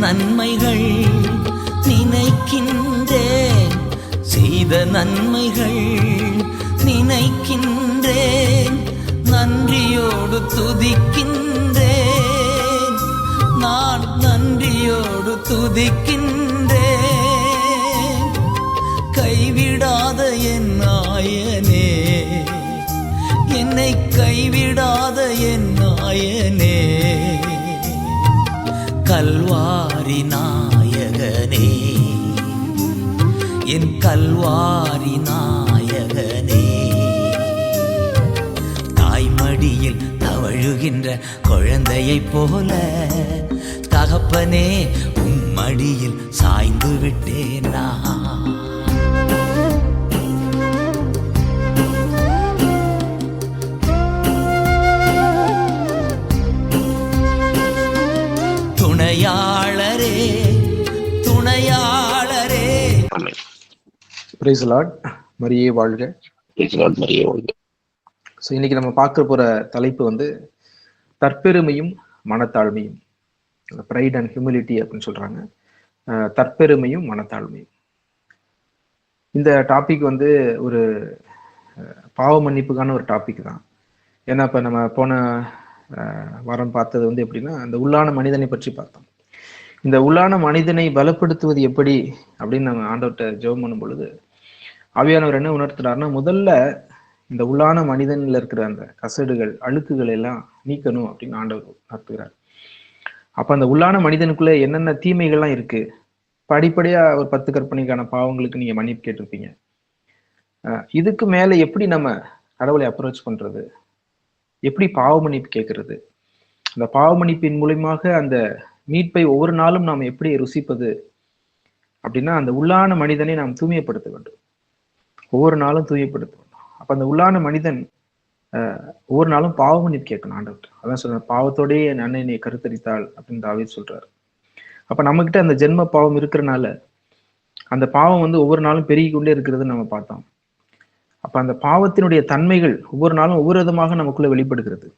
நன்மைகள் நினைக்கின்றேன், செய்த நன்மைகள் நினைக்கின்றேன், நன்றியோடு துதிக்கின்றேன், நான் நன்றியோடு துதிக்கின்றேன். கைவிடாத என் நாயனே, என்னை கைவிடாத என் நாயனே, கல்வாரி நாயகனே, என் கல்வாரி நாயகனே. தாய்மடியில் தவழுகின்ற குழந்தையைப் போல தகப்பனே உன் மடியில் சாய்ந்து விட்டேன் நான். துணையாளரே துணையாளரே. Price the Lord. மரியே வாழ்க. Price the Lord. மரியே வாழ்க. ஸோ இன்னைக்கு நம்ம பார்க்க போற தலைப்பு வந்து தற்பெருமையும் மனத்தாழ்மையும், ப்ரைட் அண்ட் ஹியூமிலிட்டி அப்படின்னு சொல்றாங்க. தற்பெருமையும் மனத்தாழ்மையும். இந்த டாபிக் வந்து ஒரு பாவ மன்னிப்புக்கான ஒரு டாபிக் தான். ஏன்னா இப்போ நம்ம போன வாரம் பார்த்தது வந்து எப்படின்னா, அந்த உள்ளான மனிதனை பற்றி பார்த்தோம். இந்த உள்ளான மனிதனை பலப்படுத்துவது எப்படி அப்படின்னு நம்ம ஆண்டவர்கிட்ட ஜெபம் பண்ணும் பொழுது ஆவியானவர் என்ன உணர்த்துறாருன்னா, முதல்ல இந்த உள்ளான மனிதனில் இருக்கிற அந்த கசடுகள் அழுக்குகள் எல்லாம் நீக்கணும் அப்படின்னு ஆண்டவர் உணர்த்துகிறார். அப்ப அந்த உள்ளான மனிதனுக்குள்ள என்னென்ன தீமைகள்லாம் இருக்கு, படிப்படியா ஒரு 10 கற்பனைக்கான பாவங்களுக்கு நீங்க மன்னிப்பு கேட்டிருப்பீங்க. இதுக்கு மேல எப்படி நம்ம கடவுளை அப்ரோச் பண்றது, எப்படி பாவ மன்னிப்பு கேட்கறது, அந்த பாவ மன்னிப்பின் மூலமாக அந்த மீட்பை ஒவ்வொரு நாளும் நாம் எப்படி ருசிப்பது அப்படின்னா, அந்த உள்ளான மனிதனை நாம் தூய்மைப்படுத்த வேண்டும், ஒவ்வொரு நாளும் தூய்மைப்படுத்த வேண்டும். அப்ப அந்த உள்ளான மனிதன் ஒவ்வொரு நாளும் பாவ மன்னிப்பு கேட்கணும் ஆண்டவர்கிட்ட. அதான் சொல்றேன், பாவத்தோடயே அன்னை கருத்தரித்தாள் அப்படின்னு தாவீது சொல்றாரு. அப்ப நம்ம கிட்ட அந்த ஜென்ம பாவம் இருக்கிறனால அந்த பாவம் வந்து ஒவ்வொரு நாளும் பெருகி கொண்டே இருக்கிறதுன்னு நம்ம பார்த்தோம். அப்ப அந்த பாவத்தினுடைய தன்மைகள் ஒவ்வொரு நாளும் ஒவ்வொரு விதமாக நமக்குள்ள வெளிப்படுகிறது.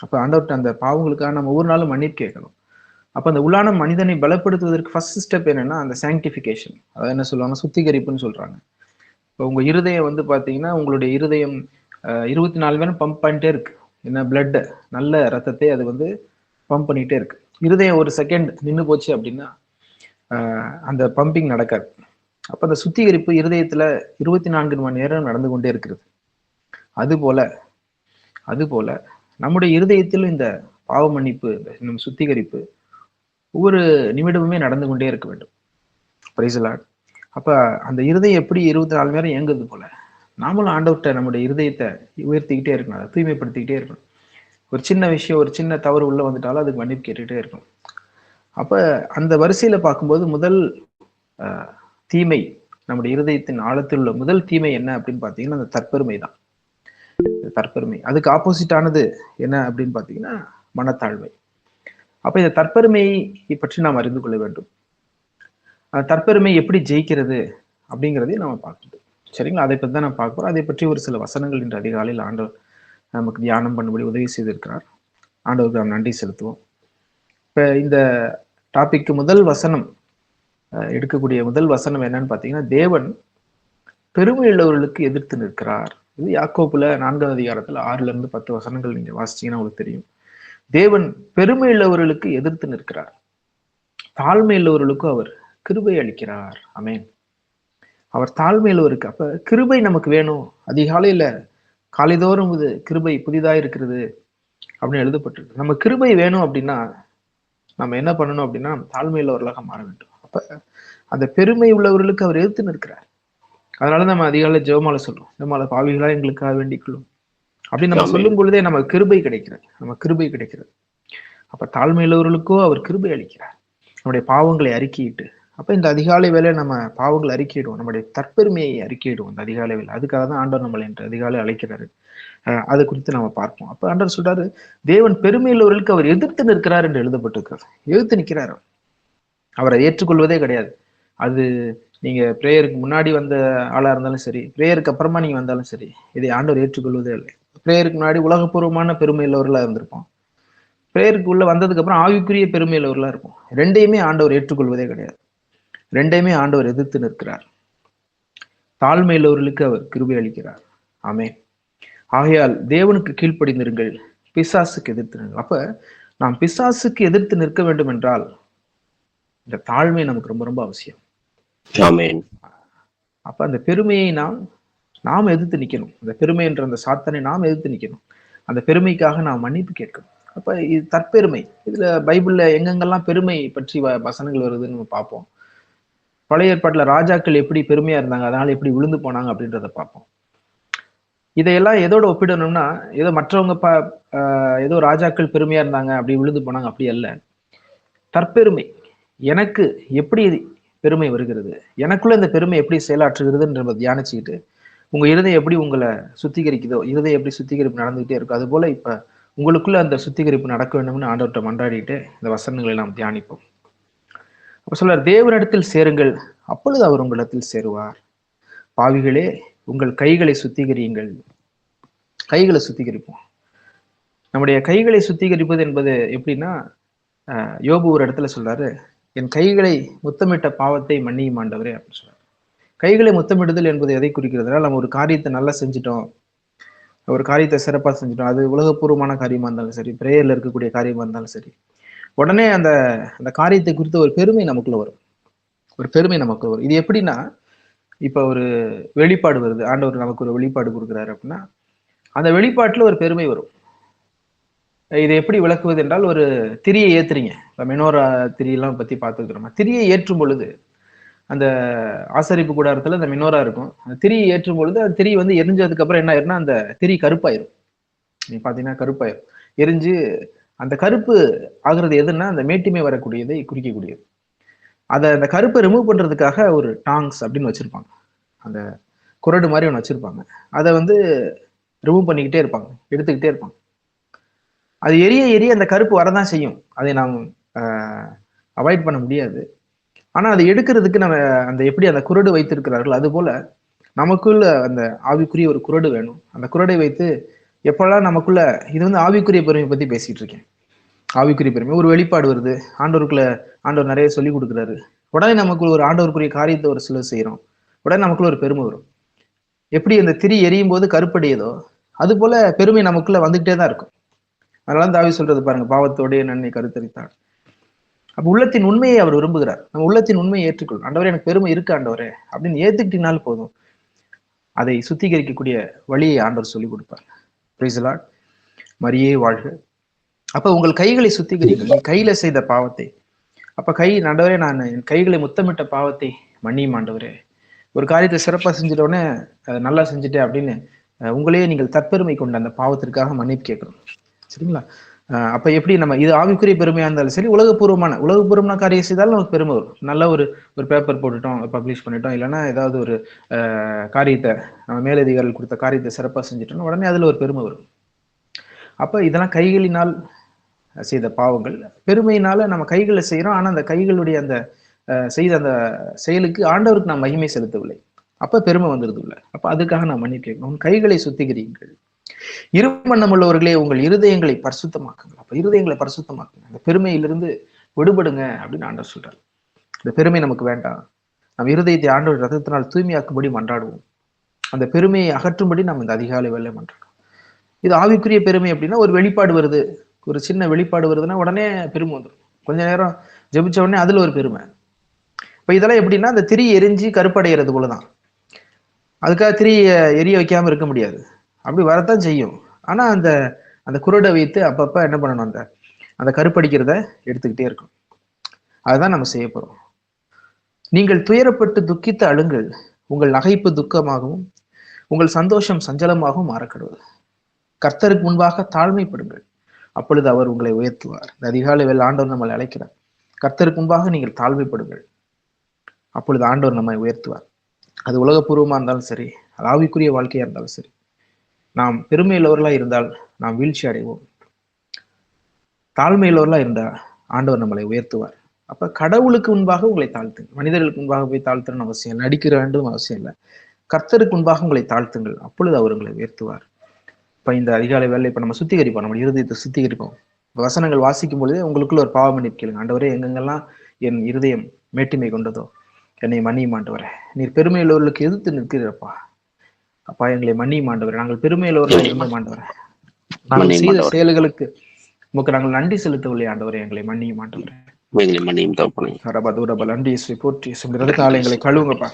அப்ப ஆண்டவர்கிட்ட அந்த பாவங்களுக்காக நம்ம ஒவ்வொரு நாளும் மன்னிப்பு கேட்கணும். அப்ப அந்த உள்ளான மனிதனை பலப்படுத்துவதற்கு ஃபர்ஸ்ட் ஸ்டெப் என்னன்னா, அந்த சாங்டிஃபிகேஷன். அதாவது என்ன சொல்லுவாங்க, சுத்திகரிப்புன்னு சொல்றாங்க. இப்போ உங்க இருதயம் வந்து பாத்தீங்கன்னா, உங்களுடைய இருதயம் 24 மணி நேரம் பம்ப் பண்ணிட்டே இருக்கு. என்ன, பிளட், நல்ல ரத்தத்தை அது வந்து பம்ப் பண்ணிட்டே இருக்கு. இருதயம் ஒரு செகண்ட் நின்று போச்சு அப்படின்னா அந்த பம்பிங் நடக்காது. அப்ப அந்த சுத்திகரிப்பு இருதயத்துல 24 மணி நேரம் நடந்து கொண்டே இருக்கிறது. அதுபோல நம்முடைய இருதயத்திலும் இந்த பாவ மன்னிப்பு, இந்த சுத்திகரிப்பு ஒவ்வொரு நிமிடமுமே நடந்து கொண்டே இருக்க வேண்டும். Price the Lord. அப்ப அந்த இருதயம் எப்படி 24 மணி நேரம் இயங்குறது போல நாமளும் ஆண்டவர்கிட்ட நம்முடைய இருதயத்தை உயர்த்திக்கிட்டே இருக்கணும், அதை தூய்மைப்படுத்திக்கிட்டே இருக்கணும். ஒரு சின்ன விஷயம், ஒரு சின்ன தவறு உள்ள வந்துட்டாலும் அதுக்கு மன்னிப்பு கேட்டுக்கிட்டே இருக்கணும். அப்ப அந்த வரிசையில பார்க்கும்போது முதல் தீமை, நம்முடைய இருதயத்தின் ஆழத்தில் உள்ள முதல் தீமை என்ன அப்படின்னு பாத்தீங்கன்னா, அந்த தற்பெருமை தான். தற்பெருமை. அதுக்கு ஆப்போசிட்டானது என்ன அப்படின்னு பாத்தீங்கன்னா, மனத்தாழ்மை. அப்ப இந்த தற்பெருமையை பற்றி நாம் அறிந்து கொள்ள வேண்டும். தற்பெருமை எப்படி ஜெயிக்கிறது அப்படிங்கிறதையும் நம்ம பார்க்கணும். சரிங்களா? அதை பற்றி தான் நான் பார்க்க போறோம். அதை பற்றி ஒரு சில வசனங்கள் இன்று அதிகாலையில் ஆண்டவர் நமக்கு தியானம் பண்ணும்படி உதவி செய்திருக்கிறார். ஆண்டவருக்கு நாம் நன்றி செலுத்துவோம். இப்ப இந்த டாபிக்கு முதல் வசனம், எடுக்கக்கூடிய முதல் வசனம் என்னன்னு பாத்தீங்கன்னா, தேவன் பெருமை உள்ளவர்களுக்கு எதிர்த்து நிற்கிறார். இது யாக்கோபுல 4ஆம் அதிகாரத்துல 6 - 10 வசனங்கள் நீங்க வாசிச்சீங்கன்னா உங்களுக்கு தெரியும். தேவன் பெருமை உள்ளவர்களுக்கு எதிர்த்து நிற்கிறார், தாழ்மை உள்ளவர்களுக்கும் அவர் கிருபை அளிக்கிறார். ஆமென். அவர் தாழ்மை உள்ளவருக்கு. அப்ப கிருபை நமக்கு வேணும். அதிகாலையில காலைதோறும் இது கிருபை புதிதாக இருக்கிறது அப்படின்னு எழுதப்பட்டிருக்கு. நம்ம கிருபை வேணும் அப்படின்னா நம்ம என்ன பண்ணணும் அப்படின்னா, நம்ம தாழ்மை உள்ளவர்களாக மாற வேண்டும். அப்ப அந்த பெருமை உள்ளவர்களுக்கு அவர் எதிர்த்து நிற்கிறார். அதனால நம்ம அதிகாலை ஜெபமாலை சொல்றோம், ஜெபமாலை பாவிகளா எங்களுக்காக வேண்டிக்கொள்ளும் அப்படின்னு நம்ம சொல்லும் பொழுதே நம்ம கிருபை கிடைக்கிறது. அப்ப தாழ்மையுள்ளவர்களுக்கோ அவர் கிருபை அளிக்கிறார், நம்முடைய பாவங்களை அறிக்கையிட்டு. அப்ப இந்த அதிகாலை வேலை நம்ம பாவங்களை அறிக்கையிடுவோம், நம்முடைய தற்பெருமையை அறிக்கையிடுவோம் இந்த அதிகாலை வேலை. அதுக்காக தான் ஆண்டவர் நம்மளை இன்று அதிகாலை அழைக்கிறாரு. அது குறித்து நம்ம பார்ப்போம். அப்ப ஆண்டவர் சொல்றாரு, தேவன் பெருமையுள்ளவர்களுக்கு அவர் எதிர்த்து நிற்கிறார் என்று எழுதப்பட்டிருக்கிறார். எதிர்த்து நிற்கிறார். அவரை ஏற்றுக்கொள்வதே கிடையாது. அது நீங்க பிரேயருக்கு முன்னாடி வந்த ஆளா இருந்தாலும் சரி, பிரேயருக்கு அப்புறமா நீங்க வந்தாலும் சரி, இதை ஆண்டவர் ஏற்றுக்கொள்வதே இல்லை. பிரேயருக்கு முன்னாடி உலகப்பூர்வமான பெருமை உள்ளவர்களா இருந்திருப்போம். பிரேயருக்கு உள்ள வந்ததுக்கு அப்புறம் ஆவிக்குரிய பெருமையில உள்ளவர்களா இருக்கும். ரெண்டையுமே ஆண்டவர் ஏற்றுக்கொள்வதே கிடையாது. ரெண்டையுமே ஆண்டவர் எதிர்த்து நிற்கிறார். தாழ்மையுள்ளவர்களுக்கு அவர் கிருபை அளிக்கிறார். ஆமென். ஆகையால் தேவனுக்கு கீழ்ப்படிந்திருங்கள், பிசாசுக்கு எதிர்த்து நிற்க. அப்ப நாம் பிசாசுக்கு எதிர்த்து நிற்க வேண்டும் என்றால் இந்த தாழ்மை நமக்கு ரொம்ப ரொம்ப அவசியம். ஆமென். அப்ப அந்த பெருமையை நாம் எதிர்த்து நிக்கணும். அந்த பெருமை என்ற அந்த சாத்தானை நாம் எதிர்த்து நிக்கணும். அந்த பெருமைக்காக நாம் மன்னிப்பு கேட்கணும். அப்ப இது தற்பெருமை. இதுல பைபிள்ல எங்கெங்கெல்லாம் பெருமை பற்றி வசனங்கள் வருதுன்னு நம்ம பார்ப்போம். பழைய ஏற்பாட்டுல ராஜாக்கள் எப்படி பெருமையா இருந்தாங்க, அதனால எப்படி விழுந்து போனாங்க அப்படின்றத பார்ப்போம். இதையெல்லாம் எதோட ஒப்பிடணும்னா, ஏதோ மற்றவங்க ஏதோ ராஜாக்கள் பெருமையா இருந்தாங்க அப்படி விழுந்து போனாங்க, அப்படி அல்ல. தற்பெருமை. எனக்கு எப்படி பெருமை வருகிறது, எனக்குள்ள இந்த பெருமை எப்படி செயலாற்றுகிறதுன்ற தியானிச்சுக்கிட்டு உங்க இருதயம் எப்படி உங்களை சுத்திகரிக்குதோ, இருதயம் எப்படி சுத்திகரிப்பு நடந்துகிட்டே இருக்கும், அது போல இப்ப உங்களுக்குள்ள அந்த சுத்திகரிப்பு நடக்க வேண்டும்னு ஆண்டவர்கிட்ட மன்றாடிட்டு இந்த வசனங்களை நாம் தியானிப்போம். அப்ப சொல்றார், தேவனிடத்தில் சேருங்கள், அப்பொழுது அவர் உங்களிடத்தில் சேருவார். பாவிகளே, உங்கள் கைகளை சுத்திகரியுங்கள். கைகளை சுத்திகரிப்போம். நம்முடைய கைகளை சுத்திகரிப்பது என்பது எப்படின்னா, யோபு ஒரு இடத்துல சொல்றாரு, என் கைகளை முத்தமிட்ட பாவத்தை மன்னியும் ஆண்டவரே அப்படின்னு சொல்றாரு. கைகளை முத்தமிடுதல் என்பது எதை குறிக்கிறதுனா, நம்ம ஒரு காரியத்தை நல்லா செஞ்சுட்டோம், ஒரு காரியத்தை சிறப்பா செஞ்சுட்டோம், அது உலகப்பூர்வமான காரியமா இருந்தாலும் சரி, பிரேயர்ல இருக்கக்கூடிய காரியமா இருந்தாலும் சரி, உடனே அந்த அந்த காரியத்தை குறித்த ஒரு பெருமை நமக்குள்ள வரும். ஒரு பெருமை நமக்குள்ள வரும். இது எப்படின்னா, இப்ப ஒரு வெளிப்பாடு வருது, ஆண்டவர் நமக்கு ஒரு வெளிப்பாடு கொடுக்குறாரு அப்படின்னா, அந்த வெளிப்பாட்டுல ஒரு பெருமை வரும். இதை எப்படி விளக்குவது என்றால், ஒரு திரியை ஏத்துறீங்க. இப்ப மெனோரா திரியெல்லாம் பத்தி பார்த்துக்கிறோமா, திரியை ஏற்றும் பொழுது அந்த ஆசரிப்பு கூடாரத்துல அந்த மினோரா இருக்கும். அந்த திரியை ஏற்றும் பொழுது அந்த திரி வந்து எரிஞ்சதுக்கு அப்புறம் என்ன ஆயிரும்னா, அந்த திரி கருப்பாயிரும். நீங்க பாத்தீங்கன்னா கருப்பாயிரும். எரிஞ்சு அந்த கருப்பு ஆகுறது எதுன்னா, அந்த மேட்டிமை வரக்கூடியதை குறிக்கக்கூடியது. அந்த கருப்பை ரிமூவ் பண்றதுக்காக ஒரு டாங்ஸ் அப்படின்னு வச்சிருப்பாங்க. அந்த குரடு மாதிரி ஒன்று வச்சிருப்பாங்க. அதை வந்து ரிமூவ் பண்ணிக்கிட்டே இருப்பாங்க, எடுத்துக்கிட்டே இருப்பாங்க. அது எரிய எரிய அந்த கருப்பு வரதான் செய்யும். அதை நாம் அவாய்ட் பண்ண முடியாது. ஆனா அதை எடுக்கிறதுக்கு நம்ம அந்த எப்படி அந்த குரடு வைத்திருக்கிறார்கள், அது போல நமக்குள்ள அந்த ஆவிக்குரிய ஒரு குரடு வேணும். அந்த குரடை வைத்து எப்பெல்லாம் நமக்குள்ள, இது வந்து ஆவிக்குரிய பெருமை பத்தி பேசிட்டு இருக்கேன். ஆவிக்குரிய பெருமை, ஒரு வெளிப்பாடு வருது, ஆண்டவர் நிறைய சொல்லி கொடுக்குறாரு, உடனே நமக்குள்ள ஒரு ஆண்டவருக்குரிய காரியத்தை ஒரு சிலர் செய்யறோம், உடனே நமக்குள்ள ஒரு பெருமை வரும். எப்படி அந்த திரி எரியும் போது கருப்படையதோ, அது போல பெருமை நமக்குள்ள வந்துகிட்டே தான் இருக்கும். அதனால தாவீது சொல்றது பாருங்க, பாவத்தோடைய நன்மை கருத்தரித்தார். அப்ப உள்ளத்தின் உண்மையை அவர் விரும்புகிறார். நம்ம உள்ளத்தின் உண்மையை ஏற்றுக்கொள்ளும். ஆண்டவரே, எனக்கு பெருமை இருக்கு ஆண்டவரே அப்படின்னு ஏத்துக்கிட்டீங்கனாலும் போதும், அதை சுத்திகரிக்கக்கூடிய வழியை ஆண்டவர் சொல்லி கொடுப்பார். Price the Lord. மரியே வாழ்க. அப்ப உங்கள் கைகளை சுத்திகரிங்கள், நீ கையில செய்த பாவத்தை. அப்ப ஆண்டவரே, நான் என் கைகளை முத்தமிட்ட பாவத்தை மன்னியும் ஆண்டவரே. ஒரு காரியத்தை சிறப்பா செஞ்சிட்டோடனே நல்லா செஞ்சுட்டேன் அப்படின்னு உங்களையே நீங்கள் தற்பெருமை கொண்ட அந்த பாவத்திற்காக மன்னிப்பு கேட்கணும். சரிங்களா? அப்ப எப்படி நம்ம இது ஆவிக்குரிய பெருமையா இருந்தாலும் சரி, உலகப்பூர்வமான காரியம் செய்தாலும் நமக்கு பெருமை வரும். நல்ல ஒரு பேப்பர் போட்டுட்டோம், பப்ளிஷ் பண்ணிட்டோம், இல்லைன்னா ஏதாவது ஒரு காரியத்தை நம்ம மேலதிகாரிகள் கொடுத்த காரியத்தை சிறப்பா செஞ்சுட்டோம், உடனே அதுல ஒரு பெருமை வரும். அப்ப இதெல்லாம் கைகளினால் செய்த பாவங்கள். பெருமையினால நம்ம கைகளை செய்யறோம், ஆனா அந்த கைகளுடைய அந்த செய்த அந்த செயலுக்கு ஆண்டவருக்கு நாம் மகிமை செலுத்தவில்லை. அப்ப பெருமை வந்துருது இல்லை. அப்ப அதுக்காக நான் மன்னிப்பு கேட்கணும். கைகளை சுத்திகரியுங்கள். இருமண்ணம் உள்ளவர்களே, உங்கள் இருதயங்களை பரிசுத்தமாக்குங்கள். அப்ப இருதயங்களை பரிசுத்தமாக்குங்க, அந்த பெருமையிலிருந்து விடுபடுங்க அப்படின்னு ஆண்டவர் சொல்றாரு. இந்த பெருமை நமக்கு வேண்டாம். நம்ம இருதயத்தை ஆண்டவர் ரத்தத்தினால் தூய்மையாக்கும்படி மன்றாடுவோம். அந்த பெருமையை அகற்றும்படி நம்ம இந்த அதிகாலை வேலை மன்றாடுவோம். இது ஆவிக்குரிய பெருமை அப்படின்னா, ஒரு வெளிப்பாடு வருது, ஒரு சின்ன வெளிப்பாடு வருதுன்னா உடனே பெருமை வந்துடும். கொஞ்ச நேரம் ஜெபிச்ச உடனே அதுல ஒரு பெருமை. இப்ப இதெல்லாம் எப்படின்னா, அந்த திரி எரிஞ்சு கருப்படைகிறது போலதான். அதுக்காக திரி எரிய வைக்காம இருக்க முடியாது, அப்படி வரத்தான் செய்யும். ஆனா அந்த அந்த குரடை வைத்து அப்பப்ப என்ன பண்ணணும், அந்த கருப்படிக்கிறத எடுத்துக்கிட்டே இருக்கும். அதுதான் நம்ம செய்ய போறோம். நீங்கள் துயரப்பட்டு துக்கித்து அழுங்கள், உங்கள் நகைப்பு துக்கமாகவும் உங்கள் சந்தோஷம் சஞ்சலமாகவும் மாறக்கடுவது. கர்த்தருக்கு முன்பாக தாழ்மைப்படுங்கள், அப்பொழுது அவர் உங்களை உயர்த்துவார். இந்த அதிகாலை வேளை ஆண்டவர் நம்மளை அழைக்கிறார். கர்த்தருக்கு முன்பாக நீங்கள் தாழ்மைப்படுங்கள், அப்பொழுது ஆண்டவர் நம்மை உயர்த்துவார். அது உலகப்பூர்வமா இருந்தாலும் சரி, அது ஆவிக்குரிய வாழ்க்கையா இருந்தாலும் சரி, நாம் பெருமையுள்ளவர்களா இருந்தால் நாம் வீழ்ச்சி அடைவோம். தாழ்மையுள்ளவர்களா இருந்தா ஆண்டவர் நம்மளை உயர்த்துவார். அப்ப கடவுளுக்கு முன்பாக உங்களை தாழ்த்துங்கள். மனிதர்களுக்கு முன்பாக போய் தாழ்த்தணும் அவசியம் இல்லை, நடிக்கிற வேண்டும் அவசியம் இல்லை. கர்த்தருக்கு முன்பாக உங்களை தாழ்த்துங்கள், அப்பொழுது அவர் உங்களை உயர்த்துவார். இப்ப இந்த அதிகாலை வேலை இப்ப நம்ம சுத்திகரிப்போம், நம்ம இருதயத்தை சுத்திகரிப்போம். வசனங்கள் வாசிக்கும் பொழுதே உங்களுக்குள்ள ஒரு பாவ மன்னிப்பு கேளுங்க. ஆண்டவரே, எங்கெங்கெல்லாம் என் இருதயம் மேட்டிமை கொண்டதோ என்னை மன்னியும் ஆண்டவரே. நீர் பெருமையுள்ளவர்களுக்கு எதிர்த்து நிற்கிறப்பா. அப்பா, எங்களை மன்னியும் ஆண்டவரே. நாங்கள் பெருமையுள்ளவர்களாக இருந்தோம் ஆண்டவரே. நாங்கள் மன்னியும் செய்த ஆண்டவரே. செயல்களுக்கு உமக்கு நாங்கள் நன்றி செலுத்தவில்லை ஆண்டவரே. எங்களை மன்னியும் ஆண்டவரே. எங்களை மன்னியும் தகப்பனே. ரபதுரபல் நன்றி இயேசுவை போற்றி இயேசு. உம்முடைய ரத்தத்தினால எங்களை கழுவுங்கப்பா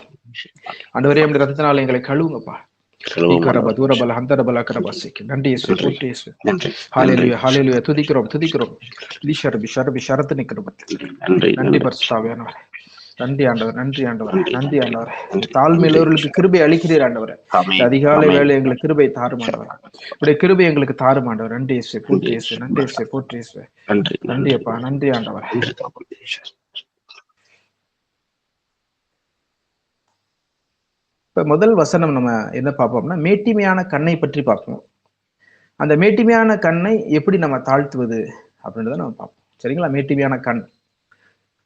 ஆண்டவரே. உம்முடைய ரத்தத்தினால எங்களை கழுவுங்கப்பா. கழுவும் ஆண்டவரே. தூரபல ஹந்தரபல கரபாசிக்கு நன்றி இயேசுவை போற்றி இயேசு. நன்றி. ஹalleluya ஹalleluya. துதிக்கிறோம் துதிக்கிறோம். லிஷரபி ஷரபி ஷரத்து நிக்கிறோம். நன்றி. நன்றி பரிசுத்தாவியானவரே. நன்றி ஆண்டவர், நன்றி ஆண்டவர், நன்றி ஆண்டவர். தாழ்மையுள்ளவர்களுக்கு கிருபை அளிக்கிறீர் ஆண்டவர். ஆமென். அதிகாலை ஆமென். வேளை எங்களுக்கு கிருபை தாரும் ஆண்டவர். உடைய கிருபை எங்களுக்கு தாரும் ஆண்டவர். நன்றி இயேசுவை போற்றி இயேசு. நன்றி இயேசுவை போற்றி இயேசு. நன்றி. நன்றி அப்பா, நன்றி ஆண்டவர். நன்றி தகப்பனே. இப்ப முதல் வசனம் நம்ம என்ன பார்ப்போம்னா, மேட்டிமையான கண்ணை பற்றி பார்ப்போம். அந்த மேட்டிமையான கண்ணை எப்படி நம்ம தாழ்த்துவது அப்படின்றத நம்ம பார்ப்போம். சரிங்களா? மேட்டிமையான கண்.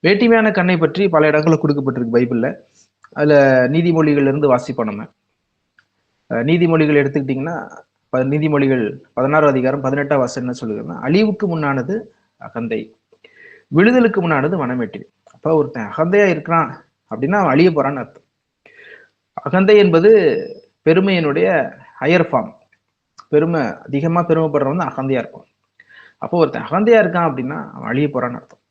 மேட்டிமையான கண்ணை பற்றி பல இடங்களில் கொடுக்கப்பட்டிருக்கு பைபிள்ல. அதுல நீதிமொழிகள்ல இருந்து வாசிப்போம் நம்ம. நீதிமொழிகள் எடுத்துக்கிட்டீங்கன்னா, நீதிமொழிகள் 16 அதிகாரம் 18 வசனம் என்ன சொல்லுதுன்னா, அழிவுக்கு முன்னானது அகந்தை, விழுதலுக்கு முன்னானது மனமேட்டிமை. அப்ப ஒருத்தன் அகந்தையா இருக்கிறான் அப்படின்னா அவன் அழிய போறான்னு அர்த்தம். அகந்தை என்பது பெருமையினுடைய ஹையர் ஃபார்ம். அதிகமா பெருமைப்படுறவன் தான் அகந்தையா இருக்கும். அப்போ ஒருத்தன் அகந்தையா இருக்கான் அப்படின்னா அவன் அழிய போறான்னு அர்த்தம்.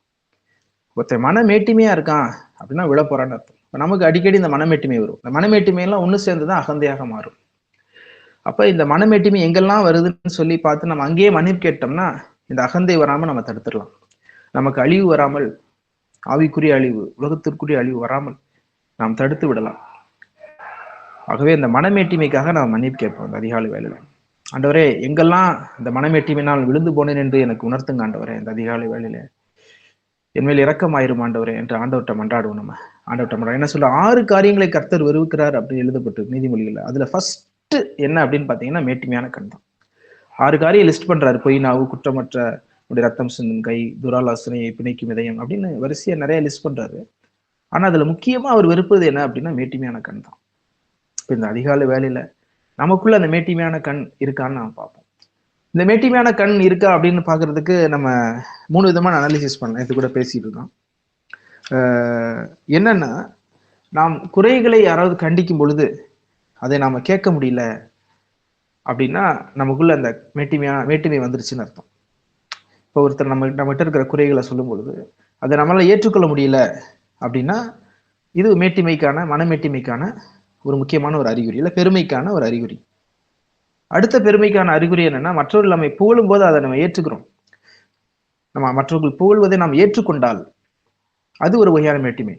ஒருத்தன் மனமேட்டிமையா இருக்கான் அப்படின்னா விழ போறான்னு அர்த்தம். நமக்கு அடிக்கடி இந்த மனமேட்டிமை வரும். இந்த மனமேட்டிமையெல்லாம் ஒண்ணு சேர்ந்துதான் அகந்தையாக மாறும். அப்ப இந்த மனமேட்டிமை எங்கெல்லாம் வருதுன்னு சொல்லி பார்த்து நம்ம அங்கேயே மன்னிப்பு கேட்டோம்னா இந்த அகந்தை வராம நம்ம தடுத்துடலாம். நமக்கு அழிவு வராமல், ஆவிக்குரிய அழிவு, உலகத்திற்குரிய அழிவு வராமல் நாம் தடுத்து விடலாம். ஆகவே இந்த மனமேட்டிமைக்காக நாம் மன்னிப்பு கேட்போம். இந்த அதிகாலை வேலையில, ஆண்டவரே, எங்கெல்லாம் இந்த மனமேட்டிமையினால் விழுந்து போனேன் என்று எனக்கு உணர்த்துங்க ஆண்டவரே. இந்த அதிகாலை வேலையில என்மேல் இரக்கமாயிரும் ஆண்டவரே என்று ஆண்டவர்கிட்ட மன்றாடுவோம். நம்ம ஆண்டவர்கிட்ட மன்றாடு. என்ன சொல்ல, 6 காரியங்களை கர்த்தர் வெறுக்கிறார் அப்படின்னு எழுதப்பட்டு நீதிமொழிகள். அதுல ஃபர்ஸ்ட் என்ன அப்படின்னு பாத்தீங்கன்னா மேட்டிமையான கண் தான். 6 காரியம் லிஸ்ட் பண்றாரு. பொய் நாவு, குற்றமற்ற ரத்தம் சிந்தும் கை, துராலாசனையை பிணைக்கும் இதயம் அப்படின்னு வரிசையா நிறைய லிஸ்ட் பண்றாரு. ஆனா அதுல முக்கியமா அவர் வெறுப்பது என்ன அப்படின்னா மேட்டிமையான கண் தான். இப்ப இந்த அதிகாலை வேலையில நமக்குள்ள அந்த மேட்டிமையான கண் இருக்கான்னு நம்ம பார்ப்போம். இந்த மேட்டிமையான கண் இருக்கா அப்படின்னு பாக்குறதுக்கு நம்ம 3 விதமான அனாலிசிஸ் பண்ணலாம். இது கூட பேசிட்டு இருக்கோம். என்னன்னா, நாம் குறைகளை யாராவது கண்டிக்கும் பொழுது அதை நாம கேட்க முடியல அப்படின்னா நமக்குள்ள அந்த மேட்டிமை வந்துருச்சுன்னு அர்த்தம். இப்போ ஒருத்தர் நம்மகிட்ட இருக்கிற குறைகளை சொல்லும் பொழுது அதை நம்மளால ஏற்றுக்கொள்ள முடியல அப்படின்னா இது மேட்டிமைக்கான, மனமேட்டிமைக்கான ஒரு முக்கியமான ஒரு அறிகுறி, இல்ல பெருமைக்கான ஒரு அறிகுறி. அடுத்த பெருமைக்கான அறிகுறி என்னன்னா, மற்றவர்கள் நம்மை புகழும் போது அதை நம்ம ஏற்றுக்கிறோம். நம்ம மற்றவர்கள் புகழ்வதை நாம் ஏற்றுக்கொண்டால் அது ஒரு வகையான மேட்டிமை.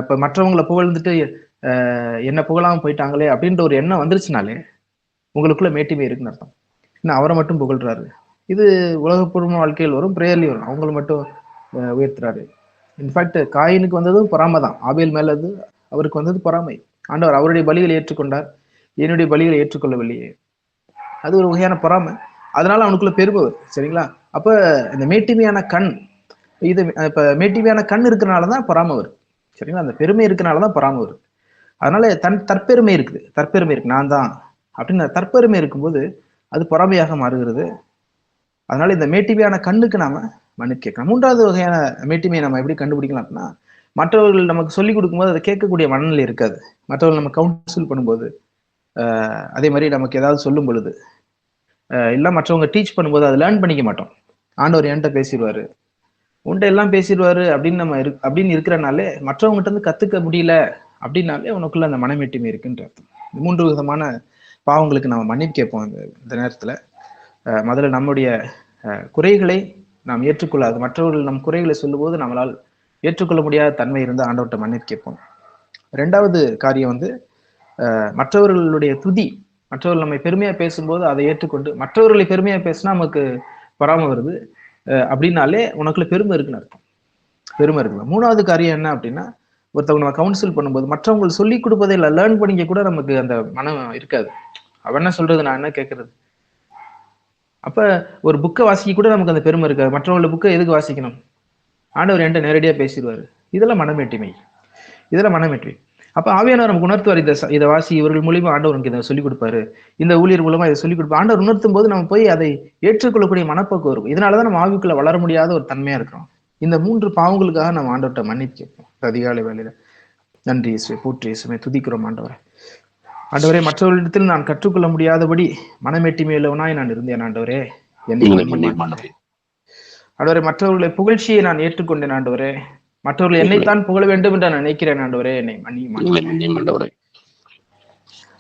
இப்ப மற்றவங்களை புகழ்ந்துட்டு என்ன புகழாம போயிட்டாங்களே அப்படின்ற ஒரு எண்ணம் வந்துருச்சுனாலே உங்களுக்குள்ள மேட்டிமை இருக்குன்னு அர்த்தம். இன்னும் அவரை மட்டும் புகழ்றாரு. இது உலகப்பூர்வ வாழ்க்கையில் வரும், பிரேயர்லயும் வரும். அவங்களை மட்டும் உயர்த்துறாரு. இன்ஃபேக்ட் காயினுக்கு வந்ததும் பொறாமை தான். ஆபேல் மேல அவருக்கு வந்தது பொறாமை. ஆண்டவர் அவருடைய பலிகளை ஏற்றுக்கொண்டார், என்னுடைய பலிகளை ஏற்றுக்கொள்ளவில்லையே. அது ஒரு வகையான பொறாமை. அதனால அவனுக்குள்ள பெருமை வரும். சரிங்களா? அப்ப இந்த மேட்டிமையான கண், இது இப்ப மேட்டிமையான கண் இருக்கிறனாலதான் பொறாமை வரும். சரிங்களா? அந்த பெருமை இருக்கிறனாலதான் பொறாமை வரும். அதனால தற்பெருமை இருக்குது. தற்பெருமை இருக்கு, நான் தான் அப்படின்னு தற்பெருமை இருக்கும்போது அது பொறாமையாக மாறுகிறது. அதனால இந்த மேட்டிமையான கண்ணுக்கு நாம மன்னிப்பு கேட்கலாம். 3வது வகையான மேட்டிமையை நம்ம எப்படி கண்டுபிடிக்கலாம் அப்படின்னா, மற்றவர்கள் நமக்கு சொல்லிக் கொடுக்கும்போது அதை கேட்கக்கூடிய மனநிலை இருக்காது. மற்றவர்கள் நம்ம கவுன்சில் பண்ணும்போது, அதே மாதிரி நமக்கு ஏதாவது சொல்லும் பொழுது, இல்ல மற்றவங்க டீச் பண்ணும்போது அதை லேர்ன் பண்ணிக்க மாட்டோம். ஆண்டவர் என்கிட்ட பேசிடுவாரு, உன்ட்ட எல்லாம் பேசிடுவாரு அப்படின்னு நம்ம அப்படின்னு இருக்கிறனாலே மற்றவங்ககிட்ட இருந்து கத்துக்க முடியல அப்படின்னாலே உனக்குள்ள அந்த மனமேட்டிமை இருக்குன்ற அர்த்தம். 3 விதமான பாவங்களுக்கு நம்ம மன்னிப்பு கேட்போம். இந்த நேரத்துல முதல்ல நம்முடைய குறைகளை நாம் ஏற்றுக்கொள்ளாது, மற்றவர்கள் நம் குறைகளை சொல்லும் போது நம்மளால் ஏற்றுக்கொள்ள முடியாத தன்மை இருந்தால் ஆண்டவர்கிட்ட மன்னிப்பு கேட்போம். 2வது காரியம் மற்றவர்களுடைய துதி, மற்றவர்கள் நம்மை பெருமையா பேசும்போது அதை ஏற்றுக்கொண்டு, மற்றவர்களை பெருமையா பேசினா நமக்கு பொறாமை வருது அப்படின்னாலே உனக்குள்ள பெருமை இருக்குன்னு அர்த்தம். பெருமை இருக்கு. 3வது காரியம் என்ன அப்படின்னா, ஒருத்தவங்க நம்ம கவுன்சில் பண்ணும்போது மற்றவங்க சொல்லி கொடுப்பதை இல்லை, லேர்ன் பண்ணிக்க கூட நமக்கு அந்த மனம் இருக்காது. அவன் என்ன சொல்றது, நான் என்ன கேட்கறது. அப்ப ஒரு புக்கை வாசிக்க கூட நமக்கு அந்த பெருமை இருக்காது. மற்றவங்களோட புக்கை எதுக்கு வாசிக்கணும், ஆண்டவர் என்கிட்ட நேரடியா பேசிடுவாரு. இதெல்லாம் மனமேட்டிமை. அப்ப ஆவியானவர் நமக்கு உணர்த்துவார், இதை வாசி, இவர்கள் மூலியமா ஆண்டவர் நமக்கு இதை சொல்லிக் கொடுப்பாரு, இந்த ஊழியர் மூலமா இதை சொல்லிக் கொடுப்பாரு. ஆண்டவர் உணர்த்தும் போது நம்ம போய் அதை ஏற்றுக்கொள்ளக்கூடிய மனப்போக்கு இருக்கும். இதனாலதான் நம்ம ஆவிக்குள்ள வளர முடியாத ஒரு தன்மையா இருக்கிறோம். இந்த 3 பாவங்களுக்காக நம்ம ஆண்டவர்கிட்ட மன்னிப்பு கேட்போம் அதிகாலை வேலையில. நன்றி இயேசுவே, போற்றி இயேசுவே, துதிக்கிறோம் ஆண்டவரே. ஆண்டவரே, மற்றவர்களிடத்தில் நான் கற்றுக்கொள்ள முடியாதபடி மனமேட்டிமையுள்ளவனாய் நான் இருந்தேன் ஆண்டவரே, என்னை மன்னியும் ஆண்டவரே. ஆண்டவரே, மற்றவர்களை புகழ்ச்சியை நான் ஏற்றுக்கொண்டேன் ஆண்டவரே. மற்றவர்கள் என்னைத்தான் புகழ வேண்டும் என்று நான் நினைக்கிறேன் ஆண்டவரே, என்னை மன்னியும் ஆண்டவரே.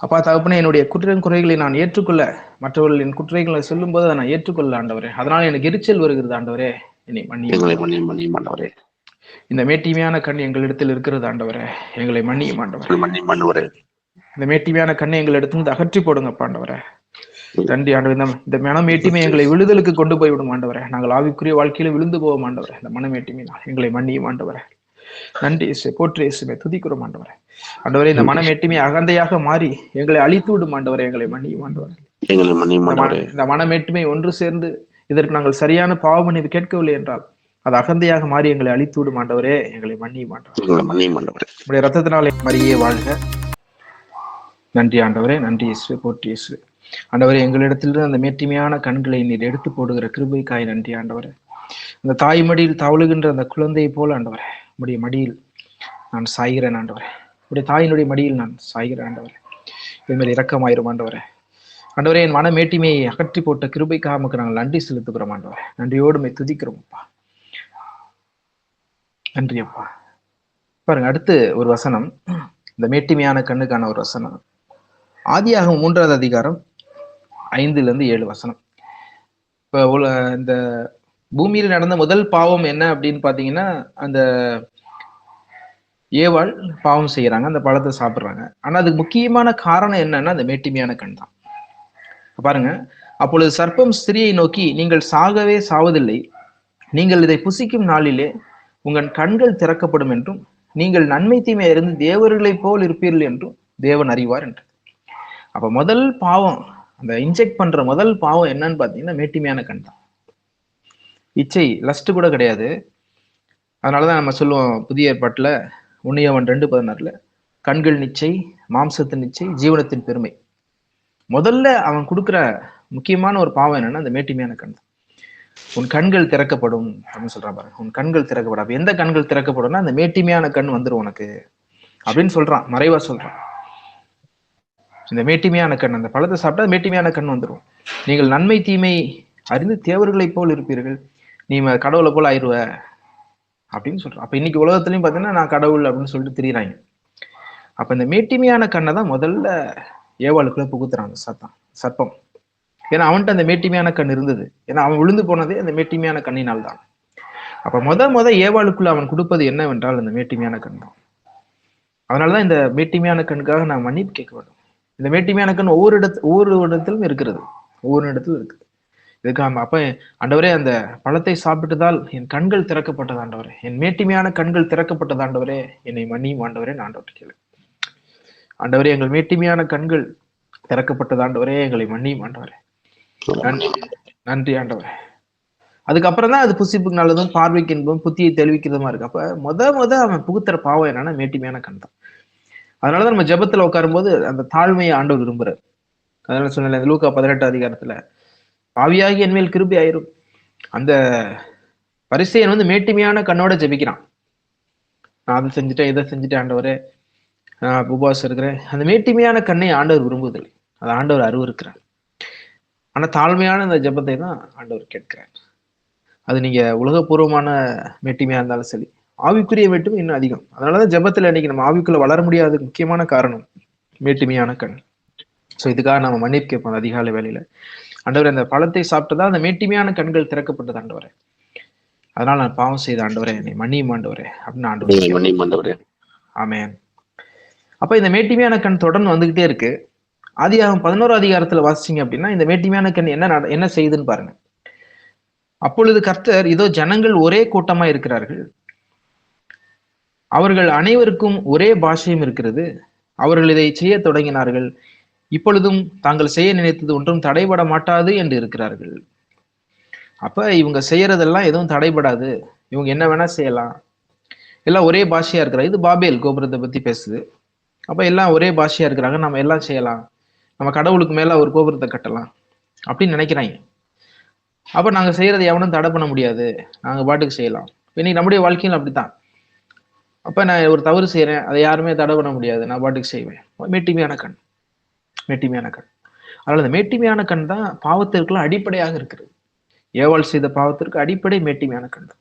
அப்பா தகப்பனே, என்னுடைய குறைகளை நான் ஏற்றுக்கொள்ள, மற்றவர்களின் குற்றங்களை சொல்லும் போது அதை நான் ஏற்றுக்கொள்ள ஆண்டவரே, அதனால எனக்கு எரிச்சல் வருகிறது ஆண்டவரே, என்னை மன்னியும் ஆண்டவரே. இந்த மேட்டிமையான கண் எங்களிடத்தில் இருக்கிறது ஆண்டவரே, எங்களை மன்னியும் ஆண்டவரே. இந்த மேட்டிமையான கண்ணை எங்களிடத்திலிருந்து அகற்றி போடுங்க ஆண்டவரே. நன்றி ஆண்டவரே. இந்த மனமேட்டிமை எங்களை விழுதலுக்கு கொண்டு போய் விடும் ஆண்டவரே. நாங்கள் ஆவிக்குரிய வாழ்க்கையில விழுந்து போவோம் ஆண்டவரே. இந்த மனமேட்டிமையினால் எங்களை மன்னியும் ஆண்டவரே. நன்றி இயேசுவே, போற்றி இயேசுவே, துதிக்கிறோம் ஆண்டவரே. ஆண்டவரே, இந்த மனமேட்டிமை அகந்தையாக மாறி எங்களை அழித்து விடும் ஆண்டவரே, எங்களை மன்னியும் ஆண்டவரே. இந்த மனமேட்டிமை ஒன்று சேர்ந்து இதற்கு நாங்கள் சரியான பாவ மன்னிப்பு கேட்கவில்லை என்றால் அது அகந்தையாக மாறி எங்களை அழித்து விடும் ஆண்டவரே, எங்களை மன்னியும் ஆண்டவரே. உடைய ரத்தத்தினாலே மரியே வாழ்க. நன்றி ஆண்டவரே, நன்றி இயேசுவே, போற்றி இயேசுவே. ஆண்டவரே, எங்களிடத்திலிருந்து அந்த மேட்டிமையான கண்களை நீர் எடுத்து போடுகிற கிருபைக்காய் நன்றி ஆண்டவரே. அந்த தாய் மடியில் தவழுகின்ற அந்த குழந்தையை போல ஆண்டவரே, உடைய மடியில் நான் சாய்கிறேன் ஆண்டவரே. உடைய தாயினுடைய மடியில் நான் சாய்கிறேன் ஆண்டவரே. இதுமாதிரி இரக்கமாயிரும் ஆண்டவரே. ஆண்டவரே, என் மன மேட்டிமையை அகற்றி போட்ட கிருபைக்காக நமக்கு நாங்கள் நன்றி செலுத்துகிறோம் ஆண்டவரே. நன்றியோடு துதிக்கிறோம் அப்பா. நன்றி அப்பா. பாருங்க, அடுத்து ஒரு வசனம், இந்த மேட்டிமையான கண்ணுக்கான ஒரு வசனம். ஆதியாகமம் 3வது அதிகாரம் 5-7 வசனம். இப்ப இந்த பூமியில் நடந்த முதல் பாவம் என்ன அப்படின்னு பாத்தீங்கன்னா, அந்த ஏவாள் பாவம் செய்யறாங்க, அந்த பழத்தை சாப்பிடுறாங்க. ஆனா அதுக்கு முக்கியமான காரணம் என்னன்னா அந்த மேட்டிமையான கண் தான். பாருங்க, அப்பொழுது சர்ப்பம் ஸ்திரியை நோக்கி, நீங்கள் சாகவே சாவதில்லை, நீங்கள் இதை புசிக்கும் நாளிலே உங்கள் கண்கள் திறக்கப்படும் என்றும் நீங்கள் நன்மை தீமை அறிந்து தேவர்களை போல் இருப்பீர்கள் என்றும் தேவன் அறிவார் என்று. அப்ப முதல் பாவம், அந்த இன்ஜெக்ட் பண்ற முதல் பாவம் என்னன்னு பாத்தீங்கன்னா மேட்டிமையான கண் தான். இச்சை, லஸ்ட் கூட கிடையாது. அதனாலதான் நம்ம சொல்லுவோம் புதிய ஏற்பாட்டுல 1 யோவான் 2:16 கண்கள் நிச்சை, மாம்சத்தின் நிச்சை, ஜீவனத்தின் பெருமை. முதல்ல அவன் கொடுக்குற முக்கியமான ஒரு பாவம் என்னன்னா அந்த மேட்டிமையான கண் தான். உன் கண்கள் திறக்கப்படும் அப்படின்னு சொல்றான் பாருங்க. உன் கண்கள் திறக்கப்படும். அப்ப எந்த கண்கள் திறக்கப்படும்னா அந்த மேட்டிமையான கண் வந்துடும் உனக்கு அப்படின்னு சொல்றான், மறைவா சொல்றான். இந்த மேட்டிமையான கண், அந்த பழத்தை சாப்பிட்டா மேட்டிமையான கண் வந்துடும். நீங்கள் நன்மை தீமை அறிந்து தேவர்களை போல் இருப்பீர்கள், நீ கடவுளை போல ஆயிடுவ அப்படின்னு சொல்றான். அப்ப இன்னைக்கு உலகத்துலயும் பாத்தீங்கன்னா நான் கடவுள் அப்படின்னு சொல்லிட்டு திரியிறாங்க. அப்ப இந்த மேட்டிமையான கண்ணை தான் முதல்ல ஏவாளுக்குள்ள புகுத்துறாங்க சர்ப்பம். ஏன்னா அவன்கிட்ட அந்த மேட்டிமையான கண் இருந்தது. ஏன்னா அவன் விழுந்து போனதே அந்த மேட்டிமையான கண்ணினால் தான். அப்ப ஏவாளுக்குள்ள அவன் கொடுப்பது என்னவென்றால் அந்த மேட்டிமையான கண் தான். அதனாலதான் இந்த மேட்டிமையான கண்ணுக்காக நான் மன்னிப்பு கேட்க வேண்டும். இந்த மேட்டிமையான கண் ஒவ்வொரு இடத்திலும் இருக்கிறது, ஒவ்வொரு இடத்துல இருக்குது. இதுக்காக அப்ப ஆண்டவரே, அந்த பழத்தை சாப்பிட்டதால் என் கண்கள் திறக்கப்பட்டது ஆண்டவரே, என் மேட்டிமையான கண்கள் திறக்கப்பட்டது ஆண்டவரே, என்னை மன்னியும் ஆண்டவரே. நான் ஆண்டவர்கிட்ட கேளு ஆண்டவரே, எங்கள் மேட்டிமையான கண்கள் திறக்கப்பட்டது ஆண்டவரே, எங்களை மன்னியும் ஆண்டவரே. நன்றி ஆண்டவரே. அதுக்கப்புறம் தான் அது புசிப்புக்கு நல்லதும் பார்வைக்கு என்பதும் புத்தியை தெளிவிக்கிறதுமா இருக்கு. அப்ப முத அவன் புகுத்துற பாவம் என்னன்னா மேட்டிமையான கண் தான். அதனாலதான் நம்ம ஜெபத்துல உட்காரும் போது அந்த தாழ்மையை ஆண்டவர் விரும்புறாரு. அதனால சொன்ன லூக்கா 18 அதிகாரத்துல பாவியாகி என் மேல் கிருபை ஆயிரும். அந்த பரிசேயன் மேட்டிமையான கண்ணோட ஜெபிக்கிறான். நான் அதை செஞ்சுட்டேன், இதை செஞ்சுட்டேன் ஆண்டவரே, நான் உபவாசம் இருக்கிறேன். அந்த மேட்டிமையான கண்ணை ஆண்டவர் விரும்புவதில்லை, அதை ஆண்டவர் அருவருக்கிறார். ஆனா தாழ்மையான அந்த ஜெபத்தை தான் ஆண்டவர் கேட்கிறார். அது நீங்க உலகபூர்வமான மேட்டிமையா இருந்தாலும் சரி, ஆவிக்குரிய மேட்டுமை இன்னும் அதிகம். அதனாலதான் ஜெபத்துல இன்னைக்கு நம்ம ஆவிக்குள்ள வளர முடியாத முக்கியமான காரணம் மேட்டிமையான கண். சோ இதுக்காக நம்ம மன்னிப்பு கேட்போம் அதிகாலை வேலையில. ஆண்டவரே, அந்த பழத்தை சாப்பிட்டதா அந்த மேட்டிமையான கண்கள் திறக்கப்பட்டது ஆண்டவரே, அதனால நான் பாவம் செய்த ஆண்டவரே, என்னை மன்னியும் ஆண்டவரே அப்படின்னு ஆண்டவரே. ஆமென். அப்ப இந்த மேட்டிமையான கண் தொடர்ந்து வந்துகிட்டே இருக்கு. ஆதியாகமம் 11 அதிகாரத்துல வாசிச்சீங்க அப்படின்னா இந்த மேட்டிமையான கண் என்ன செய்யுதுன்னு பாருங்க. அப்பொழுது கர்த்தர், இதோ ஜனங்கள் ஒரே கூட்டமா இருக்கிறார்கள், அவர்கள் அனைவருக்கும் ஒரே பாஷையும் இருக்கிறது, அவர்கள் இதை செய்ய தொடங்கினார்கள், இப்பொழுதும் தாங்கள் செய்ய நினைத்தது ஒன்றும் தடைபட மாட்டாது என்று இருக்கிறார்கள். அப்ப இவங்க செய்யறதெல்லாம் எதுவும் தடைபடாது, இவங்க என்ன வேணா செய்யலாம், எல்லாம் ஒரே பாஷையா இருக்கிறார். இது பாபேல் கோபுரத்தை பத்தி பேசுது. அப்ப எல்லாம் ஒரே பாஷையா இருக்கிறாங்க, நம்ம எல்லாம் செய்யலாம், நம்ம கடவுளுக்கு மேல ஒரு கோபுரத்தை கட்டலாம் அப்படின்னு நினைக்கிறாங்க. அப்ப நாங்க செய்யறதை எவனும் தடை பண்ண முடியாது, நாங்க பாட்டுக்கு செய்யலாம். இன்னைக்கு நம்முடைய வாழ்க்கையில் அப்படித்தான். அப்ப நான் ஒரு தவறு செய்யறேன், அதை யாருமே தடை பண்ண முடியாது, நான் பாட்டுக்கு செய்வேன். மேட்டிமையான கண், மேட்டிமையான கண். அதனால இந்த மேட்டிமையான கண் தான் பாவத்திற்குலாம் அடிப்படையாக இருக்கிறது. ஏவாள் செய்த பாவத்திற்கு அடிப்படை மேட்டிமையான கண் தான்.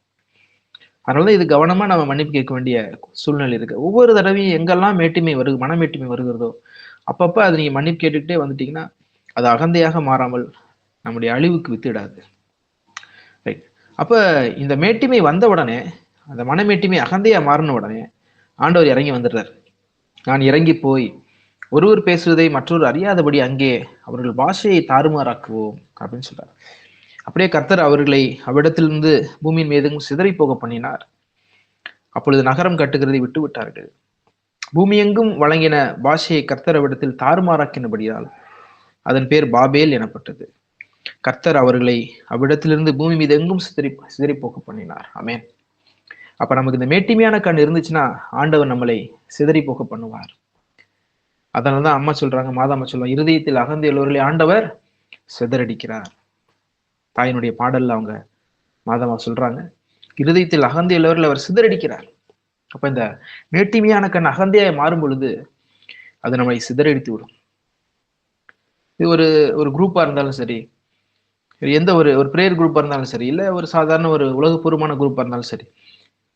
அதனாலதான் இது கவனமா நம்ம மன்னிப்பு கேட்க வேண்டிய சூழ்நிலை இருக்கு. ஒவ்வொரு தடவையும் எங்கெல்லாம் மேட்டிமை மனமேட்டிமை வருகிறதோ அப்பப்ப அது நீங்க மன்னிப்பு கேட்டுக்கிட்டே வந்துட்டீங்கன்னா அது அகந்தையாக மாறாமல் நம்முடைய அழிவுக்கு வித்திடாது. ரைட். அப்ப இந்த மேட்டிமை வந்த உடனே, அந்த மனமேட்டிமை அகந்தையா மாறின உடனே ஆண்டவர் இறங்கி வந்துடுறார். நான் இறங்கி போய் ஒருவர் பேசுவதை மற்றொரு அறியாதபடி அங்கே அவர்கள் பாஷையை தாறுமாறாக்குவோம் அப்படின்னு சொல்றார். அப்படியே கர்த்தர் அவர்களை அவ்விடத்திலிருந்து பூமியின் மீதும் சிதறி போக பண்ணினார். அப்பொழுது நகரம் கட்டுகிறதை விட்டு விட்டார்கள். பூமி எங்கும் வழங்கின பாஷையை கர்த்தர் அவ்விடத்தில் தாறுமாறாக்கினபடியால் அதன் பேர் பாபேல் எனப்பட்டது. கர்த்தர் அவர்களை அவ்விடத்திலிருந்து பூமி மீது எங்கும் சிதறி போக பண்ணினார். ஆமென். அப்ப நமக்கு இந்த மேட்டிமையான கண் இருந்துச்சுன்னா ஆண்டவர் நம்மளை சிதறி போக பண்ணுவார். அதனாலதான் அம்மா சொல்றாங்க, மாதாம்மா சொல்லுவாங்க, இருதயத்தில் அகந்தை உள்ளவர்களை ஆண்டவர் சிதறடிக்கிறார். தாயினுடைய பாடல்ல அவங்க மாதாம்மா சொல்றாங்க, இருதயத்தில் அகந்தை உள்ளவர்கள் அவர் சிதறடிக்கிறார். அப்ப இந்த மேட்டிமையான கண் அகந்தையாய் மாறும் பொழுது அது நம்மளை சிதறடித்து விடும். இது ஒரு குரூப்பா இருந்தாலும் சரி, எந்த ஒரு பிரேயர் குரூப்பா இருந்தாலும் சரி, இல்ல ஒரு சாதாரண ஒரு உலகப்பூர்வமான குரூப்பா இருந்தாலும் சரி,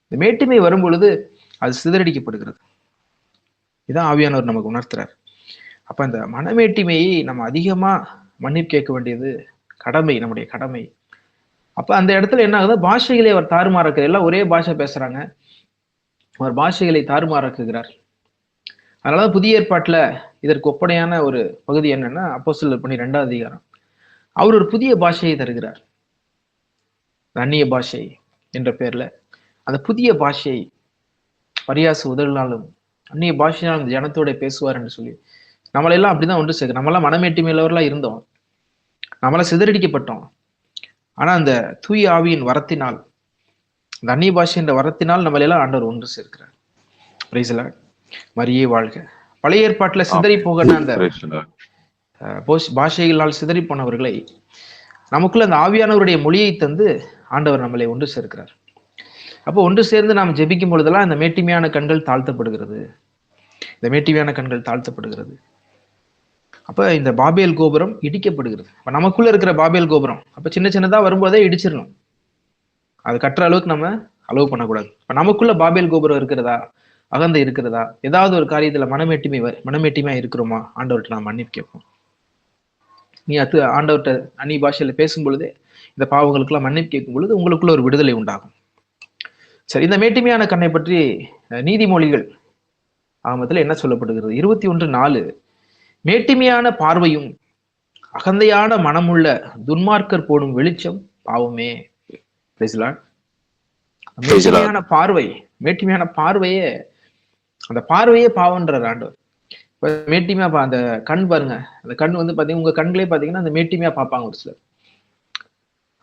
இந்த மேட்டிமை வரும் பொழுது அது சிதறடிக்கப்படுகிறது. இதான் ஆவியானவர் நமக்கு உணர்த்துறார். அப்ப இந்த மனமேட்டிமையை நம்ம அதிகமா மன்னிப்பு கேட்க வேண்டியது கடமை, நம்முடைய கடமை. அப்ப அந்த இடத்துல என்ன ஆகுது, பாஷைகளை அவர் தாறுமாறாக்குறார். எல்லாம் ஒரே பாஷை பேசுறாங்க, அவர் பாஷைகளை தாறுமாறாக்குகிறார். அதனாலதான் புதிய ஏற்பாட்டுல இதற்கு ஒப்பனையான ஒரு பகுதி என்னன்னா, அப்போஸ்தலர் பணி 2ஆம் அதிகாரம். அவர் ஒரு புதிய பாஷையை தருகிறார், அந்நிய பாஷை என்ற பெயர்ல. அந்த புதிய பாஷை பரியாச உதவினாலும் அந்நிய பாஷையால் அந்த ஜனத்தோட பேசுவார் என்று சொல்லி நம்மளெல்லாம் அப்படிதான் ஒன்று சேர்க்க. நம்மளாம் மனமேட்டிமையிலவர்களா இருந்தோம், நம்மளாம் சிதறடிக்கப்பட்டோம். ஆனா அந்த தூய ஆவியின் வரத்தினால், அந்த அந்நிய பாஷை என்ற வரத்தினால் நம்மளெல்லாம் ஆண்டவர் ஒன்று சேர்க்கிறார். Price the Lord. மரியே வாழ்க. பழைய ஏற்பாட்டுல சிதறி போகணும் அந்த பாஷைகளால் சிதறி போனவர்களை நமக்குள்ள அந்த ஆவியானவருடைய மொழியை தந்து ஆண்டவர் நம்மளை ஒன்று சேர்க்கிறார். அப்போ ஒன்று சேர்ந்து நாம் ஜெபிக்கும் பொழுதெல்லாம் இந்த மேட்டிமையான கண்கள் தாழ்த்தப்படுகிறது, இந்த மேட்டிமையான கண்கள் தாழ்த்தப்படுகிறது. அப்ப இந்த பாபேல் கோபுரம் இடிக்கப்படுகிறது. அப்ப நமக்குள்ள இருக்கிற பாபேல் கோபுரம் அப்ப சின்ன சின்னதா வரும்போதே இடிச்சிடணும், அது கட்டுற அளவுக்கு நம்ம அலோவ் பண்ணக்கூடாது. இப்ப நமக்குள்ள பாபேல் கோபுரம் இருக்கிறதா, அகந்தை இருக்கிறதா, ஏதாவது ஒரு காரியத்துல மனமேட்டிமையா இருக்கிறோமா, ஆண்டவர்கிட்ட நாம் மன்னிப்பு கேட்போம். நீ ஆண்டவர்கிட்ட அந்நிய பாஷையில பேசும் பொழுதே இந்த பாவங்களுக்கெல்லாம் மன்னிப்பு கேட்கும் பொழுது உங்களுக்குள்ள ஒரு விடுதலை உண்டாகும். சரி, இந்த மேட்டிமையான கண்ணை பற்றி நீதிமொழிகள் ஆகமத்துல என்ன சொல்லப்படுகிறது? 21:4, மேட்டிமையான பார்வையும் அகந்தையான மனமுள்ள துன்மார்க்கர் போடும் வெளிச்சம் பாவமே. மேட்டிமையான பார்வை, மேட்டிமையான பார்வையே, அந்த பார்வையே பாவம்ன்றார் ஆண்டவர். இப்ப மேட்டிமையா அந்த கண் பாருங்க, அந்த கண் வந்து பாத்தீங்கன்னா உங்க கண்களே பாத்தீங்கன்னா அந்த மேட்டிமையா பார்ப்பாங்க ஒரு சிலர்.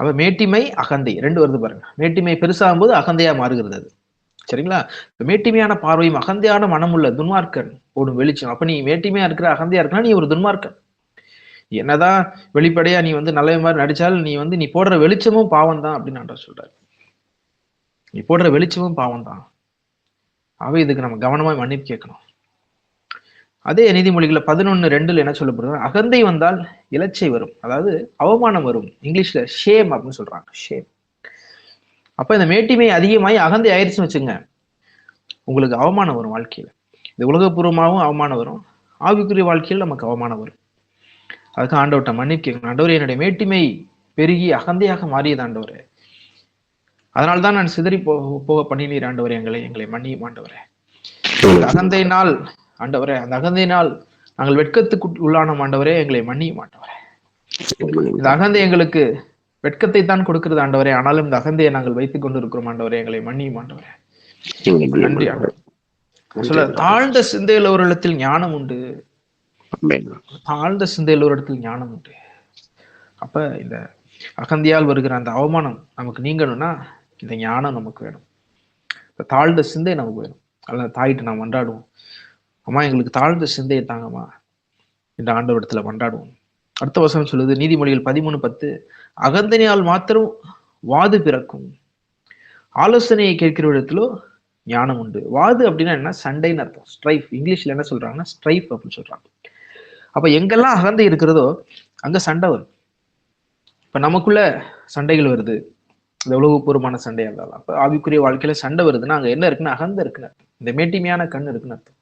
அப்ப மேட்டிமை அகந்தை ரெண்டு வருது பாருங்க. மேட்டிமை பெருசாகும் போது அகந்தையா மாறுகிறது அது. சரிங்களா? மேட்டிமையான பார்வையும் அகந்தையான மனமுள்ள துன்மார்க்கன் போடும் வெளிச்சம். அப்ப நீ மேட்டிமையா இருக்கிற, அகந்தையா இருக்கா, நீ ஒரு துன்மார்க்கன். என்னதான் வெளிப்படையா நீ வந்து நல்ல மாதிரி நடிச்சாலும் நீ போடுற வெளிச்சமும் பாவம் தான் அப்படின்னு ஆண்டவர் சொல்றாரு. நீ போடுற வெளிச்சமும் பாவம் தான். ஆகவே இதுக்கு நம்ம கவனமா மன்னிப்பு கேட்கணும். அதே நீதிமொழிகளை 11:2 என்ன சொல்லப்படுது? அகந்தை வந்தால் இலச்சை வரும், அதாவது அவமானம் வரும். இங்கிலீஷ்ல ஷேம் அப்படின்னு சொல்றாங்க, ஷேம். அப்ப இந்த மேட்டிமை அதிகமாகி அகந்தை ஆயிடுச்சுன்னு வச்சுங்க, உங்களுக்கு அவமானம் வரும் வாழ்க்கையில. இந்த உலகபூர்வமாகவும் அவமானம் வரும், ஆவிக்குரிய வாழ்க்கையில் நமக்கு அவமானம் வரும். அதுக்கு ஆண்டவர்கிட்ட மன்னிப்பு கேட்கணும். ஆண்டவரே, என்னுடைய மேட்டிமை பெருகி அகந்தையாக மாறியது ஆண்டவரே, அதனால்தான் நான் சிதறி போக பண்ணினீர் ஆண்டவரே, எங்களை மன்னியும் ஆண்டவரே. அகந்தையினால் ஆண்டவரே, அந்த அகந்தையினால் நாங்கள் வெட்கத்துக்கு உள்ளானோம் ஆண்டவரே, எங்களை மன்னியும் ஆண்டவரே. இந்த அகந்தை எங்களுக்கு வெட்கத்தை தான் கொடுக்கிறது ஆண்டவரே, ஆனாலும் இந்த அகந்தையை நாங்கள் வைத்துக் கொண்டு இருக்கிறோம் ஆண்டவரே, எங்களை மன்னியும் ஆண்டவரே. நன்றி ஆண்டவரே. சொல்ல, தாழ்ந்த சிந்தையில் ஒரு இடத்தில் ஞானம் உண்டு, தாழ்ந்த சிந்தையில் ஒரு இடத்தில் ஞானம் உண்டு. அப்ப இந்த அகந்தையால் வருகிற அந்த அவமானம் நமக்கு நீங்கணும்னா இந்த ஞானம் நமக்கு வேணும், தாழ்ந்த சிந்தை நமக்கு வேணும். அல்ல தாயிட்டு நாம் மன்றாடுவோம். அம்மா எங்களுக்கு தாழ்ந்த சிந்தையை தாங்கம்மா என்று ஆண்டவரிடத்துல மன்றாடுவோம். அடுத்த வசனம் சொல்லுது, நீதிமொழிகள் 13:10, அகந்தனையால் மாத்திரம் வாது பிறக்கும், ஆலோசனையை கேட்கிற இடத்திலோ ஞானம் உண்டு. வாது அப்படின்னா என்ன? சண்டைன்னு அர்த்தம். ஸ்ட்ரைஃப், இங்கிலீஷ்ல என்ன சொல்றாங்கன்னா ஸ்ட்ரைஃப் அப்படின்னு சொல்றாங்க. அப்ப எங்கெல்லாம் அகந்தை இருக்கிறதோ அங்க சண்டை வரும். இப்ப நமக்குள்ள சண்டைகள் வருது, இந்த உலகப்பூர்வமான சண்டையா இருந்தாலும், அப்ப ஆவிக்குரிய வாழ்க்கையில சண்டை வருதுன்னா அங்க என்ன இருக்குன்னு? அகந்தை இருக்குன்னு அர்த்தம். இந்த மேட்டிமையான கண் இருக்குன்னு அர்த்தம்.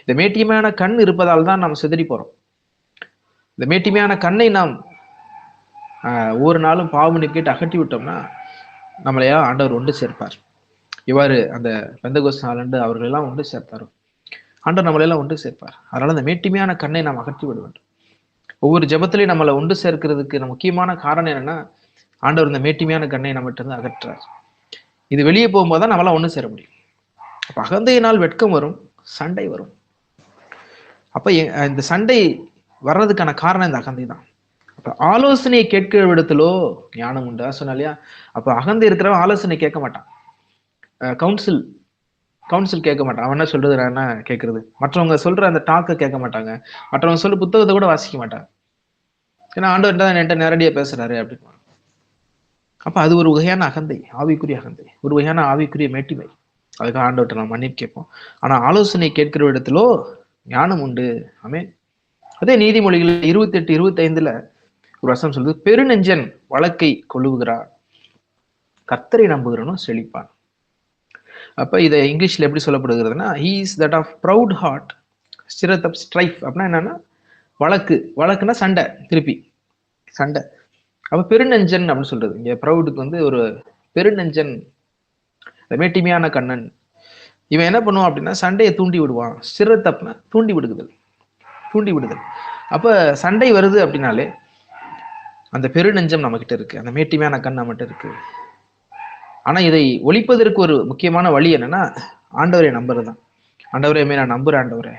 இந்த மேட்டிமையான கண் இருப்பதால் தான் நாம் சிதறி போறோம். இந்த மேட்டிமையான கண்ணை நாம் ஒவ்வொரு நாளும் பாவமணி கேட்டு அகற்றி விட்டோம்னா நம்மளையா ஆண்டவர் ஒன்று சேர்ப்பார். இவ்வாறு அந்த பெந்தகோஸ்து நாளன்று அவர்கள் எல்லாம் ஒன்று சேர்த்தாரோ ஆண்டவர் நம்மளையெல்லாம் ஒன்று சேர்ப்பார். அதனால அந்த மேட்டிமையான கண்ணை நாம் அகற்றி விட வேண்டும். ஒவ்வொரு ஜெபத்திலையும் நம்மளை ஒன்று சேர்க்கிறதுக்கு முக்கியமான காரணம் என்னன்னா, ஆண்டவர் இந்த மேட்டிமையான கண்ணை நம்மகிட்ட இருந்து அகற்றார். இது வெளியே போகும்போது தான் நம்மளாம் ஒன்று சேர முடியும். அப்ப அகந்தையினால் வெட்கம் வரும், சண்டை வரும். அப்ப இந்த சண்டை வர்றதுக்கான காரணம் இந்த அகந்தை தான். அப்ப ஆலோசனையை கேட்கிற விடத்திலோ ஞானம் உண்டு சொன்னா இல்லையா? அப்ப அகந்தை இருக்கிறவன் ஆலோசனை கேட்க மாட்டான், கவுன்சில் கேட்க மாட்டான். அவன் என்ன சொல்றது நான் என்ன கேட்கறது, மற்றவங்க சொல்ற அந்த டாக்கை கேட்க மாட்டாங்க, மற்றவங்க சொல்ற புத்தகத்தை கூட வாசிக்க மாட்டாங்க. ஏன்னா ஆண்டவர் தான் என்கிட்ட நேரடியா பேசுறாரு அப்படின்னு. அப்ப அது ஒரு வகையான அகந்தை, ஆவிக்குரிய அகந்தை, ஒரு வகையான ஆவிக்குரிய மேட்டிமை. அதுக்காக ஆண்டவர்கிட்ட நான் மன்னிப்பு கேட்போம். ஆனா ஆலோசனை கேட்கிற இடத்திலோ ஞானம் உண்டு. ஆமென். அதே நீதிமொழிகள் 28:25 ஒரு வசனம் சொல்லுது, பெருநெஞ்சன் வழக்கை கொள்ளுகிறார், கர்த்தரை நம்புகிறனும் செழிப்பான். அப்ப இதை இங்கிலீஷ்ல எப்படி சொல்லப்படுகிறதுனா, he is that of proud heart stirreth up strife. அப்படின்னா என்னன்னா வழக்குன்னா சண்டை, திருப்பி சண்டை. அப்ப பெருநெஞ்சன் அப்படின்னு சொல்றது இங்க ப்ரௌடுக்கு ஒரு பெருநெஞ்சன், மேட்டிமையான கண்ணன். இவன் என்ன பண்ணுவான் அப்படின்னா சண்டையை தூண்டி விடுவான். சிரத்தப்னா தூண்டி விடுதல். அப்ப சண்டை வருது அப்படின்னாலே அந்த பெருநெஞ்சம் நம்ம கிட்ட இருக்கு, அந்த மேட்டிமையான கண் நம்மகிட்ட இருக்கு. ஆனா இதை ஒழிப்பதற்கு ஒரு முக்கியமான வழி என்னன்னா, ஆண்டவரை நம்புறதுதான். ஆண்டவரே நான் நம்புறேன், ஆண்டவரே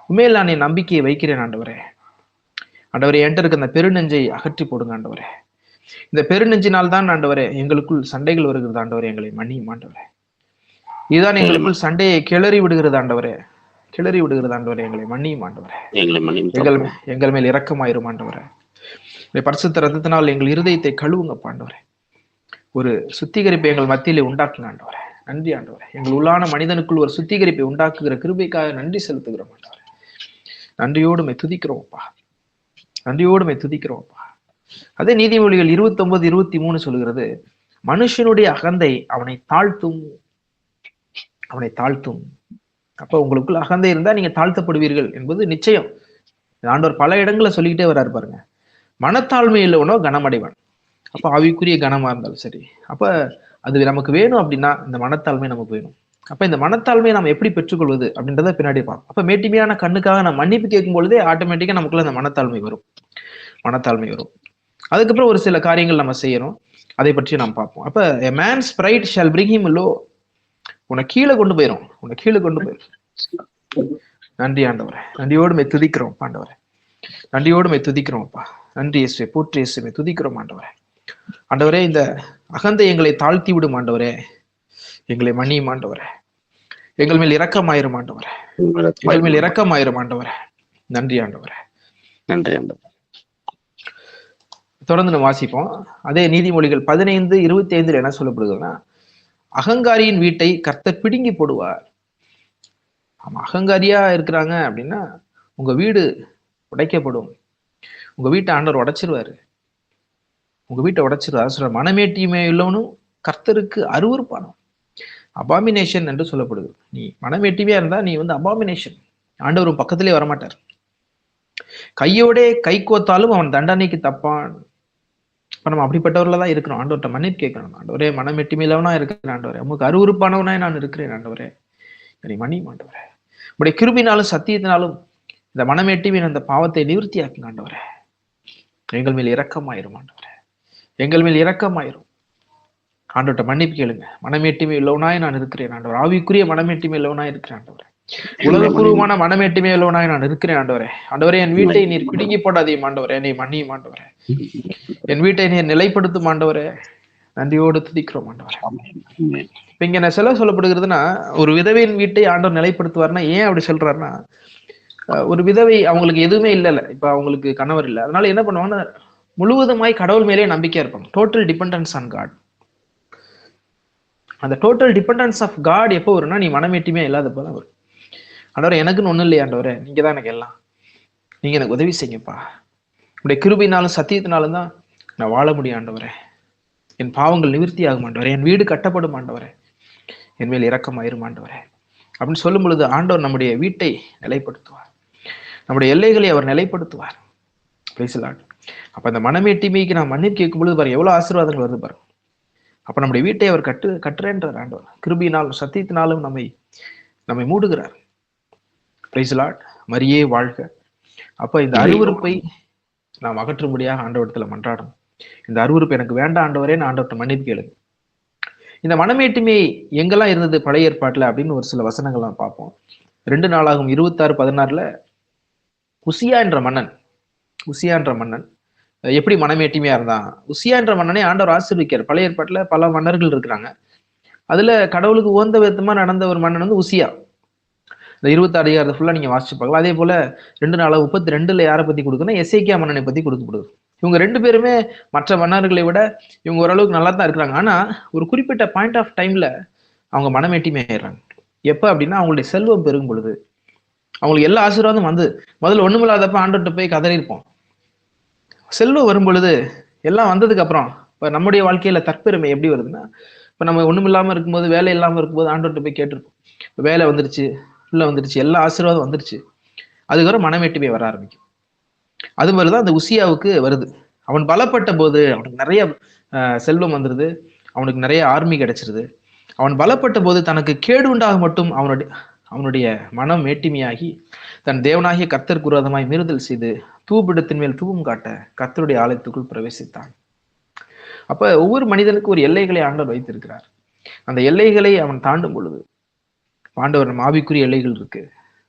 உண்மையில் நான் என் நம்பிக்கையை வைக்கிறேன், ஆண்டவரே என்கிட்ட இருக்க அந்த பெருநெஞ்சை அகற்றி போடுங்க ஆண்டவரே. இந்த பெருநெஞ்சினால் தான் ஆண்டவரே எங்களுக்குள் சண்டைகள் வருகிறது, ஆண்டவரே எங்களை மன்னியும் ஆண்டவரே. இதுதான் எங்களுக்குள் சண்டையை கிளறி விடுகிறது ஆண்டவரே, எங்களை மன்னியும் ஆண்டவரே. எங்கள் மேல் இரக்கமாயிரும் ஆண்டவரே. பரிசுத்த ரத்தத்தினால் எங்கள் இருதயத்தை கழுவுங்க ஆண்டவரே. ஒரு சுத்திகரிப்பை எங்கள் மத்தியிலே உண்டாக்குங்க ஆண்டவரே. நன்றி ஆண்டவரே. எங்கள் உள்ளான மனிதனுக்குள் ஒரு சுத்திகரிப்பை உண்டாக்குகிற கிருபைக்காக நன்றி செலுத்துகிறோம் ஆண்டவரே. நன்றியோடு துதிக்கிறோம்ப்பா. அதே நீதிமொழிகள் 29:23 சொல்லுகிறது, மனுஷனுடைய அகந்தை அவனை தாழ்த்தும். அப்ப உங்களுக்குள்ள அகந்தை இருந்தா நீங்க தாழ்த்தப்படுவீர்கள் என்பது நிச்சயம். ஆண்டவர் பல இடங்களை சொல்லிக்கிட்டே வர்றாரு பாருங்க. மனத்தாழ்மை இல்லவனோ கனமடைவான். அப்ப ஆவிக்குரிய கனமா இருந்தாலும் சரி, அப்ப அது நமக்கு வேணும் அப்படின்னா இந்த மனத்தாழ்மை நமக்கு வேணும். அப்ப இந்த மனத்தாழ்மையை நம்ம எப்படி பெற்றுக்கொள்வது அப்படின்றத பின்னாடி பார்ப்போம். அப்ப மேட்டிமையான கண்ணுக்காக நம்ம மன்னிப்பு கேட்கும் பொழுதே ஆட்டோமேட்டிக்கா நமக்குள்ள அந்த மனத்தாழ்மை வரும். அதுக்கப்புறம் ஒரு சில காரியங்கள் நம்ம செய்யணும், அதை பற்றி நாம் பார்ப்போம். அப்ப a man's pride shall bring him low. உன்னை கீழே கொண்டு போயிரும். நன்றி ஆண்டவரே. நன்றியோடு துதிக்கிறோம் ஆண்டவரே. துதிக்கிறோம்ப்பா. நன்றி இயேசுவே, போற்றி இயேசுவே, துதிக்கிறோம் ஆண்டவரே. ஆண்டவரே இந்த அகந்தை எங்களை தாழ்த்தி விடும் ஆண்டவரே, எங்களை மன்னியும் ஆண்டவரே. எங்கள் மேல் இரக்கமாயிரும் ஆண்டவரே. நன்றி ஆண்டவரே. தொடர்ந்து நம்ம வாசிப்போம். அதே நீதிமொழிகள் 15:25 என்ன சொல்லப்படுதுன்னா, அகங்காரியின் வீட்டை கர்த்தர் பிடுங்கி போடுவார். ஆமா, அகங்காரியா இருக்கிறாங்க அப்படின்னா உங்க வீடு உடைக்கப்படும். உங்க வீட்டை ஆண்டவர் உடைச்சிருவாரு. சொல்ற மனமேட்டிமை உள்ளவனும் கர்த்தருக்கு அருவருப்பானவன், அபாமினேஷன் என்று சொல்லப்படுது. நீ மனமேட்டிமையா இருந்தா நீ அபாமினேஷன், ஆண்டவர் பக்கத்திலே வரமாட்டார். கையோடே கை கோத்தாலும் அவன் தண்டனைக்கு தப்பான். இப்ப நம்ம அப்படிப்பட்டவர்கள தான் இருக்கிறோம். ஆண்டவர்கிட்ட மன்னிப்பு கேட்கணும். ஆண்டவரே மனமெட்டிமையிலவனா இருக்கிறேன் ஆண்டவரே, உங்களுக்கு அருவருப்பானவனாய் நான் இருக்கிறேன் ஆண்டவரே, என்னை மன்னியும் ஆண்டவரே. உடைய கிருபினாலும் சத்தியத்தினாலும் இந்த மனமெட்டிமையின் அந்த பாவத்தை நிவர்த்தி ஆக்குங்க ஆண்டவரே. எங்கள் மேல் இரக்கமாயிரும் ஆண்டவரே, ஆண்டவர்கிட்ட மன்னிப்பு கேளுங்க. மனமேட்டிமை உள்ளவனாய் நான் இருக்கிறேன் ஆண்டவர். ஆவிக்குரிய மனமேட்டிமை உள்ளவனாய் இருக்கிறேன் ஆண்டவரே. உலகபூர்வமான மனமேட்டிமை உள்ளவனாய் நான் இருக்கிறேன் ஆண்டவரே. ஆண்டவரே என் வீட்டை நீர் பிடுங்கி போடாதீங்க ஆண்டவரே, என்னை மன்னியும் ஆண்டவரே. என் வீட்டை நீர் நிலைப்படுத்தும் ஆண்டவரே. நன்றியோடு துதிக்கிறோம் ஆண்டவரே. ஆமென். இப்ப இங்க என்ன சொல்லப்படுகிறதுனா, ஒரு விதவையின் வீட்டை ஆண்டவர் நிலைப்படுத்துவார்னா ஏன் அப்படி சொல்றாருன்னா, ஒரு விதவை அவங்களுக்கு எதுவுமே இல்ல, இப்ப அவங்களுக்கு கணவர் இல்ல, அதனால என்ன பண்ணுவாங்கன்னா முழுவதுமாய் கடவுள் மேலே நம்பிக்கையா இருப்பாங்க. Total dependence on God. அந்த டோட்டல் டிபெண்டன்ஸ் ஆஃப் காட் எப்போ வரும்னா, நீ மனமேட்டியுமே இல்லாத போல வரும். ஆண்டவரே எனக்குன்னு ஒண்ணும் இல்லையா ஆண்டவரே, நீங்க தான் எனக்கு எல்லாம், நீங்க எனக்கு உதவி செய்யுங்கப்பா, உடைய கிருபையினாலும் சத்தியத்தினாலும் தான் நான் வாழ முடியும் ஆண்டவரே, என் பாவங்கள் நிவர்த்தி ஆகும் ஆண்டவரே, என் வீடு கட்டப்படும் ஆண்டவரே, என் மேல் இரக்கமாயிரும் ஆண்டவரே அப்படின்னு சொல்லும் பொழுது ஆண்டவர் நம்முடைய வீட்டை நிலைப்படுத்துவார், நம்முடைய எல்லைகளை அவர் நிலைப்படுத்துவார். Price the Lord. அப்ப அந்த மனமேட்டிமைக்கு நான் மன்னிப்பு கேட்கும் பொழுது பாருங்க எவ்வளவு ஆசீர்வாதங்கள் வருது பாருங்க. அப்ப நம்முடைய வீட்டை அவர் கட்டுறேன்றார் ஆண்டவர். கிருபையினாலும் சத்தியத்தினாலும் நம்மை மூடுகிறார். Price the Lord. மரியே வாழ்க. அப்ப இந்த அருவருப்பை நாம் அகற்றும்படியாக ஆண்டவரத்துல மன்றாடணும். இந்த அருவருப்பு எனக்கு வேண்டாம் ஆண்டவரே, நான் ஆண்டவர்கிட்ட மன்னிப்பு கேளுங்க. இந்த மனமேட்டுமை எங்கெல்லாம் இருந்தது பழைய ஏற்பாட்டுல அப்படின்னு ஒரு சில வசனங்கள் நாம் பார்ப்போம். 2 நாளாகும் 26:16 உசியா என்ற மன்னன் எப்படி மனமேட்டிமையா இருந்தான். உசியா என்ற மன்னனை ஆண்டவர் ஆசீர்வதிக்கிறார். பழைய ஏற்பாட்டுல பல மன்னர்கள் இருக்கிறாங்க. அதுல கடவுளுக்கு உகந்த விதமா நடந்த ஒரு மன்னன் வந்து உசியா. இந்த 26 அதிகாரத்தை ஃபுல்லா நீங்க வாசிச்சு பார்க்கலாம். அதே போல 2 நாளாகும் 32 யாரை பத்தி கொடுக்குன்னா எசேக்கியா மன்னனை பத்தி கொடுக்கப்படுது. இவங்க 2 பேருமே மற்ற மன்னர்களை விட இவங்க ஓரளவுக்கு நல்லா தான் இருக்கிறாங்க. ஆனா ஒரு குறிப்பிட்ட பாயிண்ட் ஆஃப் டைம்ல அவங்க மனமேட்டிமை ஆயிடுறாங்க. எப்ப அப்படின்னா அவங்களுடைய செல்வம் பெருகும் பொழுது, அவங்களுக்கு எல்லா ஆசீர்வாதம் வந்து முதல்ல ஒண்ணுமில்லாதப்ப ஆண்டவர்கிட்ட போய் கதறி இருப்போம். செல்வம் வரும் பொழுது எல்லாம் வந்ததுக்கு அப்புறம் இப்ப நம்முடைய வாழ்க்கையில தற்பெருமை எப்படி வருதுன்னா, இப்ப நம்ம ஒண்ணும் இல்லாம இருக்கும்போது, வேலை இல்லாம இருக்கும்போது ஆண்டவர்கிட்ட போய் கேட்டிருப்போம், வேலை வந்துருச்சு, உள்ள வந்துருச்சு, எல்லா ஆசீர்வாதம் வந்துருச்சு, அதுக்கப்புறம் மனமேட்டிமை வர ஆரம்பிக்கும். அது மாதிரிதான் அந்த உசியாவுக்கு வருது. அவன் பலப்பட்ட போது அவனுக்கு நிறைய செல்வம் வந்துருது, அவனுக்கு நிறைய ஆர்மி கிடைச்சிருது. அவன் பலப்பட்ட போது தனக்கு கேடு உண்டாக மட்டும் அவனுடைய மனம் மேட்டிமையாகி தன் தேவனாகிய கர்த்தருக்கு விரோதமாய் மீறுதல் செய்து தூபிடத்தின் மேல் தூபம் காட்ட கர்த்தருடைய ஆலயத்துக்குள் பிரவேசித்தான். அப்ப ஒவ்வொரு மனிதனுக்கு ஒரு எல்லைகளை ஆண்டவர் வைத்திருக்கிறார். அந்த எல்லைகளை அவன் தாண்டும் பொழுது ஆண்டவர் நம்ம ஆவிக்குரிய எல்லைகள் இருக்கு,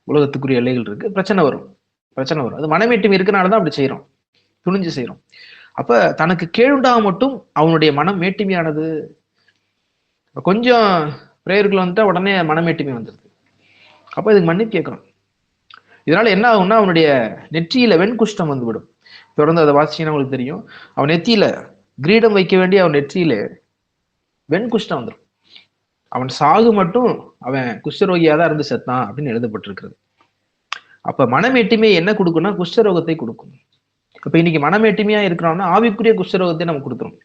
உலகத்துக்குரிய எல்லைகள் இருக்கு, பிரச்சனை வரும். அது மனமேட்டிமை இருக்கனாலதான் அப்படி செய்யறோம், துணிஞ்சு செய்யறோம். அப்ப தனக்கு கேடுண்டாக மட்டும் அவனுடைய மனம் மேட்டிமையானது. கொஞ்சம் பிரேயருக்குள்ள வந்துட்டா உடனே மனமேட்டிமை வந்துருது. அப்ப இதுக்கு மன்னிப்பு கேட்கிறோம். இதனால என்ன ஆகும்னா அவனுடைய நெற்றியில வெண்குஷ்டம் வந்துவிடும். தொடர்ந்து அதை வாசிச்சீங்கன்னா உங்களுக்கு தெரியும். அவன் நெத்தியில கிரீடம் வைக்க வேண்டிய அவன் நெற்றியில வெண்குஷ்டம் வந்துடும். அவன் சாகு மட்டும் அவன் குஷ்டரோகியா தான் இருந்து செத்தான் அப்படின்னு எழுதப்பட்டிருக்கிறது. அப்ப மனமேட்டிமை என்ன கொடுக்கும்னா குஷ்டரோகத்தை கொடுக்கும். இப்ப இன்னைக்கு மனமேட்டிமையா இருக்கிறோம்னா ஆவிக்குரிய குஷ்டரோகத்தை நம்ம கொடுத்துரும்.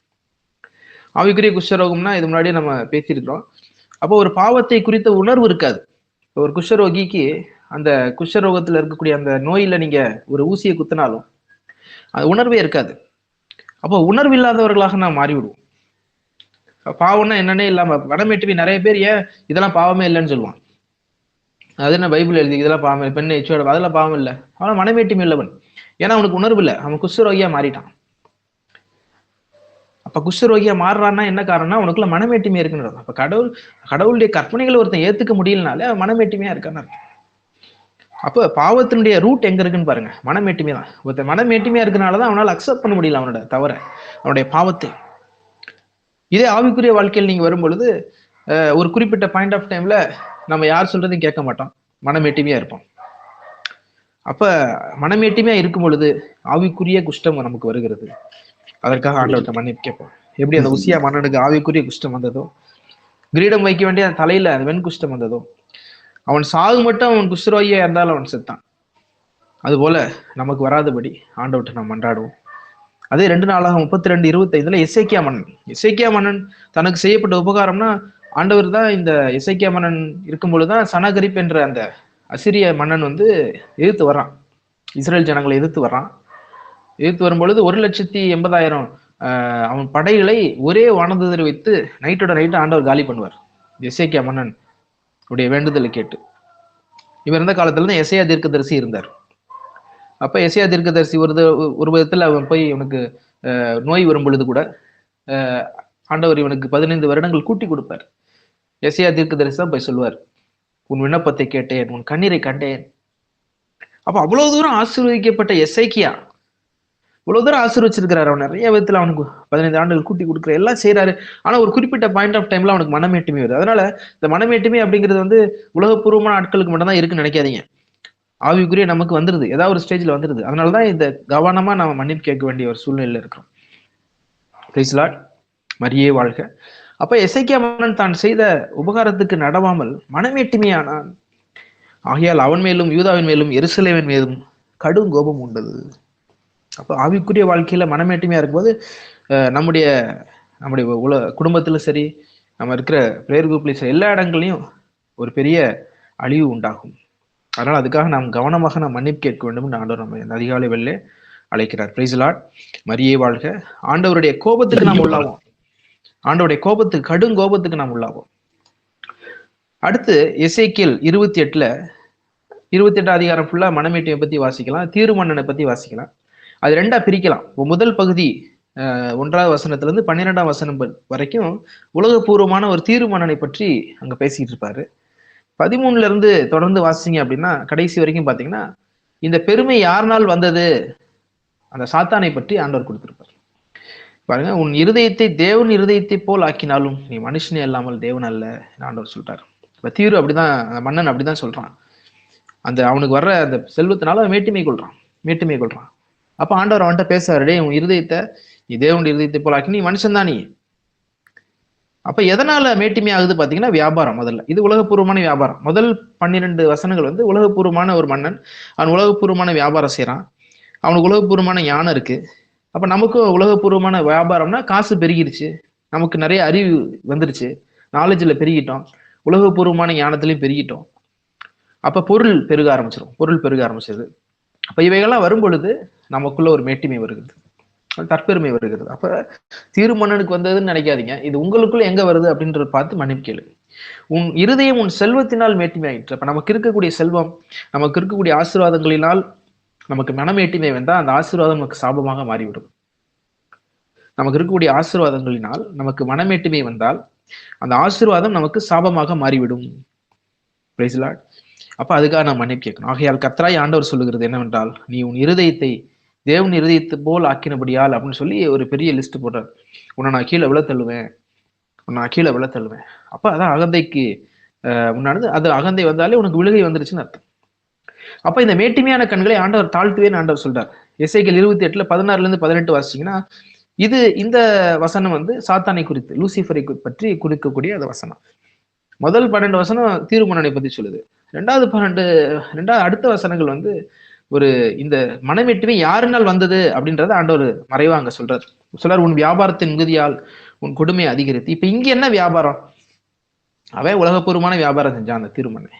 ஆவிக்குரிய குஷ்டரோகம்னா இது முன்னாடியே நம்ம பேசியிருக்கிறோம். அப்போ ஒரு பாவத்தை குறித்த உணர்வு இருக்காது. ஒரு குஷ்டரோகிக்கு அந்த குஷ்டரோகத்துல இருக்கக்கூடிய அந்த நோயில நீங்க ஒரு ஊசியை குத்தினாலும் அது உணர்வே இருக்காது. அப்போ உணர்வு இல்லாதவர்களாக நான் மாறிவிடுவோம். பாவம்னா என்னன்னே இல்லாம மனமேட்டிமை நிறைய பேர் ஏன் இதெல்லாம் பாவமே இல்லைன்னு சொல்லுவான். அது என்ன பைபிள் எழுதி இதெல்லாம் பாவம் இல்லை, பெண்ணை எச்சோட அதெல்லாம் பாவம் இல்லை, அவன் மனமேட்டிமை இல்லவன். ஏன்னா அவனுக்கு உணர்வு இல்லை, அவன் குஷ்டரோகியா மாறிட்டான். அப்ப குஷ்டரோகியா மாறுறான்னா என்ன காரணம்னா அவனுக்குள்ள மனமேட்டிமை இருக்குன்றது. அப்ப கடவுளுடைய கற்பனைகளை ஒருத்தன் ஏத்துக்க முடியலனாலே அவன் மனமேட்டிமையா இருக்கான்னு. அப்ப பாவத்தினுடைய ரூட் எங்க இருக்குன்னு பாருங்க, மனமேட்டிமை தான். ஒருத்தன் மனமேட்டிமையா இருக்கனாலதான் அவனால அக்செப்ட் பண்ண முடியல அவனோட தவற, அவனுடைய பாவத்தை. இதே ஆவிக்குரிய வாழ்க்கையில் நீங்க வரும் பொழுது ஒரு குறிப்பிட்ட பாயிண்ட் ஆஃப் டைம்ல நம்ம யார் சொல்றதையும் கேட்க மாட்டோம், மனமேட்டிமையா இருப்போம். அப்ப மனமேட்டிமையா இருக்கும் பொழுது ஆவிக்குரிய குஷ்டம் நமக்கு வருகிறது. அதற்காக ஆண்டவர்கிட்ட மன்னிப்பு கேட்போம். எப்படி அந்த உசியா மன்னனுக்கு ஆவிக்குரிய குஷ்டம் வந்ததோ, கிரீடம் வைக்க வேண்டிய அந்த தலையில அந்த வெண் குஷ்டம் வந்ததோ, அவன் சாகு மட்டும் அவன் குஷ்டரோகியா இருந்தாலும் அவன் செத்தான். அது போல நமக்கு வராதபடி ஆண்டவர்கிட்ட நாம் மன்றாடுவோம். அதே 2 நாளாகும் 32:25 எசேக்கியா மன்னன் தனக்கு செய்யப்பட்ட உபகாரம்னா ஆண்டவர் தான். இந்த எசேக்கியா மன்னன் இருக்கும் பொழுதுதான் சனகரிப் என்ற அந்த அசிரிய மன்னன் வந்து எதிர்த்து வர்றான், இஸ்ரேல் ஜனங்களை எதிர்த்து வர்றான். எதிர்த்து வரும் பொழுது 1,80,000 அவன் படைகளை ஒரே வானதூதரை வைத்து நைட்டோட நைட்டு ஆண்டவர் காலி பண்ணுவார், எசேக்கியா மன்னன் உடைய வேண்டுதலை கேட்டு. இவர் இருந்த காலத்துல தான் எசையா தீர்க்கதரிசி இருந்தார். அப்ப எசையா தீர்க்கதரிசி ஒரு விதத்துல அவன் போய் இவனுக்கு நோய் வரும் பொழுது கூட ஆண்டவர் இவனுக்கு 15 வருடங்கள் கூட்டி கொடுப்பார். எசையா தீர்க்கதரிசி தான் போய் சொல்லுவார், உன் விண்ணப்பத்தை கேட்டேன், உன் கண்ணீரை கண்டேன். அப்ப அவ்வளவு தூரம் ஆசீர்வதிக்கப்பட்ட எசேக்கியா இவ்வளவு தூரம் ஆசீர்வச்சிருக்கிறாரு. அவன் நிறைய விதத்துல அவனுக்கு 15 ஆண்டுகள் கூட்டி கொடுக்குற எல்லாம் செய்யறாரு. ஆனா ஒரு குறிப்பிட்ட பாயிண்ட் ஆஃப் டைம்ல அவனுக்கு மனமேட்டுமே வருது. அதனால இந்த மனமேட்டுமே அப்படிங்கிறது வந்து உலகப்பூர்வமான ஆட்களுக்கு மட்டும் தான் இருக்குன்னு நினைக்காதீங்க. ஆவிக்குரிய நமக்கு வந்துருது, ஏதாவது ஒரு ஸ்டேஜ்ல வந்துருது. அதனாலதான் இந்த கவனமா நம்ம மன்னிப்பு கேட்க வேண்டிய ஒரு சூழ்நிலையில இருக்கிறோம். Praise Lord. மரியே வாழ்க. அப்ப எசேக்கியா மன்னன் தான் செய்த உபகாரத்துக்கு நடவாமல் மனமேட்டுமையானான். ஆகையால் அவன் மேலும் யூதாவின் மேலும் எருசலேமின் மேலும் கடும் கோபம் உண்டது. அப்ப ஆவிக்குரிய வாழ்க்கையில மனமேட்டுமையா இருக்கும்போது நம்முடைய குடும்பத்துல சரி, நம்ம இருக்கிற பிரேயர் குரூப்ல சரி, எல்லா இடங்களையும் ஒரு பெரிய அழிவு உண்டாகும். அதனால அதுக்காக நாம் கவனமாக நாம் மன்னிப்பு கேட்க வேண்டும். ஆண்டவர் நம்ம இந்த அதிகாலை வெள்ளே அழைக்கிறார். Praise Lord. மரியே வாழ்க. ஆண்டவருடைய கோபத்துக்கு நாம் உள்ளாவோம். ஆண்டவருடைய கோபத்துக்கு, கடும் கோபத்துக்கு நாம் உள்ளாவோம். அடுத்து எசேக்கியேல் 28 அதிகாரம் ஃபுல்லா மனமேட்டியை பத்தி வாசிக்கலாம், தீரு மன்னனை பத்தி வாசிக்கலாம். அது ரெண்டா பிரிக்கலாம். முதல் பகுதி 1வது வசனத்துல இருந்து 12ஆம் வசனம் வரைக்கும் உலகபூர்வமான ஒரு தீரு மன்னனை பற்றி அங்க பேசிட்டு இருப்பாரு. 13ல இருந்து தொடர்ந்து வாசிங்க அப்படின்னா கடைசி வரைக்கும் பாத்தீங்கன்னா இந்த பெருமை யாருனால் வந்தது, அந்த சாத்தானை பற்றி ஆண்டவர் கொடுத்திருப்பார். பாருங்க, உன் இருதயத்தை தேவன் இருதயத்தை போல் ஆக்கினாலும் நீ மனுஷனே அல்லாமல் தேவன் அல்ல ஆண்டவர் சொல்றாரு. இப்ப தீரு அப்படிதான், மன்னன் அப்படிதான் சொல்றான். அந்த அவனுக்கு வர்ற அந்த செல்வத்தினால மேட்டுமை கொள்றான். அப்ப ஆண்டவர் அவன்கிட்ட பேசுறாரு, உன் இருதயத்தை நீ தேவனுடைய இருதயத்தை போல் ஆக்கி, நீ மனுஷன் தான் நீ. அப்ப எதனால மேட்டுமை ஆகுது பாத்தீங்கன்னா வியாபாரம். முதல்ல இது உலகப்பூர்வமான வியாபாரம். முதல் 12 வசனங்கள் வந்து உலகப்பூர்வமான ஒரு மன்னன், அவன் உலகப்பூர்வமான வியாபாரம் செய்யறான், அவனுக்கு உலகப்பூர்வமான ஞானம் இருக்கு. அப்ப நமக்கும் உலகப்பூர்வமான வியாபாரம்னா காசு பெருகிருச்சு, நமக்கு நிறைய அறிவு வந்துருச்சு, நாலேஜ்ல பெருகிட்டோம், உலகப்பூர்வமான ஞானத்திலையும் பெருகிட்டோம். அப்ப பொருள் பெருக ஆரம்பிச்சிருது. அப்ப இவைகள்லாம் வரும் பொழுது நமக்குள்ள ஒரு மேட்டிமை வருகிறது, தற்பெருமை வருகிறது. அப்ப தீரு மன்னனுக்கு வந்ததுன்னு நினைக்காதீங்க, இது உங்களுக்குள்ள எங்க வருது அப்படின்றத பார்த்து மன்னிப்பு கேளு. உன் இருதயம் உன் செல்வத்தினால் மேட்டிமை ஆயிற்று. அப்ப நமக்கு இருக்கக்கூடிய செல்வம், நமக்கு இருக்கக்கூடிய ஆசீர்வாதங்களினால் நமக்கு மனமேட்டிமை வந்தா அந்த ஆசீர்வாதம் நமக்கு சாபமாக மாறிவிடும். நமக்கு இருக்கக்கூடிய ஆசீர்வாதங்களினால் நமக்கு மனமேட்டுமை வந்தால் அந்த ஆசீர்வாதம் நமக்கு சாபமாக மாறிவிடும். Price the Lord. அப்ப அதுக்காக நான் மன்னிப்பு கேட்கணும். ஆகையால் கர்த்தராய் ஆண்டவர் சொல்லுகிறது என்னவென்றால், நீ உன் இருதயத்தை தேவன் இருதயத்தை போல் ஆக்கினபடியால் அப்படின்னு சொல்லி ஒரு பெரிய லிஸ்ட் போடுறார். உன்னை நான் கீழே விழ தள்ளுவேன். அப்ப அதான் அகந்தைக்கு முன்னாடி, அது அகந்தை வந்தாலே உனக்கு விழுகை வந்துருச்சுன்னு அர்த்தம். அப்ப இந்த மேட்டிமையான கண்களை ஆண்டவர் தாழ்த்துவேன்னு ஆண்டவர் சொல்றார். எசேக்கியேல் 28 16ல இருந்து 18 வாசிச்சீங்கன்னா இந்த வசனம் வந்து சாத்தானை குறித்து, லூசிஃபரை பற்றி குறிக்கக்கூடிய அந்த வசனம். முதல் 12 வசனம் தீரு மன்னனை பத்தி சொல்லுது. ரெண்டாவது அடுத்த வசனங்கள் வந்து ஒரு இந்த மனமேட்டுமை யாருனால் வந்தது அப்படின்றத ஆண்டவர் மறைவா அங்க சொல்றார். உன் வியாபாரத்தின் மிகுதியால் உன் கொடுமை அதிகரித்து. இப்ப இங்க என்ன வியாபாரம்? அவன் உலகப்பூர்வமான வியாபாரம் செஞ்சான் அந்த தீர்மனை.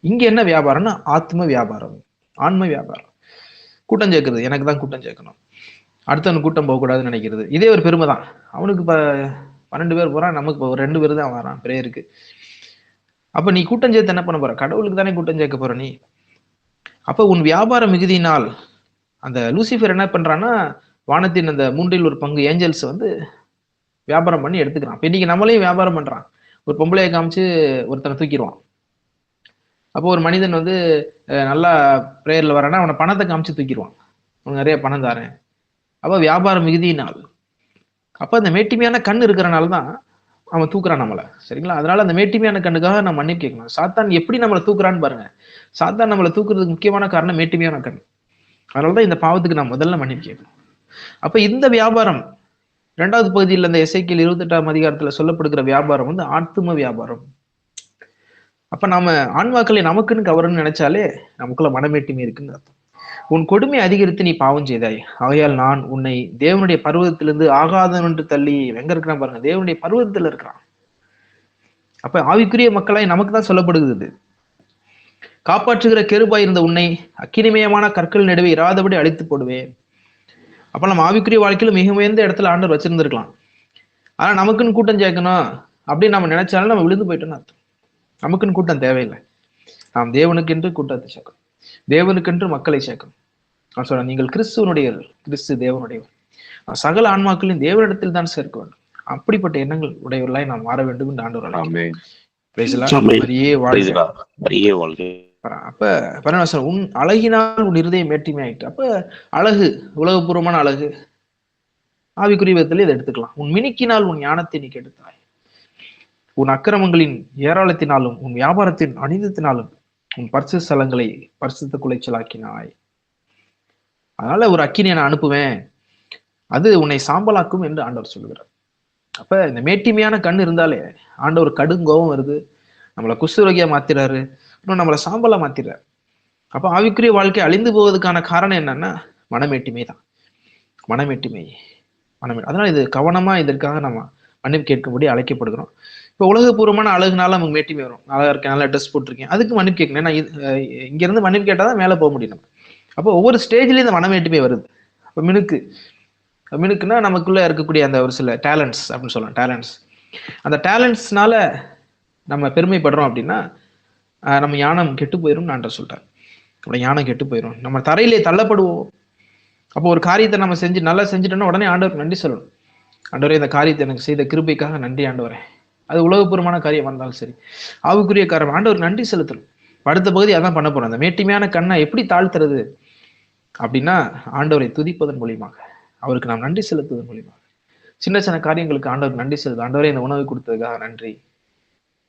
இங்க என்ன வியாபாரம்னா ஆத்ம வியாபாரம், ஆன்ம வியாபாரம். கூட்டம் சேர்க்கிறது, எனக்கு தான் கூட்டம் சேர்க்கணும், அடுத்தவன் கூட்டம் போகக்கூடாதுன்னு நினைக்கிறது. இதே ஒரு பெருமை தான். அவனுக்கு 12 பேர் போறான், நமக்கு 2 பேர் தான் வரான் பிரேயருக்கு. அப்ப நீ கூட்டம் சேர்த்து என்ன பண்ண போற? கடவுளுக்கு தானே கூட்டம் சேர்க்க போற நீ. அப்ப உன் வியாபார மிகுதியினால் அந்த லூசிஃபர் என்ன பண்றான்னா, வானத்தின் அந்த 3ல் 1 பங்கு ஏஞ்சல்ஸ் வந்து வியாபாரம் பண்ணி எடுத்துக்கிறான். இப்ப இன்னைக்கு நம்மளையும் வியாபாரம் பண்றான். ஒரு பொம்பளையை காமிச்சு ஒருத்தனை தூக்கிடுவான். அப்போ ஒரு மனிதன் வந்து நல்லா பிரேயர்ல வரானா அவனை பணத்தை காமிச்சு தூக்கிடுவான், அவன் நிறைய பணம் தாரேன். அப்ப வியாபார மிகுதியினால். அப்ப அந்த மேட்டிமையான கண் இருக்கிறனால தான் அவன் தூக்குறான் நம்மளை, சரிங்களா? அதனால அந்த மேட்டிமையான கண்ணுக்காக நம்ம மன்னிப்பு கேட்கணும். சாத்தான் எப்படி நம்மளை தூக்குறான்னு பாருங்க. சாத்தான் நம்மளை தூக்குறதுக்கு முக்கியமான காரணம் மேட்டிமையான கண். அதனாலதான் இந்த பாவத்துக்கு நான் முதல்ல மன்னிப்பு கேட்கணும். அப்ப இந்த வியாபாரம் 2வது பகுதியில் இந்த எசேக்கியேல் 28ஆம் அதிகாரத்துல சொல்லப்படுகிற வியாபாரம் வந்து ஆத்தும வியாபாரம். அப்ப நாம ஆன்மாக்களை நமக்குன்னு கவரன்னு நினைச்சாலே நமக்குள்ள மனமேட்டிமை இருக்குன்னு அர்த்தம். உன் கொடுமை அதிகரித்து நீ பாவம் செய்தாய், ஆகையால் நான் உன்னை தேவனுடைய பர்வதத்திலிருந்து ஆகாதவன் என்று தள்ளி. எங்க இருக்கிறான் பாருங்க, தேவனுடைய பர்வதத்துல இருக்கிறான். அப்ப ஆவிக்குரிய மக்களாய் நமக்கு தான் சொல்லப்படுகிறது. காப்பாற்றுகிற கெருபாய் இருந்த உன்னை அக்கினிமயமான கற்கள் நடுவே இராதபடி அழித்து போடுவேன். அப்ப நம்ம ஆவிக்குரிய வாழ்க்கையில மிக உயர்ந்த இடத்துல ஆண்டவர் வச்சிருந்திருக்கலாம். ஆனா நமக்குன்னு கூட்டம் சேர்க்கணும் அப்படின்னு நம்ம நினைச்சாலும் நம்ம விழுந்து போயிட்டோம்னு அர்த்தம். நமக்குன்னு கூட்டம் தேவையில்லை. நாம் தேவனுக்கென்று கூட்டத்தை சேர்க்கணும், தேவனுக்கென்று மக்களை சேர்க்கணும். நான் சொல்றேன், நீங்கள் கிறிஸ்துவனுடையவர்கள், கிறிஸ்து தேவனுடையவர். சகல ஆன்மாக்களையும் தேவனிடத்தில் தான் சேர்க்க வேண்டும். அப்படிப்பட்ட எண்ணங்கள் உடையவர்களாய் நாம் மாற வேண்டும் என்று ஆண்டவர். ஆமென். Praise the Lord. மரியே வாழ்க. அப்ப 12 உன் அழகினால் உன் இருதயம் மேட்டிமை ஆயிட்டு. அப்ப அழகு, உலகபூர்வமான அழகு, ஆவிக்குரிய விதத்துல இதை எடுத்துக்கலாம். உன் மினுக்கினால் உன் ஞானத்தை நீ கெடுத்தாய், உன் அக்கிரமங்களின் ஏராளத்தினாலும் உன் வியாபாரத்தின் அனிதத்தினாலும் உன் பரிசுத்த ஸ்தலங்களை பரிசுத்த குலைச்சலாக்கினாய். அதனால ஒரு அக்கினியை நான் அனுப்புவேன், அது உன்னை சாம்பலாக்கும் என்று ஆண்டவர் சொல்லுகிறார். அப்ப இந்த மேட்டிமையான கண் இருந்தாலே ஆண்டவர் கடும் கோபம் வருது, நம்மளை குஷ்டரோகியா மாத்திராரு, இன்னும் நம்மளை சாம்பலா மாத்திடுறாரு. அப்ப ஆவிக்குரிய வாழ்க்கை அழிந்து போவதற்கான காரணம் என்னன்னா மனமேட்டிமை தான். மனமேட்டிமை. அதனால இது கவனமா இதற்காக நம்ம மன்னிப்பு கேட்கும்படி அழைக்கப்படுகிறோம். இப்போ உலகபூர்வமான அழகுனால நமக்கு மேட்டிமை வரும். நல்லா இருக்கேன், நல்லா ட்ரெஸ் போட்டிருக்கேன், அதுக்கு மன்னிப்பு கேட்கணும். ஏன்னா இங்க இருந்து மன்னிப்பு கேட்டாதான் மேலே போக முடியும் நம்ம. அப்போ ஒவ்வொரு ஸ்டேஜ்லயும் இந்த மனமேட்டிமை வருது. இப்போ மினுக்குன்னா நமக்குள்ள இருக்கக்கூடிய அந்த ஒரு சில டேலண்ட்ஸ் அப்படின்னு சொல்லலாம். டேலண்ட்ஸ், அந்த டேலண்ட்ஸ்னால நம்ம பெருமைப்படுறோம் அப்படின்னா நம்ம ஞானம் கெட்டு போயிடும். நான் சொல்றேன், நம்ம ஞானம் கெட்டு போயிடும், நம்ம தரையிலே தள்ளப்படுவோம். அப்போ ஒரு காரியத்தை நம்ம நல்லா செஞ்சுட்டோம்னா உடனே ஆண்டவருக்கு நன்றி சொல்லணும். ஆண்டவரே, இந்த காரியத்தை எனக்கு செய்த கிருபைக்காக நன்றி ஆண்டவரே. அது உலகபூர்வமான காரியம் வந்தாலும் சரி, ஆவிக்குரிய காரியம், ஆண்டவருக்கு நன்றி செலுத்தணும். அடுத்த பகுதி அதான் பண்ண போறோம். அந்த மேட்டிமையான கண்ணை எப்படி தாழ்த்துறது அப்படின்னா ஆண்டவரை துதிப்பதன் மூலியமாக, அவருக்கு நாம் நன்றி செலுத்துவதன் மூலியமாக, சின்ன சின்ன காரியங்களுக்கு ஆண்டவருக்கு நன்றி செலுத்து. ஆண்டவரே, இந்த உணவு கொடுத்ததுக்காக நன்றி.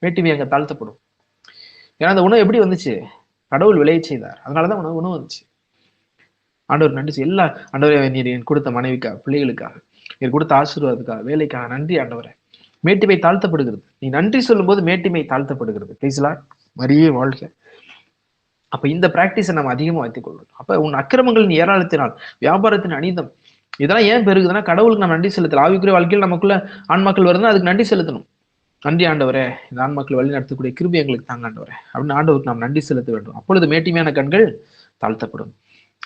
மேட்டிமை அங்க தாழ்த்தப்படும். ஏன்னா அந்த உணவு எப்படி வந்துச்சு? கடவுள் விளைய செய்தார், அதனாலதான் உணவு வந்துச்சு. ஆண்டவர் நன்றி. எல்லா ஆண்டவரே, நீர் என் கொடுத்த மனைவிக்காக, பிள்ளைகளுக்காக, நீர் கொடுத்த ஆசீர்வாதத்துக்காக, வேலைக்காக நன்றி ஆண்டவரே. மேட்டிமை தாழ்த்தப்படுகிறது. நீ நன்றி சொல்லும் போது மேட்டிமை தாழ்த்தப்படுகிறது. Price the Lord. மரியே வாழ்க. அப்ப இந்த பிராக்டிஸை நம்ம அதிகமா வைத்துக் கொள்ளணும். அப்ப உன் அக்கிரமங்களின் ஏராளத்தினால் வியாபாரத்தின் அனிதம், இதெல்லாம் ஏன் பெருகுதுன்னா கடவுளுக்கு நம்ம நன்றி செலுத்தலாம். ஆவிக்குரிய வாழ்க்கையில் நமக்குள்ள ஆன்மாக்கள் வருதுன்னா அதுக்கு நன்றி செலுத்தணும். நன்றி ஆண்டவரே, இந்த ஆன்மாக்கள் வழி நடத்தக்கூடிய கிருபை எங்களுக்கு தாங்க ஆண்டவரே அப்படின்னு ஆண்டவருக்கு நாம் நன்றி செலுத்த வேண்டும். அப்பொழுது மேட்டிமையான கண்கள் தாழ்த்தப்படும்.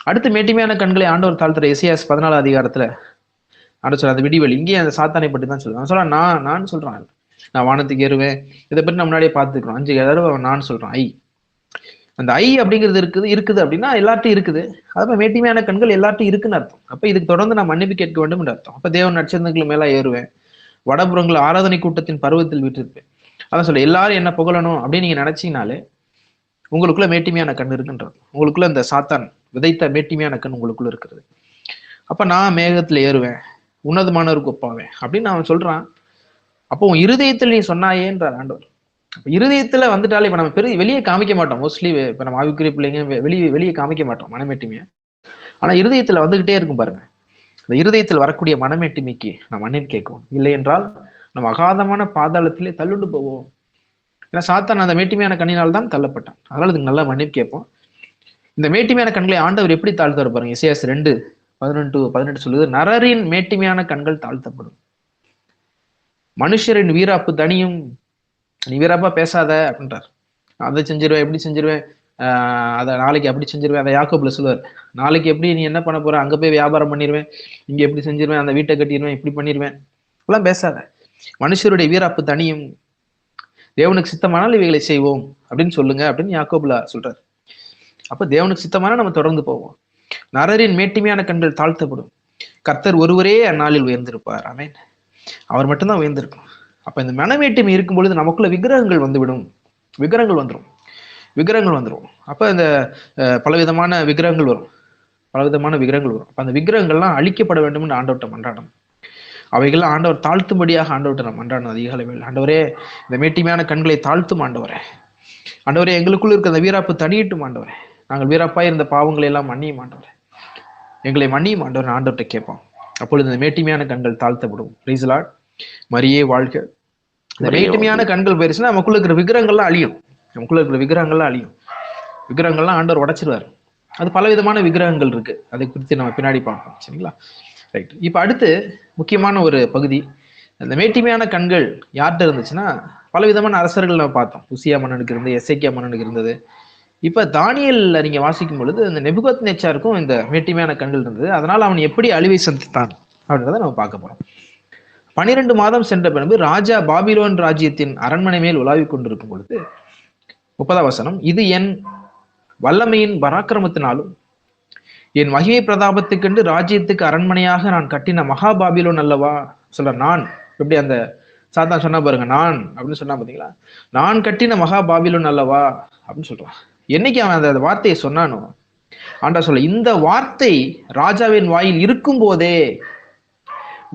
அடுத்து மேட்டிமையான கண்களை ஆண்டவர் தாழ்த்துற எசேக்கியா 14 அதிகாரத்துல ஆண்டவர் சொல்ற அந்த விடிவெளி, இங்கேயே அந்த சாத்தானை பற்றி தான் சொல்றான். சொல்றான் நான் சொல்றான், நான் வானத்துக்கு ஏறுவேன். இதை பற்றி நம்ம முன்னாடியே பார்த்துக்கிறோம். 5 தடவை நான் சொல்றான். அந்த அப்படிங்கிறது இருக்குது அப்படின்னா எல்லார்ட்டும் இருக்குது. அப்ப மேட்டிமையான கண்கள் எல்லார்ட்டும் இருக்குன்னு அர்த்தம். அப்ப இதுக்கு தொடர்ந்து நான் மன்னிப்பு கேட்க வேண்டும் என்று அர்த்தம். அப்ப தேவன் நட்சத்திரங்களுக்கு மேல ஏறுவேன், வடபுறங்கள் ஆராதனை கூட்டத்தின் பருவத்தில் விட்டிருப்பேன். அதான் சொல்ல, எல்லாரும் என்ன புகழணும் அப்படின்னு நீங்க நினைச்சீங்கனாலே உங்களுக்குள்ள மேட்டிமையான கண் இருக்குன்றது. உங்களுக்குள்ள இந்த சாத்தான் விதைத்த மேட்டிமையான கண் உங்களுக்குள்ள இருக்கிறது. அப்ப நான் மேகத்துல ஏறுவேன், உன்னதமானவருக்கு ஒப்பாவேன் அப்படின்னு அவன் சொல்றான். அப்போ உன் இருதயத்தில் நீ சொன்னாயேன்றார் ஆண்டவர். இருதயத்துல வந்துட்டாலே இப்ப நம்ம வெளியே காமிக்க மாட்டோம். மோஸ்ட்லி இப்ப நம்ம ஆவிக்குரிய பிள்ளைங்க வெளியே காமிக்க மாட்டோம் மனமேட்டிமையை. ஆனா இருதயத்துல வந்துகிட்டே இருக்கும் பாருங்க. இந்த இருதயத்தில் வரக்கூடிய மனமேட்டிமைக்கு நம்ம மன்னிப்பு கேட்கும். இல்லை என்றால் நம்ம அகாதமான பாதாளத்திலே தள்ளுண்டு போவோம். ஏன்னா சாத்தான் அந்த மேட்டிமையான கண்ணினால் தான் தள்ளப்பட்டான். அதனால இதுக்கு நல்லா மன்னிப்பு கேட்போம். இந்த மேட்டிமையான கண்களை ஆண்டவர் எப்படி தாழ்த்த பாருங்க. எசேக்கியா 2:11-18 சொல்லுது, நரரின் மேட்டிமையான கண்கள் தாழ்த்தப்படும், மனுஷரின் வீராப்பு தனியும். நீ வீராப்பா பேசாத அப்படின்றார். அதை செஞ்சிருவேன், எப்படி செஞ்சிருவேன், அதை நாளைக்கு அப்படி செஞ்சிருவேன். அதை யாக்கோபுல சொல்லுவார், நாளைக்கு எப்படி நீ என்ன பண்ண போற, அங்க போய் வியாபாரம் பண்ணிடுவேன், இங்க எப்படி செஞ்சிருவேன், அந்த வீட்டை கட்டிடுவேன், இப்படி பண்ணிடுவேன், எல்லாம் பேசாத. மனுஷருடைய வீராப்பு தனியும், தேவனுக்கு சித்தமானால் இவைகளை செய்வோம் அப்படின்னு சொல்லுங்க அப்படின்னு யாக்கோபுல சொல்றாரு. அப்ப தேவனுக்கு சித்தமான நம்ம தொடர்ந்து போவோம். நரரின் மேட்டிமையான கண்கள் தாழ்த்தப்படும், கர்த்தர் ஒருவரே அந்நாளில் உயர்ந்திருப்பார். ஆமென். அவர் மட்டும்தான் உயர்ந்திருக்கும். அப்ப இந்த மனமேட்டிமை இருக்கும் பொழுது நமக்குள்ள விக்கிரகங்கள் வந்துவிடும். விக்கிரகங்கள் வந்துடும். அப்ப இந்த பலவிதமான விக்கிரகங்கள் வரும். அப்ப அந்த விக்கிரகங்கள்லாம் அழிக்கப்பட வேண்டும் என்று ஆண்டவர்கிட்ட மன்றாடணும். அவைகள்லாம் ஆண்டவர் தாழ்த்தும்படியாக ஆண்டவர்கிட்ட நம்ம மன்றாடணும். அதிகாலை வேளை, ஆண்டவரே இந்த மேட்டிமையான கண்களை தாழ்த்தும் ஆண்டவரே. ஆண்டவரே எங்களுக்குள்ள இருக்க அந்த வீராப்பு தனியிட்டும் ஆண்டவரே. நாங்கள் வீராப்பாய் இருந்த பாவங்களை எல்லாம் மன்னியும் ஆண்டவரே, எங்களை மன்னியும் ஆண்டவர் ஆண்டவர்கிட்ட கேட்போம். அப்பொழுது இந்த மேட்டிமையான கண்கள் தாழ்த்தப்படும். Price the Lord. மரியே வாழ்க. இந்த மேட்டிமையான கண்கள் போயிருச்சுன்னா நமக்குள்ள இருக்கிற விக்கிரகங்கள்லாம் அழியும். விக்கிரகங்கள்லாம் ஆண்டவர் உடைச்சிருவார். அது பலவிதமான விக்கிரகங்கள் இருக்கு, அதை குறித்து நம்ம பின்னாடி பார்ப்போம். சரிங்களா? ரைட். இப்ப அடுத்து முக்கியமான ஒரு பகுதி, இந்த மேட்டிமையான கண்கள் யார்கிட்ட இருந்துச்சுன்னா பலவிதமான அரசர்கள் நம்ம பார்த்தோம். உசியா மன்னனுக்கு இருந்தது, எசேக்கியா மன்னனுக்கு இருந்தது. இப்ப தானியேல்ல நீங்க வாசிக்கும் பொழுது இந்த நேபுகாத்நேச்சாருக்கும் இந்த மேட்டிமையான கண்கள் இருந்தது. அதனால அவன் எப்படி அழிவை சந்தித்தான் அப்படின்றத நம்ம பார்க்க போறோம். 12 மாதம் சென்ற பின்பு ராஜா பாபிலோன் ராஜ்யத்தின் அரண்மனை மேல் உலாவிக் கொண்டிருக்கும் பொழுது 30ஆம் வசனம், இது என் வல்லமையின் பராக்கிரமத்தினாலும் என் மகிமை பிரதாபத்துக்கென்று ராஜ்யத்துக்கு அரண்மனையாக நான் கட்டின மகா பாபிலோன் அல்லவா சொல்ற. நான் எப்படி அந்த சாத்தான் சொன்னா பாருங்க, நான் அப்படின்னு சொன்னா பாத்தீங்களா, நான் கட்டின மகா பாபிலோன் அல்லவா அப்படின்னு சொல்றான். என்னைக்கு அவன் அந்த வார்த்தையை சொன்னானோ, ஆண்டவர் சொல்ல, இந்த வார்த்தை ராஜாவின் வாயில் இருக்கும் போதே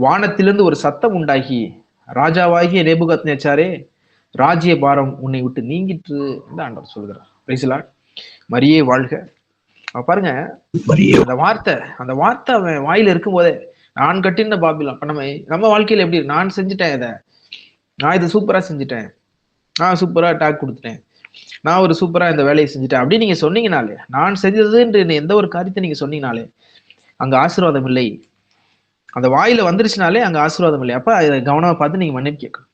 வானத்திலிருந்து ஒரு சத்தம் உண்டாகி, ராஜாவாகிய நேபுகாத்நேச்சாரே, ராஜ்ய பாரம் உன்னை விட்டு நீங்கிற்று என்று ஆண்டவர் சொல்கிறார். Price the Lord. மரியே வாழ்க. பாருங்க, அந்த வார்த்தை அவன் வாயில இருக்கும் போதே, நான் கட்டின பாபிலோன். அப்ப நம்ம வாழ்க்கையில எப்படி, நான் செஞ்சுட்டேன், நான் இதை சூப்பரா செஞ்சுட்டேன், நான் சூப்பரா டாக் கொடுத்துட்டேன், நான் ஒரு சூப்பரா இந்த வேலையை செஞ்சுட்டேன் அப்படின்னு நீங்க சொன்னீங்கனாலே, நான் செஞ்சதுன்னு எந்த ஒரு காரியத்தை நீங்க சொன்னீங்கனாலே அங்க ஆசீர்வாதம் இல்லை. அந்த வாயில வந்துருச்சுனாலே அங்க ஆசீர்வாதம் இல்லை. அப்ப அதை கவனமா பார்த்து நீங்க மன்னிப்பு கேட்கணும்.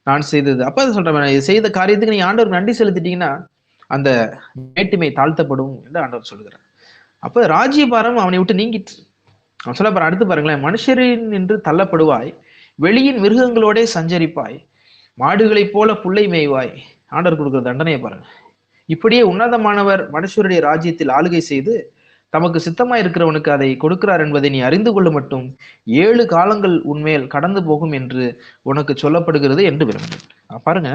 நான் செய்தது, அப்ப அதை சொல்றேன், செய்த காரியத்துக்கு நீங்க ஆண்டவருக்கு நன்றி செலுத்திட்டீங்கன்னா அந்த மேட்டுமை தாழ்த்தப்படும் என்று ஆண்டவர் சொல்கிறார். அப்ப ராஜ்யபாரம் அவனை விட்டு நீங்கிட்டு. அவன் சொல்ல பாரு, அடுத்து பாருங்களேன், மனுஷரின் என்று தள்ளப்படுவாய், வெளியின் மிருகங்களோட சஞ்சரிப்பாய், மாடுகளைப் போல புல்லை மேய்வாய். ஆண்டவர் கொடுக்குற தண்டனையை பாருங்க. இப்படியே உன்னதமானவர் மனுஷருடைய ராஜ்யத்தில் ஆளுகை செய்து தமக்கு சித்தமா இருக்கிறவனுக்கு அதை கொடுக்கிறார் என்பதை நீ அறிந்து கொள்ள மட்டும் 7 காலங்கள் உன்மேல் கடந்து போகும் என்று உனக்கு சொல்லப்படுகிறது என்று விரும்புகிறேன். பாருங்க,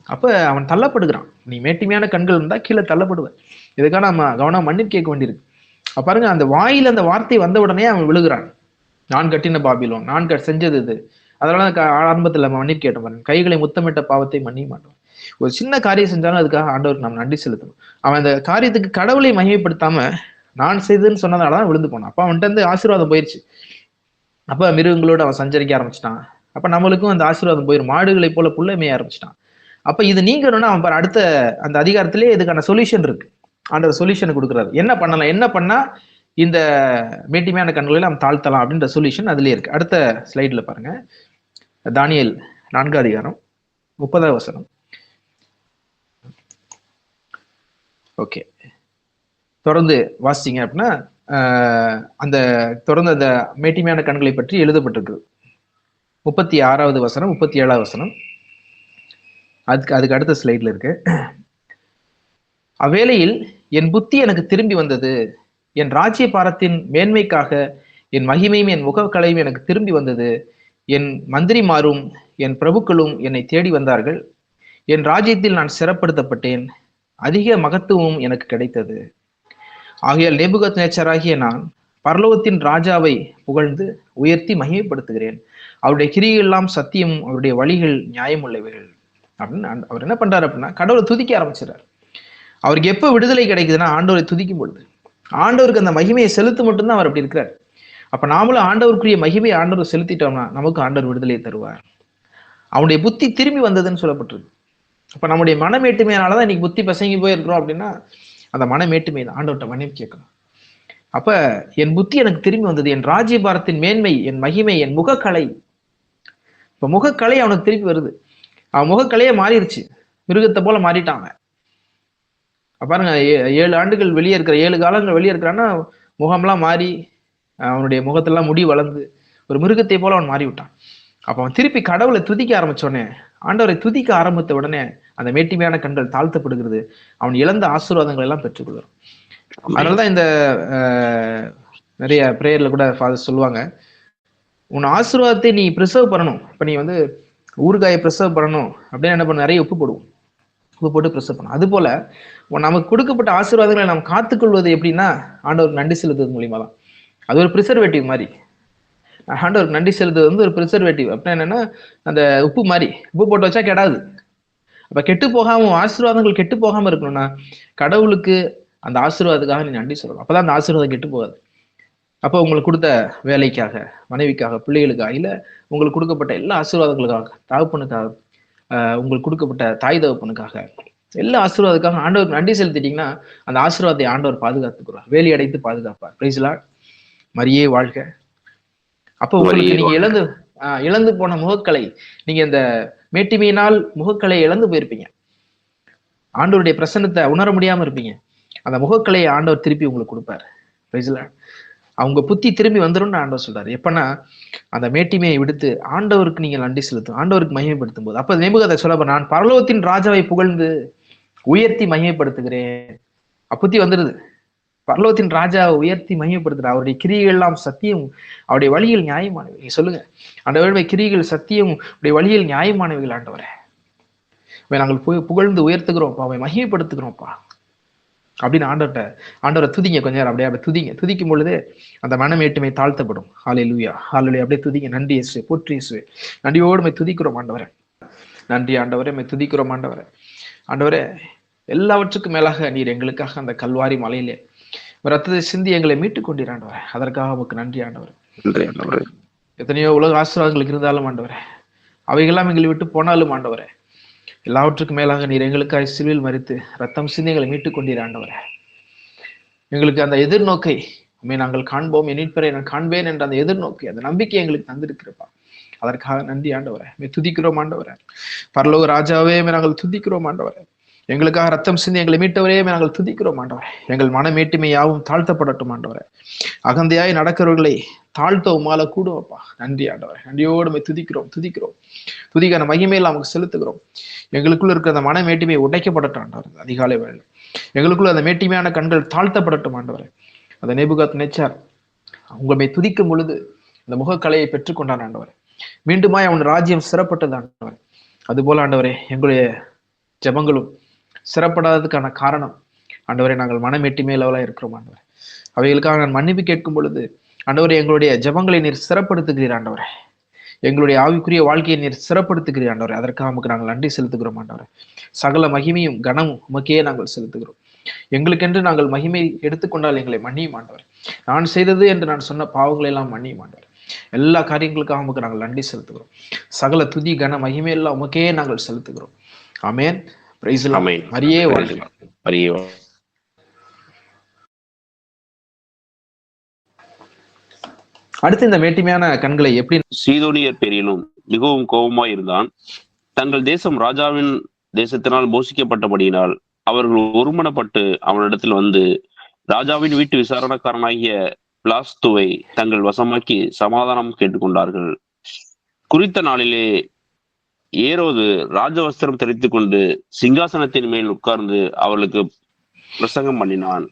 அப்ப அவன் தள்ளப்படுகிறான். நீ மேட்டிமையான கண்கள் இருந்தா கீழே தள்ளப்படுவ. இதுக்காக நம்ம கவனம் மன்னிப்பு கேட்க வேண்டியிருக்கு. பாருங்க, அந்த வாயில அந்த வார்த்தை வந்த உடனே அவன் விழுகிறான். நான் கட்டின பாபிலோன், நான் செஞ்சது இது. அதனால ஆரம்பத்துல நம்ம மன்னிப்பு கேட்டோம் பாருங்க, கைகளை முத்தமிட்ட பாவத்தை மன்னிக்க மாட்டோம். ஒரு சின்ன காரியம் செஞ்சாலும் அதுக்காக ஆண்டவருக்கு நம்ம நன்றி செலுத்தணும். அவன் அந்த காரியத்துக்கு கடவுளை மகிமைப்படுத்தாம நான் செய்ததுன்னு சொன்னதாலதான் விழுந்து போனான். அப்ப அவன்கிட்ட இருந்து ஆசீர்வாதம் போயிருச்சு. அப்ப மிருகங்களோட அவன் சஞ்சரிக்க ஆரம்பிச்சிட்டான். அப்ப நம்மளுக்கும் அந்த ஆசீர்வாதம் போயிடும். மாடுகளை போல புல்லை மேய ஆரம்பிச்சிட்டான். அப்ப இது நீங்கணும்னா அவன் அடுத்த அந்த அதிகாரத்திலே இதுக்கான சொல்யூஷன் இருக்கு. ஆண்டவர் சொல்யூஷன் கொடுக்குறாரு. என்ன பண்ணலாம், என்ன பண்ணா இந்த மேட்டிமையான கண்களில் அவன் தாழ்த்தலாம் அப்படின்ற சொல்யூஷன் அதுலயே இருக்கு. அடுத்த ஸ்லைட்ல பாருங்க, தானியேல் 4 அதிகாரம் 30வது வசனம். ஓகே, தொடர்ந்து வாசிச்சீங்க அப்படின்னா அந்த தொடர்ந்து அந்த மேட்டிமையான கண்களை பற்றி எழுதப்பட்டிருக்கு. 36வது வசனம், 37வது வசனம். அதுக்கு அடுத்த ஸ்லைட்ல இருக்கு. அவ்வேளையில் என் புத்தி எனக்கு திரும்பி வந்தது, என் ராஜ்ய பாரத்தின் மேன்மைக்காக என் மகிமையும் என் முகக்கலையும் எனக்கு திரும்பி வந்தது. என் மந்திரிமாரும் என் பிரபுக்களும் என்னை தேடி வந்தார்கள். என் ராஜ்யத்தில் நான் சிறப்படுத்தப்பட்டேன், அதிக மகத்துவம் எனக்கு கிடைத்தது. ஆகையால் நேபுகாத்நேச்சராகிய நான் பரலோகத்தின் ராஜாவை புகழ்ந்து உயர்த்தி மகிமைப்படுத்துகிறேன். அவருடைய கிரிகள் எல்லாம் சத்தியம், அவருடைய வழிகள் நியாயம் உள்ளவைகள் அப்படின்னு அவர் என்ன பண்றாரு அப்படின்னா, கடவுளை துதிக்க ஆரம்பிச்சிடறாரு. அவருக்கு எப்போ விடுதலை கிடைக்குதுன்னா ஆண்டவரை துதிக்கும் பொழுது. ஆண்டவருக்கு அந்த மகிமையை செலுத்த மட்டும்தான் அவர் அப்படி இருக்கிறார். அப்ப நாமளும் ஆண்டவருக்குரிய மகிமையை ஆண்டவர் செலுத்திட்டோம்னா நமக்கு ஆண்டவர் விடுதலையை தருவார். அவனுடைய புத்தி திரும்பி வந்ததுன்னு சொல்லப்பட்டிருக்கு. அப்ப நம்முடைய மனமேட்டுமையினாலதான் இன்னைக்கு புத்தி பசங்கி போயிருக்கிறோம் அப்படின்னா அந்த மனமேட்டுமை தான். ஆண்டவர்கிட்ட மன்னிப்பு கேட்கணும். அப்ப என் புத்தி எனக்கு திரும்பி வந்தது, என் ராஜ்ய பாரத்தின் மேன்மை, என் மகிமை, என் முகக்கலை. இப்ப முகக்கலை அவனுக்கு திருப்பி வருது. அவன் முகக்கலையே மாறிடுச்சு, மிருகத்தை போல மாறிட்டான் அவன். பாருங்க, 7 ஆண்டுகள் வெளியே இருக்கிற, 7 காலங்கள் வெளியே இருக்கிறான்னா முகம்லாம் மாறி, அவனுடைய முகத்தெல்லாம் முடி வளர்ந்து ஒரு மிருகத்தை போல அவன் மாறி விட்டான். அப்ப அவன் திருப்பி கடவுளை துதிக்க ஆரம்பிச்சோடனே, ஆண்டவரை துதிக்க ஆரம்பித்த உடனே அந்த மேட்டிமையான கண்கள் தாழ்த்தப்படுகிறது. அவன் இழந்த ஆசீர்வாதங்கள் எல்லாம் பெற்றுக்கொள்கிறான். அதனாலதான் இந்த நிறைய பிரேயர்ல கூட ஃபாதர் சொல்லுவாங்க, உன் ஆசீர்வாதத்தை நீ ப்ரிசர்வ் பண்ணணும். இப்ப நீ ஊறுகாயை ப்ரிசர்வ் பண்ணணும் அப்படின்னு என்ன பண்ண, நிறைய உப்பு போடுவோம், உப்பு போட்டு ப்ரிசர்வ் பண்ணணும். அது போல நமக்கு கொடுக்கப்பட்ட ஆசீர்வாதங்களை நாம் காத்துக்கொள்வது எப்படின்னா ஆண்டவருக்கு நன்றி செலுத்துவது மூலியமா தான். அது ஒரு ப்ரிசர்வேட்டிவ் மாதிரி. ஆண்டவருக்கு நன்றி செலுத்துவது ஒரு ப்ரிசர்வேட்டிவ். அப்படின்னா என்னன்னா, அந்த உப்பு மாதிரி, உப்பு போட்டு வச்சா கெடாது. அப்ப கெட்டு போகாம, ஆசீர்வாதங்கள் கெட்டு போகாம இருக்கணும்னா கடவுளுக்கு அந்த ஆசீர்வாதத்துக்காக நீ நன்றி சொல்லணும். அப்பதான் அந்த ஆசீர்வாதம் கெட்டு போகாது. அப்போ உங்களுக்கு கொடுத்த வேலைக்காக, மனைவிக்காக, பிள்ளைகளுக்காக, இல்ல உங்களுக்கு கொடுக்கப்பட்ட எல்லா ஆசீர்வாதங்களுக்காக, தகப்பனுக்காக, உங்களுக்கு கொடுக்கப்பட்ட தாய் தகப்பனுக்காக, எல்லா ஆசீர்வாதத்துக்காக ஆண்டவருக்கு நன்றி செலுத்திட்டீங்கன்னா அந்த ஆசீர்வாதத்தை ஆண்டவர் பாதுகாத்துக்கிறார், வேலி அடைத்து பாதுகாப்பார். Praise the Lord. மரியே வாழ்க. அப்போ உங்களுக்கு நீங்க இழந்து போன முகக்கலை, நீங்க இந்த மேட்டிமையினால் முகக்கலை இழந்து போயிருப்பீங்க, ஆண்டவருடைய பிரசன்னத்தை உணர முடியாம இருப்பீங்க. அந்த முகக்கலையை ஆண்டவர் திருப்பி உங்களுக்கு கொடுப்பாரு. Price the Lord. அவங்க புத்தி திரும்பி வந்துரும்னு ஆண்டவர் சொல்றாரு. எப்பன்னா அந்த மேட்டிமையை விடுத்து ஆண்டவருக்கு நீங்க நன்றி செலுத்தும், ஆண்டவருக்கு மகிமைப்படுத்தும் போது. அப்ப நேபுகாத்நேச்சர் சொல்ல, நான் பரலோகத்தின் ராஜாவை புகழ்ந்து உயர்த்தி மகிமைப்படுத்துகிறேன். புத்தி வந்துருது. பரலோகத்தின் ராஜாவை உயர்த்தி மகிமைப்படுத்துற, அவருடைய கிரியைகள் எல்லாம் சத்தியம், அவருடைய வழியில் நியாயமானவை. நீங்க சொல்லுங்க, ஆண்டவருடைய கிரியைகள் சத்தியம், அவருடைய வழியில் நியாயமானவைகள் ஆண்டவரே. நாங்கள் புகழ்ந்து உயர்த்துகிறோம்ப்பா, அவை மகிமைப்படுத்துகிறோம்ப்பா. அப்படின்னு ஆண்டவரை துதிங்க கொஞ்ச நேரம். அப்படியே துதிங்க. துதிக்கும் பொழுது அந்த மனமேட்டுமை தாழ்த்தப்படும். ஹல்லேலூயா, ஹல்லேலூயா. அப்படியே துதிங்க. நன்றி இயேசுவே, போற்றி இயேசுவே, நன்றியோடு துதிக்கிறோம் ஆண்டவரே. நன்றி ஆண்டவரே, துதிக்கிறோம் ஆண்டவரே. ஆண்டவரே, எல்லாவற்றுக்கும் மேலாக நீர் எங்களுக்காக அந்த கல்வாரி மலையிலே ரத்தத்தை சிந்தி எங்களை மீட்டுக் கொண்டீர் ஆண்டவரே. அதற்காக உமக்கு நன்றி ஆண்டவரே. எத்தனையோ உலக ஆசீர்வாதங்களுக்கு இருந்தாலும் ஆண்டவரே, அவைகள்லாம் எங்களை விட்டு போனாலும் ஆண்டவரே, எல்லாவற்றுக்கும் மேலாக நீர் எங்களுக்காக சிலுவையில் மரித்து ரத்தம் சிந்தி எங்களை மீட்டுக் கொண்டீர் ஆண்டவரே. எங்களுக்கு அந்த எதிர்நோக்கை நாங்கள் காண்போம், எண்ணிற்பரை நான் காண்பேன் என்ற அந்த எதிர்நோக்கை, அந்த நம்பிக்கை எங்களுக்கு தந்திருக்கிறப்பா. அதற்காக நன்றி ஆண்டவரே. துதிக்கிறோம் ஆண்டவரே. பரலோக ராஜாவே நாங்கள் துதிக்கிறோம் ஆண்டவரே. எங்களுக்காக ரத்தம் சிந்தி எங்களை மீட்டவரே நாங்கள் துதிக்கிறோம் ஆண்டவரே. எங்கள் மனமேட்டுமை யாவும் தாழ்த்தப்படட்டும் ஆண்டவரே. அகந்தையாய் நடக்கிறவர்களை தாழ்த்த உமால கூடுவப்பா. நன்றி ஆண்டவரே. நன்றியோடு துதிக்கிறோம் துதிக்கான மகிமையில் நமக்கு செலுத்துகிறோம். எங்களுக்குள்ள இருக்கிற அந்த மனமேட்டுமை உடைக்கப்படட்டும் ஆண்டவர். அதிகாலை வேலை எங்களுக்குள்ள அந்த மேட்டிமையான கண்கள் தாழ்த்தப்படட்டும் ஆண்டவரே. அந்த நேபுகாத்நேச்சார் உங்களை துதிக்கும் பொழுது அந்த முகக்கலையை பெற்றுக்கொண்டான் ஆண்டவரே. மீண்டுமாய் அவன் ராஜ்யம் சிறப்பட்டது ஆண்டவரே. அதுபோல ஆண்டவரே, எங்களுடைய ஜெபங்களும் சிறப்படாததுக்கான காரணம் ஆண்டவரே, நாங்கள் மனமேட்டிமை லெவலா இருக்கிறோம் ஆண்டவரே. அவைகளுக்காக நான் மன்னிப்பு கேட்கும் பொழுது ஆண்டவரே, எங்களுடைய ஜெபங்களை நீர் சிறப்படுத்துகிறீர் ஆண்டவரே. எங்களுடைய ஆவிக்குரிய வாழ்க்கையை நீர் சிறப்படுத்துகிறீர் ஆண்டவரே. அதற்காக நமக்கு நாங்கள் நன்றி செலுத்துகிறோம் ஆண்டவரே. சகல மகிமையும் கனமும் உமக்கே நாங்கள் செலுத்துகிறோம். எங்களுக்கென்று நாங்கள் மகிமை எடுத்துக்கொண்டால் எங்களை மன்னியும் ஆண்டவரே. நான் செய்தது என்று நான் சொன்ன பாவங்களை எல்லாம் மன்னியும் ஆண்டவரே. எல்லா காரியங்களுக்காக உமக்கு நாங்கள் நன்றி செலுத்துகிறோம். சகல துதி கன மகிமை எல்லாம் உமக்கே நாங்கள் செலுத்துகிறோம். ஆமென். Praise the Lord. மரியே வாழ்க. அடுத்து இந்த மேட்டிமையான கண்களை எப்படி சீதோனியர் பேரிலும் மிகவும் கோபமாய் இருந்தான். தங்கள் தேசம் ராஜாவின் தேசத்தினால் போஷிக்கப்பட்டபடியினால் அவர்கள் ஒருமனப்பட்டு அவனிடத்தில் வந்து ராஜாவின் வீட்டு விசாரணக்காரனாகிய பிளாஸ்துவை தங்கள் வசமாக்கி சமாதானம் கேட்டுக்கொண்டார்கள். குறித்த நாளிலே ஏரோது ராஜவஸ்திரம் தரித்துக் கொண்டு சிங்காசனத்தின் மேல் உட்கார்ந்து அவர்களுக்கு பிரசங்கம் பண்ணினான்.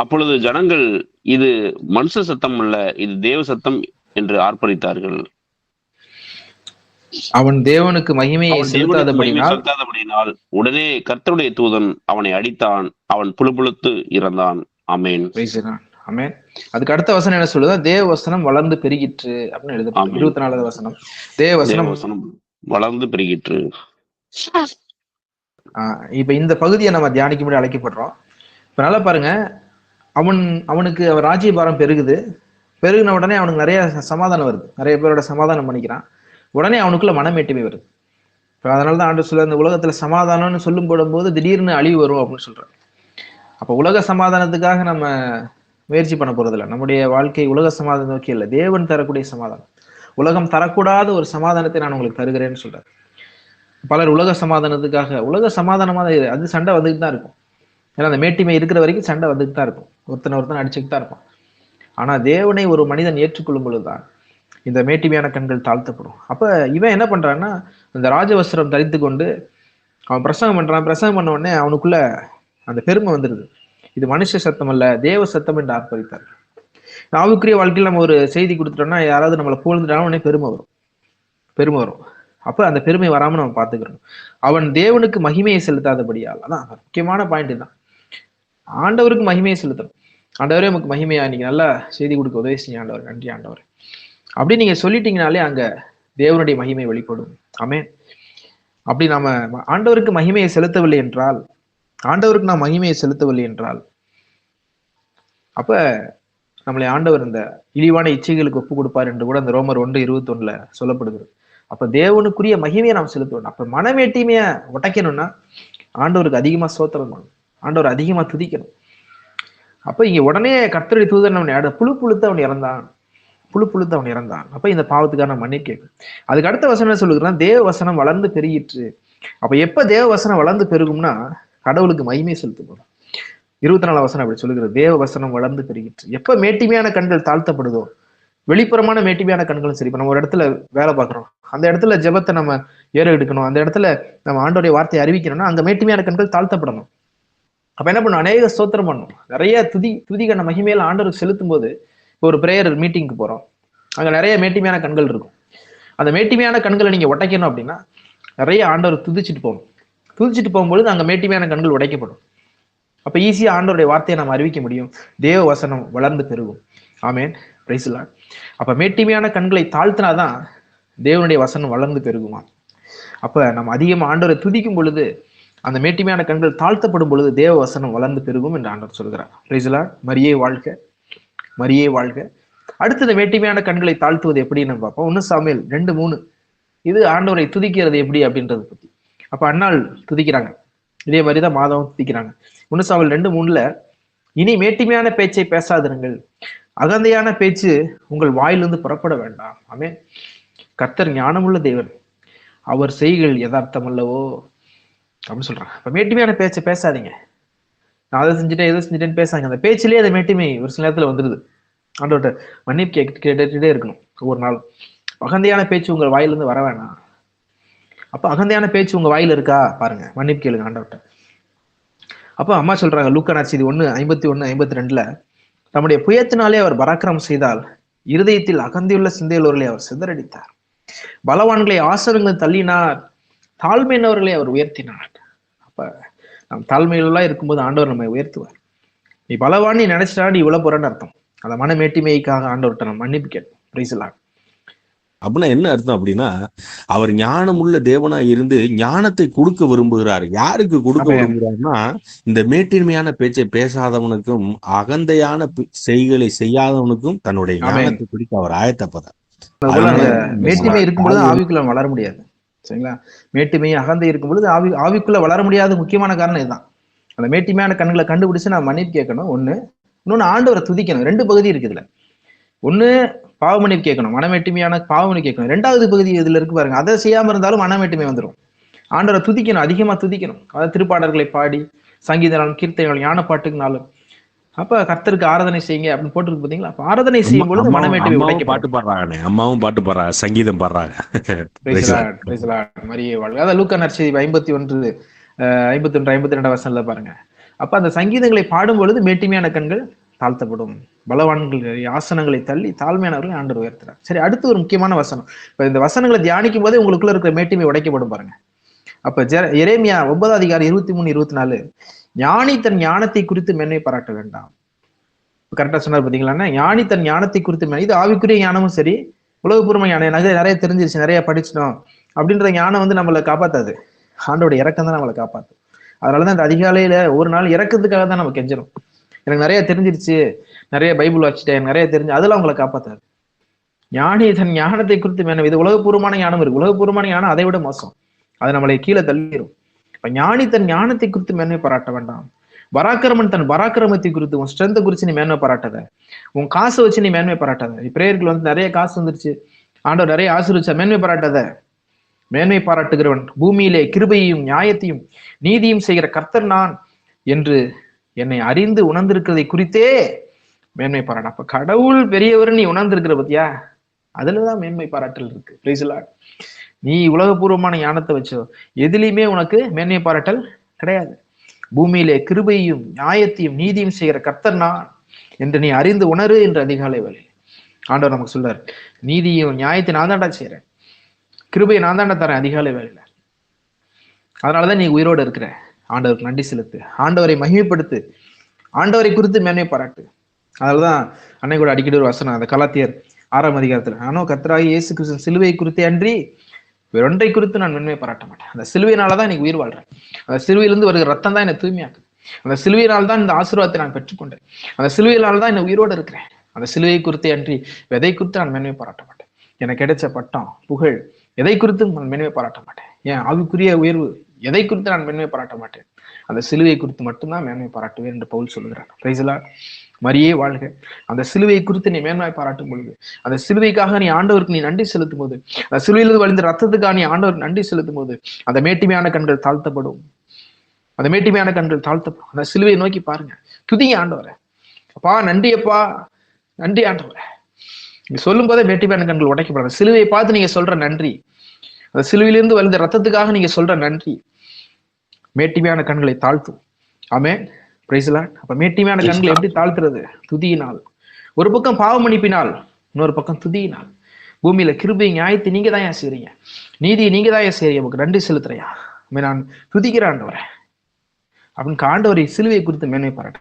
அப்பொழுது ஜனங்கள், இது மனுஷ சத்தம் அல்ல, இது தேவ சத்தம் என்று ஆர்ப்பரித்தார்கள். அவன் தேவனுக்கு மகிமையை செலுத்தாதபடியினால் உடனே கர்த்தருடைய தூதன் அவனை அடித்தான். அவன் புழுப்புழுத்து இறந்தான். ஆமென். ஆமென். அதுக்கு அடுத்த வசனம் என்ன சொல்லுதா? தேவ வசனம் வளர்ந்து பெருகிற்று அப்படின்னு எழுது. 24வது வசனம், தேவ வசனம் வளர்ந்து பெருகிற்று. இப்ப இந்த பகுதியை நம்ம தியானிக்கும்படி அழைக்கப்படுறோம். இப்ப நல்லா பாருங்க, அவனுக்கு ராஜ்யபாரம் பெருகின உடனே அவனுக்கு நிறைய சமாதானம் வருது, நிறைய பேரோட சமாதானம் பண்ணிக்கிறான். உடனே அவனுக்குள்ள மனமேட்டுமை வருது. இப்போ அதனாலதான் ஆண்டு சொல்ல, இந்த உலகத்துல சமாதானம்னு சொல்லும் போடும்போது திடீர்னு அழிவு வரும் அப்படின்னு சொல்றாரு. அப்ப உலக சமாதானத்துக்காக நம்ம முயற்சி பண்ண போறது இல்லை. நம்முடைய வாழ்க்கை உலக சமாதானம் நோக்கி இல்லை, தேவன் தரக்கூடிய சமாதானம். உலகம் தரக்கூடாத ஒரு சமாதானத்தை நான் உங்களுக்கு தருகிறேன்னு சொல்றாரு. பலர் உலக சமாதானத்துக்காக, உலக சமாதானமா அது சண்டை வந்துட்டு தான் இருக்கும். ஏன்னா அந்த மேட்டிமை இருக்கிற வரைக்கும் சண்டை வந்துட்டு தான் இருக்கும், ஒருத்தனை அடிச்சுட்டு தான் இருப்பான். ஆனா தேவனை ஒரு மனிதன் ஏற்றுக்கொள்ளும் பொழுதுதான் இந்த மேட்டிமையான கண்கள் தாழ்த்தப்படும். அப்ப இவன் என்ன பண்றான்னா, இந்த ராஜவஸ்திரம் தரித்து கொண்டு அவன் பிரசங்கம் பண்றான். பிரசங்கம் பண்ண உடனே அவனுக்குள்ள அந்த பெருமை வந்துடுது. இது மனுஷ சத்தம் அல்ல, தேவ சத்தம் என்று ஆர்ப்பரித்தார். ஆவிக்குரிய வாழ்க்கையில் நம்ம ஒரு செய்தி கொடுத்துட்டோம்னா, யாராவது நம்மளை புகழ்ந்துட்டாலும் உடனே பெருமை வரும். அப்ப அந்த பெருமை வராம நம்ம பார்த்துக்கிறோம். அவன் தேவனுக்கு மகிமையை செலுத்தாதபடியால், அதான் முக்கியமான பாயிண்ட் தான். ஆண்டவருக்கு மகிமையை செலுத்தணும். ஆண்டவரே நமக்கு மகிமையா இன்னைக்கு நல்லா செய்தி கொடுக்க உதவி செய்ய ஆண்டவர், நன்றி ஆண்டவர் அப்படி நீங்க சொல்லிட்டீங்கனாலே அங்க தேவனுடைய மகிமை வெளிப்படும். ஆமென். அப்படி நாம ஆண்டவருக்கு மகிமையை செலுத்தவில்லை என்றால், அப்ப நம்மளை ஆண்டவர் இந்த இழிவான இச்சைகளுக்கு ஒப்பு கொடுப்பார் என்று கூட அந்த ரோமர் 1:21 சொல்லப்படுகிறது. அப்ப தேவனுக்குரிய மகிமையை நாம் செலுத்தணும். அப்ப மனமேட்டிமைய உடைக்கணும்னா ஆண்டவருக்கு அதிகமா ஸ்தோத்திரம் பண்ணணும், ஆண்டவர் அதிகமா துதிக்கணும். அப்ப இங்க உடனே கர்த்தருடைய தூதன் அவனை புழுப்புழுத்து அவன் இறந்தான். அப்ப இந்த பாவத்துக்கான மன்னிப்பு கேட்கும். அதுக்கு அடுத்த வசனம் சொல்லுகிறான், தேவ வசனம் வளர்ந்து பெருகிற்று. அப்ப எப்ப தேவ வசனம் வளர்ந்து பெருகும்னா கடவுளுக்கு மகிமை செலுத்தப்படும். 24 வசனம் அப்படி சொல்லுகிறது, தேவ வசனம் வளர்ந்து பெருகிற்று. எப்ப மேட்டிமையான கண்கள் தாழ்த்தப்படுதோ, வெளிப்புறமான மேட்டிமையான கண்களும் சரி. இப்ப நம்ம ஒரு இடத்துல வேலை பார்க்கிறோம், அந்த இடத்துல ஜெபத்தை நம்ம ஏற எடுக்கணும், அந்த இடத்துல நம்ம ஆண்டோடைய வார்த்தையை அறிவிக்கணும்னா அங்க மேட்டிமையான கண்கள் தாழ்த்தப்படணும். அப்ப என்ன பண்ணும், அநேக ஸ்தோத்திரம் பண்ணும், நிறைய துதிக்கான மகிமையில ஆண்டவருக்கு செலுத்தும் போது, இப்போ ஒரு பிரேயர் மீட்டிங்க்கு போறோம், அங்க நிறைய மேட்டிமையான கண்கள் இருக்கும். அந்த மேட்டிமையான கண்களை நீங்க உடைக்கணும் அப்படின்னா நிறைய ஆண்டவர் துதிச்சுட்டு போகணும். துதிச்சுட்டு போகும்பொழுது அங்க மேட்டிமையான கண்கள் உடைக்கப்படும். அப்ப ஈஸியா ஆண்டவருடைய வார்த்தையை நம்ம அறிவிக்க முடியும். தேவ வசனம் வளர்ந்து பெருகும். ஆமென். Praise the Lord. அப்ப மேட்டிமையான கண்களை தாழ்த்தினாதான் தேவனுடைய வசனம் வளர்ந்து பெருகுமா. அப்ப நம்ம அதிகமா ஆண்டவரை துதிக்கும் பொழுது, அந்த மேட்டிமையான கண்கள் தாழ்த்தப்படும் பொழுது தேவ வசனம் வளர்ந்து பெருகும் என்று ஆண்டவர் சொல்கிறார். Price the Lord. மரியே வாழ்க, மரியே வாழ்க. அடுத்தது மேட்டிமையான கண்களை தாழ்த்துவது எப்படின்னு பார்ப்போம். 1 சாமுவேல் 2:3. இது ஆண்டவரை துதிக்கிறது எப்படி அப்படின்றத பத்தி. அப்ப அன்னாள் துதிக்கிறாங்க, இதே மாதிரிதான் மாதவம் துதிக்கிறாங்க. 1 சாமுவேல் 2:3 இனி மேட்டிமையான பேச்சை பேசாதிருங்கள், அகந்தையான பேச்சு உங்கள் வாயிலிருந்து புறப்பட வேண்டாம். ஆமென். கர்த்தர் ஞானமுள்ள தேவன், அவர் செய்கள் யதார்த்தம் அல்லவோ அப்படின்னு சொல்றாங்க. இப்ப மேட்டிமையான பேச்சை பேசாதீங்க. நான் அதை செஞ்சுட்டேன் எதை செஞ்சுட்டேன்னு பேசாங்க. அந்த பேச்சிலேயே அந்த மேட்டிமை ஒரு சில நேரத்துல வந்துடுது. ஆண்டவர்கிட்ட மன்னிப்பு கேட்டுட்டே இருக்கணும் ஒவ்வொரு நாளும். அகந்தையான பேச்சு உங்கள் வாயிலிருந்து வர வேணாம். அப்ப அகந்தையான பேச்சு உங்க வாயில இருக்கா பாருங்க, மன்னிப்பு கேளுங்க ஆண்டவர்கிட்ட. அப்ப அம்மா சொல்றாங்க, லூக்கா நற்செய்தி 1:51-52 தம்முடைய புயத்தினாலே அவர் பராக்கிரமம் செய்தால் இருதயத்தில் அகந்தியுள்ள சிந்தையுள்ளவர்களை அவர் சிதறடித்தார். பலவான்களை ஆசனங்களை தள்ளினார், தாழ்மையினவர்களை அவர் உயர்த்தினார். அப்ப நம் தாழ்மையிலாம் இருக்கும்போது ஆண்டவர் நம்மை உயர்த்துவார். நீ பலவான் நீ நினைச்சிட்டா நீ இவ்வளவு போறன்னு அர்த்தம். அந்த மனமேட்டிமைக்காக ஆண்டவர்கிட்ட நம்ம மன்னிப்பு கேட்போம். Price the Lord. அப்படின்னா என்ன அர்த்தம் அப்படின்னா, அவர் ஞானமுள்ள தேவனா இருந்து ஞானத்தை கொடுக்க விரும்புகிறார். யாருக்கு கொடுக்க விரும்புகிறார்னா, இந்த மேட்டின்மையான பேச்சை பேசாதவனுக்கும் அகந்தையான செய்களை செய்யாதவனுக்கும் தன்னுடைய ஞானத்தை கொடுக்க அவர் ஆயத்தப்படுறார். மேட்டிமை இருக்கும்பொழுது ஆவிக்குள்ள வளர முடியாது. சரிங்களா? மேட்டிமை அகந்தை இருக்கும் பொழுது ஆவிக்குள்ள வளர முடியாத முக்கியமான காரணம் இதுதான். அந்த மேட்டிமையான கண்களை கண்டுபிடிச்சு நான் மன்னிப்பு கேட்கணும். இன்னொன்னு ஆண்டவரை துதிக்கணும். 2 பகுதி இருக்குதுல. ஒண்ணு பாவமன்னிப்பு கேட்கணும், மனமேட்டிமையான பாவமன்னிப்பு கேட்கணும். 2வது பகுதி இதுல இருக்கு பாருங்க, அதை செய்யாம இருந்தாலும் மனமேட்டிமை வந்துடும். ஆண்டவரை துதிக்கணும், அதிகமா துதிக்கணும். அதாவது திருப்பாடல்களை பாடி, சங்கீதனாலும் கீர்த்தனைகள் ஞான பாட்டுக்குனாலும். அப்ப கர்த்தருக்கு ஆராதனை செய்யுங்க அப்படின்னு போட்டுருக்கு பாத்தீங்களா? அப்ப ஆராதனை செய்யும் பொழுது மனமேட்டிமை பாட்டு பாடுறாங்க, அம்மாவும் பாட்டு பாடுறாங்க, சங்கீதம் பாடுறாங்க. மரியே வாழ்க. அதான் லூக்கா நற்செய்தி 51-52 பாருங்க. அப்ப அந்த சங்கீதங்களை பாடும் பொழுது மேட்டிமையான கண்கள் தாழ்த்தப்படும், பலவான்கள் ஆசனங்களை தள்ளி தாழ்மையானவர்களை ஆண்டவர் உயர்த்துறார். சரி, அடுத்து ஒரு முக்கியமான வசனம். இப்ப இந்த வசனங்களை தியானிக்கும் போதே உங்களுக்குள்ள இருக்கிற மேட்டிமை உடைக்கப்படும் பாருங்க. அப்ப எரேமியா 9:23-24 ஞானி தன் ஞானத்தை குறித்து மேன்மை பாராட்ட வேண்டாம். கரெக்டா சொன்னார் பாத்தீங்களா? ஞானி தன் ஞானத்தை குறித்து இது ஆவிக்குரிய ஞானமும் சரி, உலகபூர்வ ஞானம் நிறைய தெரிஞ்சிருச்சு, நிறைய படிச்சிட்டோம் அப்படின்ற ஞானம் நம்மளை காப்பாத்தாது. ஆண்டோட இறக்கம் தான் நம்மளை காப்பாத்து. அதனாலதான் இந்த அதிகாலையில ஒரு நாள் இறக்கத்துக்காக தான் நம்ம கெஞ்சணும். எனக்கு நிறைய தெரிஞ்சிருச்சு, நிறைய பைபிள் வச்சுட்டேன், நிறைய தெரிஞ்சு, அதெல்லாம் உங்களை காப்பாத்தாது. ஞானி தன் ஞானத்தை குறித்து மேன்மை, இது உலகபூர்வமான ஞானம் இருக்கு. உலகபூர்வமான ஞானம் அதை விட மோசம், அது நம்மளை கீழே தள்ளிடும். இப்ப ஞானி தன் ஞானத்தை குறித்து மேன்மை பாராட்ட வேண்டாம். பராக்கிரமன் தன் பராக்கிரமத்தை குறித்து, உன் ஸ்ட்ரென்த்தை குறிச்சு நீ மேன்மை பாராட்டாத. உன் காசை வச்சு நீ மேன்மை பாராட்டாத. பிரேயர்கள் நிறைய காசு வந்துருச்சு, ஆண்டவர் நிறைய ஆசீர்வதிச்சா, மேன்மை பாராட்டாத. மேன்மை பாராட்டுகிறவன் பூமியிலே கிருபையையும் நியாயத்தையும் நீதியும் செய்கிற கர்த்தர் நான் என்று என்னை அறிந்து உணர்ந்திருக்கிறதை குறித்தே மேன்மை பாராட்ட. அப்ப கடவுள் பெரியவர் நீ உணர்ந்திருக்கிற பத்தியா, அதுலதான் மேன்மை பாராட்டல் இருக்கு. Price the Lord. நீ உலகபூர்வமான ஞானத்தை வச்சோ எதுலையுமே உனக்கு மேன்மை பாராட்டல் கிடையாது. பூமியிலே கிருபையும் நியாயத்தையும் நீதியும் செய்கிற கர்த்தர் நான் என்று நீ அறிந்து உணரு என்று அதிகாலை வேலை ஆண்டவர் நமக்கு சொல்றாரு. நீதியும் நியாயத்தை நான் தாண்டா செய்யறேன், கிருபையை நான் தாண்டா தரேன் அதிகாலை வேலையில. அதனாலதான் நீ உயிரோடு இருக்கிற. ஆண்டவருக்கு நன்றி செலுத்து, ஆண்டவரை மகிமைப்படுத்து, ஆண்டவரை குறித்து மேன்மை பாராட்டு. அதனாலதான் அன்னை கூட அடிக்கடி ஒரு வசனம், அந்த கலாத்தியர் 6 நானும் கர்த்தராகிய இயேசு கிறிஸ்து சிலுவை குறித்தே அன்றி வேறொன்றை குறித்து நான் மேன்மை பாராட்ட மாட்டேன். அந்த சிலுவையினாலதான் இன்னைக்கு உயிர் வாழ்றேன். அந்த சிலுவையிலிருந்து வருகிற ரத்தம் தான் என்னை தூய்மையாக்குது. அந்த சிலுவையினால் தான் இந்த ஆசீர்வாதத்தை நான் பெற்றுக்கொண்டேன். அந்த சிலுவையினால தான் என்னை உயிரோடு இருக்கிறேன். அந்த சிலுவை குறித்தே அன்றி எதை குறித்து நான் மேன்மை பாராட்ட மாட்டேன். எனக்கு கிடைச்ச பட்டம் புகழ் எதை குறித்து நான் மேன்மை பாராட்ட மாட்டேன். ஏன் ஆவிக்குரிய உயர்வு எதை குறித்து நான் மேன்மை பாராட்ட மாட்டேன். அந்த சிலுவை குறித்து மட்டும்தான் மேன்மை பாராட்டுவேன் என்று பவுல் சொல்கிறார். Price the Lord. மரியே வாழ்க. அந்த சிலுவை குறித்து நீ மேன்மை பாராட்டும் பொழுது, அந்த சிலுவைக்காக நீ ஆண்டவருக்கு நீ நன்றி செலுத்தும் போது, அந்த சிலுவையிலிருந்து வழிந்த ரத்தத்துக்காக நீ ஆண்டவருக்கு நன்றி செலுத்தும் போது, அந்த மேட்டிமையான கண்கள் தாழ்த்தப்படும். அந்த மேட்டிமையான கண்கள் தாழ்த்தப்படும். அந்த சிலுவையை நோக்கி பாருங்க, துதிங்க ஆண்டவரை. அப்பா நன்றி, அப்பா நன்றி ஆண்டவரை. நீ சொல்லும் போதே மேட்டிமையான கண்கள் உடைக்கப்படும். சிலுவையை பார்த்து நீங்க சொல்ற நன்றி, அந்த சிலுவையிலிருந்து வழிந்த ரத்தத்துக்காக நீங்க சொல்ற நன்றி மேட்டிமையான கண்களை தாழ்த்தும். ஆமென். Praise the Lord. அப்ப மேட்டிமையான கண்களை எப்படி தாழ்த்துறது? துதியினால். ஒரு பக்கம் பாவ மன்னிப்பினால், இன்னொரு பக்கம் துதியினால். பூமியில கிருபை நியாயத்தை நீங்க தான் ஏன் செய்றீங்க, நீதியை நீங்க தான் ஏன் செய்றீங்க, உங்களுக்கு நன்றி செலுத்துறையா. நான் துதிக்கிறேன் ஆண்டவரே. அப்படின்னு ஆண்டவரை சிலுவையை குறித்து மேன்மை பாராட்டு.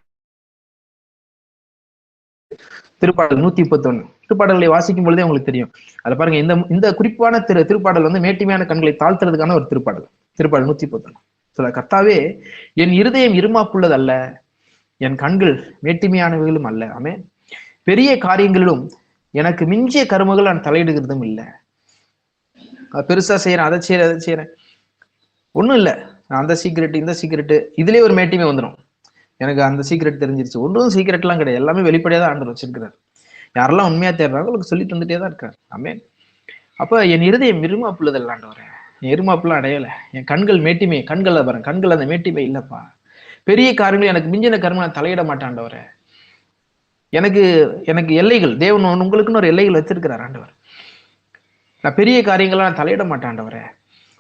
திருப்பாடல் 131 திருப்பாடல்களை வாசிக்கும் பொழுதே உங்களுக்கு தெரியும். அதை பாருங்க, இந்த குறிப்பான திருப்பாடல் வந்து மேட்டிமையான கண்களை தாழ்த்துறதுக்கான ஒரு திருப்பாடல். திருப்பாடல் 131 சொல்ல, கர்த்தாவே என் இருதயம் இருமாப்புள்ளது அல்ல, என் கண்கள் மேட்டிமையானவைகளும் அல்ல. ஆமே. பெரிய காரியங்களிலும் எனக்கு மிஞ்சிய கருமகள் நான் தலையிடுகிறதும் இல்லை. பெருசா செய்யறேன், அதை செய்யறேன், ஒண்ணும் இல்லை. அந்த சீக்ரெட் இந்த சீக்ரெட் இதுலயே ஒரு மேட்டிமை வந்துடும். எனக்கு அந்த சீக்ரெட் தெரிஞ்சிருச்சு. ஒன்றும் சீக்ரெட் எல்லாம் கிடையாது, எல்லாமே வெளிப்படையா தான் ஆண்டவர் வச்சிருக்கிறார். யாரெல்லாம் உண்மையா தேடுறாங்க உங்களுக்கு சொல்லிட்டு வந்துட்டே தான் இருக்காரு. ஆமே. அப்ப என் இருதயம் இருமாப்புள்ளது ஆண்டவரே, என் இருமாப்புலாம் அடையல. என் கண்கள் மேட்டிமை, கண்கள் பாருங்க, கண்கள் அந்த மேட்டிமை இல்லப்பா. பெரிய காரியங்கள் எனக்கு மிஞ்சின கர்மம் நான் தலையிட மாட்டாண்டவரே. எனக்கு எனக்கு எல்லைகள், தேவன் உங்களுக்குன்னு ஒரு எல்லைகள் வச்சிருக்கிறார் ஆண்டவர். நான் பெரிய காரியங்களை நான் தலையிட மாட்டாண்டவரே.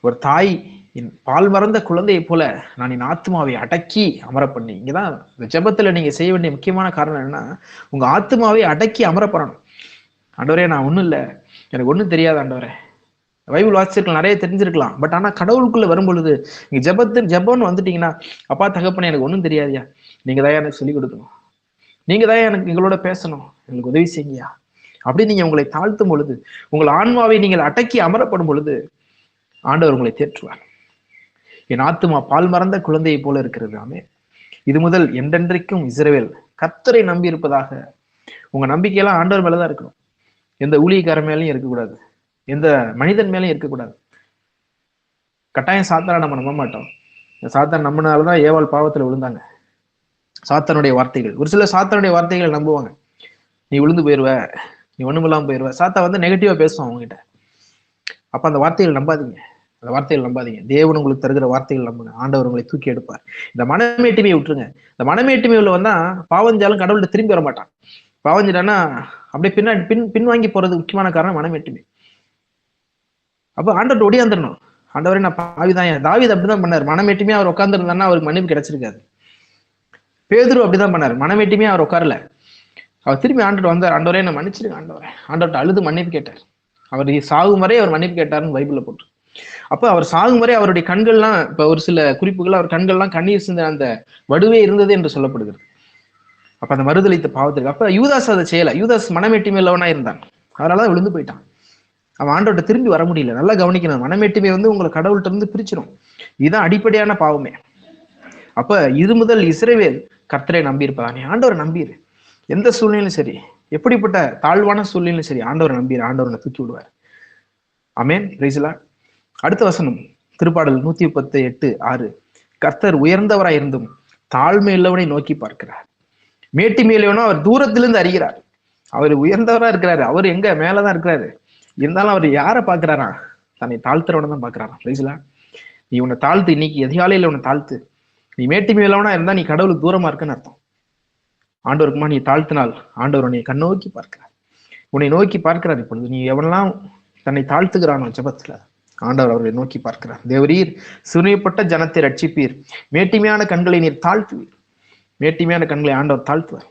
ஒரு தாய் என் பால் மறந்த குழந்தையை போல நான் என் ஆத்மாவை அடக்கி அமர பண்ணி. இங்கதான் இந்த ஜெபத்துல நீங்க செய்ய வேண்டிய முக்கியமான காரணம் என்னன்னா, உங்க ஆத்மாவை அடக்கி அமரப்படணும். ஆண்டவரே நான் ஒண்ணும் இல்லை, எனக்கு ஒண்ணும் தெரியாது ஆண்டவரே. பைபிள் வாசிச்சிருக்கலாம், நிறைய தெரிஞ்சிருக்கலாம். பட் ஆனா கடவுளுக்குள்ள வரும் பொழுது நீங்க ஜெபம்னு வந்துட்டீங்கன்னா, அப்பா தகப்பனே எனக்கு ஒண்ணும் தெரியாதியா, நீங்க தான் எனக்கு சொல்லிக் கொடுக்கணும், நீங்க தான் எனக்கு எங்களோட பேசணும், எங்களுக்கு உதவி செய்யுங்கயா அப்படி நீங்க உங்களை தாழ்த்தும் பொழுது, உங்கள் ஆன்மாவை நீங்கள் அடக்கி அமரப்படும் பொழுது ஆண்டவர் உங்களை தேற்றுவார். என் ஆத்துமா பால் மறந்த குழந்தையை போல இருக்கிறது. ஆமே. இது முதல் என்றென்றைக்கும் இஸ்ரவேல் கர்த்தரை நம்பி இருப்பதாக. உங்க நம்பிக்கையெல்லாம் ஆண்டவர் மேலதான் இருக்கணும். எந்த ஊழியக்காரன் மேலையும் இருக்கக்கூடாது, எந்த மனிதன் மேலையும் இருக்கக்கூடாது. கட்டாயம் சாத்தானை நம்ம நம்ப மாட்டோம். சாத்தான் நம்பினால்தான் ஏவாள் பாவத்துல விழுந்தாங்க. சாத்தானுடைய வார்த்தைகள், ஒரு சில சாத்தானுடைய வார்த்தைகளை நம்புவாங்க. நீ விழுந்து போயிருவ, நீ ஒண்ணுமில்லாம போயிருவ. சாத்தா வந்து நெகட்டிவா பேசுவான் அவங்ககிட்ட. அப்ப அந்த வார்த்தைகள் நம்பாதீங்க, அந்த வார்த்தைகள் நம்பாதீங்க. தேவன் உங்களுக்கு தருகிற வார்த்தைகள் நம்புங்க. ஆண்டவர் உங்களை தூக்கி எடுப்பார். இந்த மனமேட்டுமையை விட்டுருங்க. இந்த மனமேட்டுமையில வந்தா பாவஞ்சாலும் கடவுள்கிட்ட திரும்பி வர மாட்டான். பாவஞ்சிட்டான்னா அப்படியே பின்னாடி பின்வாங்கி போறது முக்கியமான காரணம் மனமேட்டுமை. அப்ப ஆண்டவர்கிட்ட ஒடியாந்துடணும். ஆண்டவரே நான் பாவிதான். தாவீது அப்படிதான் பண்ணாரு. மனமேட்டுமையா அவர் உட்கார்ந்துருந்தாருன்னா அவருக்கு மன்னிப்பு கிடைச்சிருக்காது. பேதுரு அப்படிதான் பண்ணாரு. மனமேட்டுமையா அவர் உட்காரல. அவர் திரும்பி ஆண்டவர் வந்தார். ஆண்டவரே என்ன மன்னிச்சிருங்க ஆண்டவரே. ஆண்டவர்கிட்ட அழுது மன்னிப்பு கேட்டார். அவர் சாகும் வரை அவர் மன்னிப்பு கேட்டாருன்னு பைபிள்ல போட்டு. அப்ப அவர் சாகும் வரை அவருடைய கண்கள்லாம், இப்ப ஒரு சில குறிப்புகள், அவர் கண்கள்லாம் கண்ணீர் சிந்த அந்த வடுவே இருந்தது என்று சொல்லப்படுகிறது. அப்ப அந்த மறுதளித்த பாவத்திற்கு. அப்ப யூதாஸ் அதை செய்யல. யூதாஸ் மனமேட்டுமை உள்ளவனா இருந்தான், அதனாலதான் விழுந்து போயிட்டான். அவன் ஆண்டவர்கிட்ட திரும்பி வர முடியல. நல்லா கவனிக்கணும். மனமேட்டுமை வந்து உங்களை கடவுள்கிட்ட இருந்து பிரிச்சிடும். இதுதான் அடிப்படையான பாவமே. அப்ப இது முதல் இஸ்ரவேல் கர்த்தரை நம்பி இருப்பதா. நீ ஆண்டவரை நம்பிரு. எந்த சூழ்நிலையும் சரி, எப்படிப்பட்ட தாழ்வான சூழ்நிலையும் சரி, ஆண்டவரை நம்பிரு. ஆண்டவரை தூக்கி விடுவார். ஆமென். Praise the Lord. அடுத்த வசனம் திருப்பாடல் 138:6. கர்த்தர் உயர்ந்தவராய் இருந்தும் தாழ்மை உள்ளவனை நோக்கி பார்க்கிறார். மேட்டிமையிலவனோ அவர் தூரத்திலிருந்து அறிகிறார். அவர் உயர்ந்தவரா இருக்கிறாரு. அவர் எங்க மேலதான் இருக்கிறாரு. இருந்தாலும் அவர் யாரை பாக்குறாரா? தன்னை தாழ்த்துறவனை தான் பாக்குறாரா. Price the Lord. நீ உன்னை தாழ்த்து. இன்னைக்கு அதிகாலையில உன்னை தாழ்த்து. நீ மேட்டிமையிலவனா இருந்தா நீ கடவுளுக்கு தூரமா இருக்குன்னு அர்த்தம். ஆண்டவருக்குமா நீ தாழ்த்தினால் ஆண்டவர் உன்னை கண்ணோக்கி பார்க்கிறார். உன்னை நோக்கி பார்க்கிறார். இப்பொழுது நீ எவனெல்லாம் தன்னை தாழ்த்துகிறானோ ஜெபத்துல, ஆண்டவர் அவர்களை நோக்கி பார்க்கிறார். தேவரீர் சிறுமைப்பட்ட ஜனத்தை ரட்சிப்பீர், மேட்டிமையான கண்களை நீர் தாழ்த்துவீர். மேட்டிமையான கண்களை ஆண்டவர் தாழ்த்துவார்.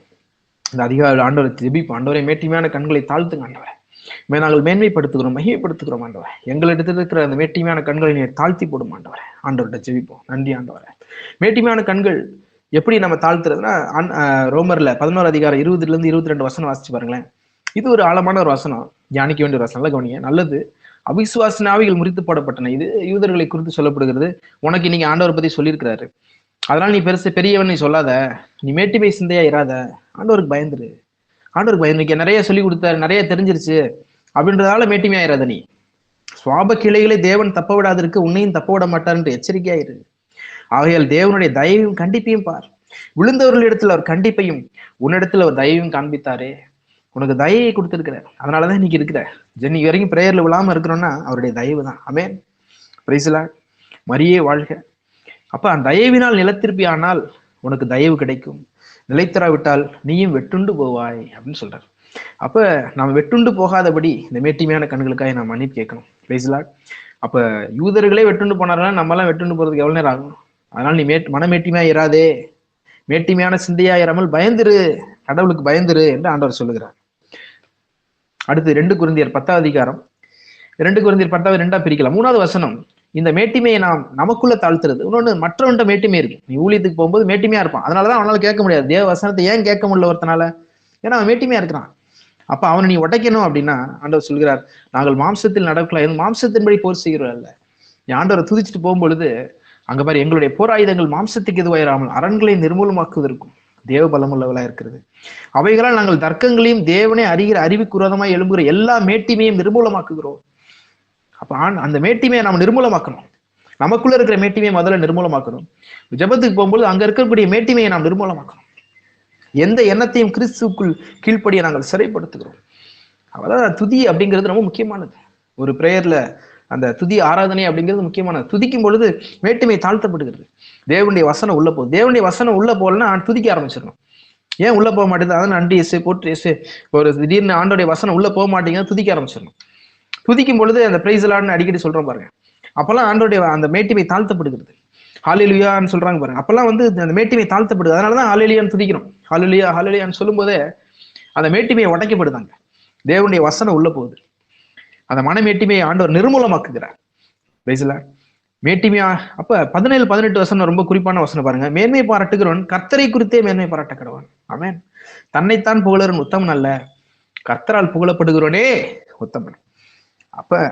இந்த அதிகாரி ஆண்டவரை ஜெபிப்போம். ஆண்டவரை மேட்டிமையான கண்களை தாழ்த்துங்க ஆண்டவரை. நாங்கள் மேன்மைப்படுத்துகிறோம், மகிமைப்படுத்துகிறோம் ஆண்டவரை. எங்களிடத்தில் இருக்கிற அந்த மேட்டிமையான கண்களை நீர் தாழ்த்தி போடும் ஆண்டவரை. ஆண்டவர்கிட்ட ஜெபிப்போம். நன்றி ஆண்டவரை. மேட்டிமையான கண்கள் எப்படி நம்ம தாழ்த்துறதுன்னா, ரோமர்ல 11:20-22 வசனம் வாசிச்சு பாருங்களேன். இது ஒரு ஆழமான ஒரு வசனம், தியானிக்க வேண்டிய ஒரு வசனம். நல்ல கவனிங்க. நல்லது. அவிசுவாச ஆவிகள் முறித்து போடப்பட்டன. இது யூதர்களை குறித்து சொல்லப்படுகிறது. உனக்கு இன்னைக்கு ஆண்டவர் பத்தி சொல்லியிருக்கிறாரு. அதனால நீ பெரியவன் நீ சொல்லாத, நீ மேட்டிமை சிந்தையா இராத, ஆண்டவருக்கு பயந்துரு. ஆண்டவருக்கு பயந்து நிறைய சொல்லி கொடுத்தாரு, நிறைய தெரிஞ்சிருச்சு அப்படின்றதால மேட்டிமையா இராத. நீ சுவாப கிளைகளை தேவன் தப்ப விடாதிருக்கு, உன்னையும் தப்ப விட மாட்டார் என்று எச்சரிக்கையாயிரு. ஆகையால் தேவனுடைய தயவையும் கண்டிப்பையும் பார். விழுந்தவர்களிடத்தில் அவர் கண்டிப்பையும் உன்னிடத்துல அவர் தயவையும் காண்பித்தாரே. உனக்கு தயவை கொடுத்திருக்கிறார். அதனாலதான் இன்னைக்கு இருக்கிற ஜென்னி வரைக்கும் பிரேயர்ல விழாம இருக்கிறோம்னா அவருடைய தயவு தான். ஆமென். Praise the Lord. மரியே வாழ்க. அப்ப அந்த தயவினால் நிலத்திருப்பி ஆனால் உனக்கு தயவு கிடைக்கும், நிலைத்தராவிட்டால் நீயும் வெட்டுண்டு போவாய் அப்படின்னு சொல்றாரு. அப்ப நாம் வெட்டுண்டு போகாதபடி இந்த மேட்டிமையான கண்களுக்காக நாம் மன்னிப்பு கேட்கணும். Price the Lord. அப்ப யூதர்களே வெட்டுண்டு போனார்களா, நம்ம எல்லாம் வெட்டுண்டு போறதுக்கு எவ்வளவு நேரம் ஆகும்? அதனால நீ மனமேட்டிமையா இராதே, மேட்டிமையான சிந்தையா இராமல் பயந்துரு, கடவுளுக்கு பயந்துரு என்று ஆண்டவர் சொல்லுகிறார். அடுத்து 2 கொரிந்தியர் 10 அதிகாரம். 2 கொரிந்தியர் 10 2 பிரிக்கலாம். 3வது வசனம், இந்த மேட்டிமையை நாம் நமக்குள்ள தாழ்த்துறது. இன்னொன்னு, மற்றவன்ட்ட மேட்டிமை இருக்கு. நீ ஊழியத்துக்கு போகும்போது மேட்டிமையா இருப்பான், அதனாலதான் அவனால கேட்க முடியாது தேவ வசனத்தை. ஏன் கேட்க முடியல ஒருத்தனால? ஏன்னா அவன் மேட்டிமையா இருக்கிறான். அப்ப அவனை நீ உடைக்கணும் அப்படின்னா ஆண்டவர் சொல்கிறார், நாங்கள் மாம்சத்தில் நடக்கலாம், மாம்சத்தின்படி போர் செய்கிறோம் அல்ல. நீ ஆண்டவரை துதிச்சுட்டு போகும்பொழுது அங்க பாரு, எங்களுடைய போராயுதங்கள் மாம்சத்துக்கு எதுவாயிராமல் அரண்களை நிர்மூலமாக்குவதற்கும் தேவ பலமுள்ளவளா இருக்கிறது. அவைகளால் நாங்கள் தர்க்கங்களையும் தேவனை அறிகிற அறிவுக்கு விரோதமாய் எழும்புகிற எல்லா மேட்டிமையும் நிர்மூலமாக்குகிறோம். அப்ப அந்த மேட்டிமையை நாம் நிர்மூலமாக்கணும். நமக்குள்ள இருக்கிற மேட்டிமையை முதல்ல நிர்மூலமாக்கணும். ஜெபத்துக்கு போகும்போது அங்க இருக்கக்கூடிய மேட்டிமையை நாம் நிர்மூலமாக்கணும். எந்த எண்ணத்தையும் கிறிஸ்துக்குள் கீழ்ப்படியை நாங்கள் சிறைப்படுத்துகிறோம். அதான் துதி அப்படிங்கிறது ரொம்ப முக்கியமானது. ஒரு பிரேயர்ல அந்த துதி ஆராதனை அப்படிங்கிறது முக்கியமானது. துதிக்கும் பொழுது மேட்டிமை தாழ்த்தப்படுகிறது. தேவனுடைய வசனம் உள்ள போகுது. தேவனுடைய வசனம் உள்ள போகலன்னா துதிக்க ஆரம்பிச்சிடணும். ஏன் உள்ள போக மாட்டேங்குது? அதான் நன்றி இயேசு, போற்று இயேசு. ஒரு திடீர்னு ஆண்டோடைய வசனம் உள்ள போக மாட்டேங்குது, துதிக்க ஆரம்பிச்சிடணும். துதிக்கும் பொழுது அந்த பிரைஸ் லார்ட்னு அடிக்கடி சொல்றோம் பாருங்க, அப்பெல்லாம் ஆண்டோடைய அந்த மேட்டிமை தாழ்த்தப்படுகிறது. ஹல்லேலூயான்னு சொல்றாங்க பாருங்க, அப்பெல்லாம் அந்த மேட்டிமை தாழ்த்தப்படுது. அதனாலதான் ஹல்லேலூயான்னு துதிக்கணும். ஹல்லேலூயா ஹல்லேலூயான்னு சொல்லும் போதே அந்த மேட்டிமையை உடைக்கப்படுதாங்க. தேவனுடைய வசனம் உள்ள போகுது. அந்த மன மேட்டிமையை ஆண்டவர் நிர்மூலமாக்குகிறார். Price Lord. மேட்டிமையா அப்ப 17-18 வசனம் ரொம்ப குறிப்பான வசனம் பாருங்க. மேன்மை பாராட்டுகிறவன் கர்த்தரை குறித்தே மேன்மை பாராட்ட கடவன். ஆமென். தன்னைத்தான் புகழறன் உத்தமன் அல்ல, கர்த்தரால் புகழப்படுகிறவனே உத்தமன். அப்ப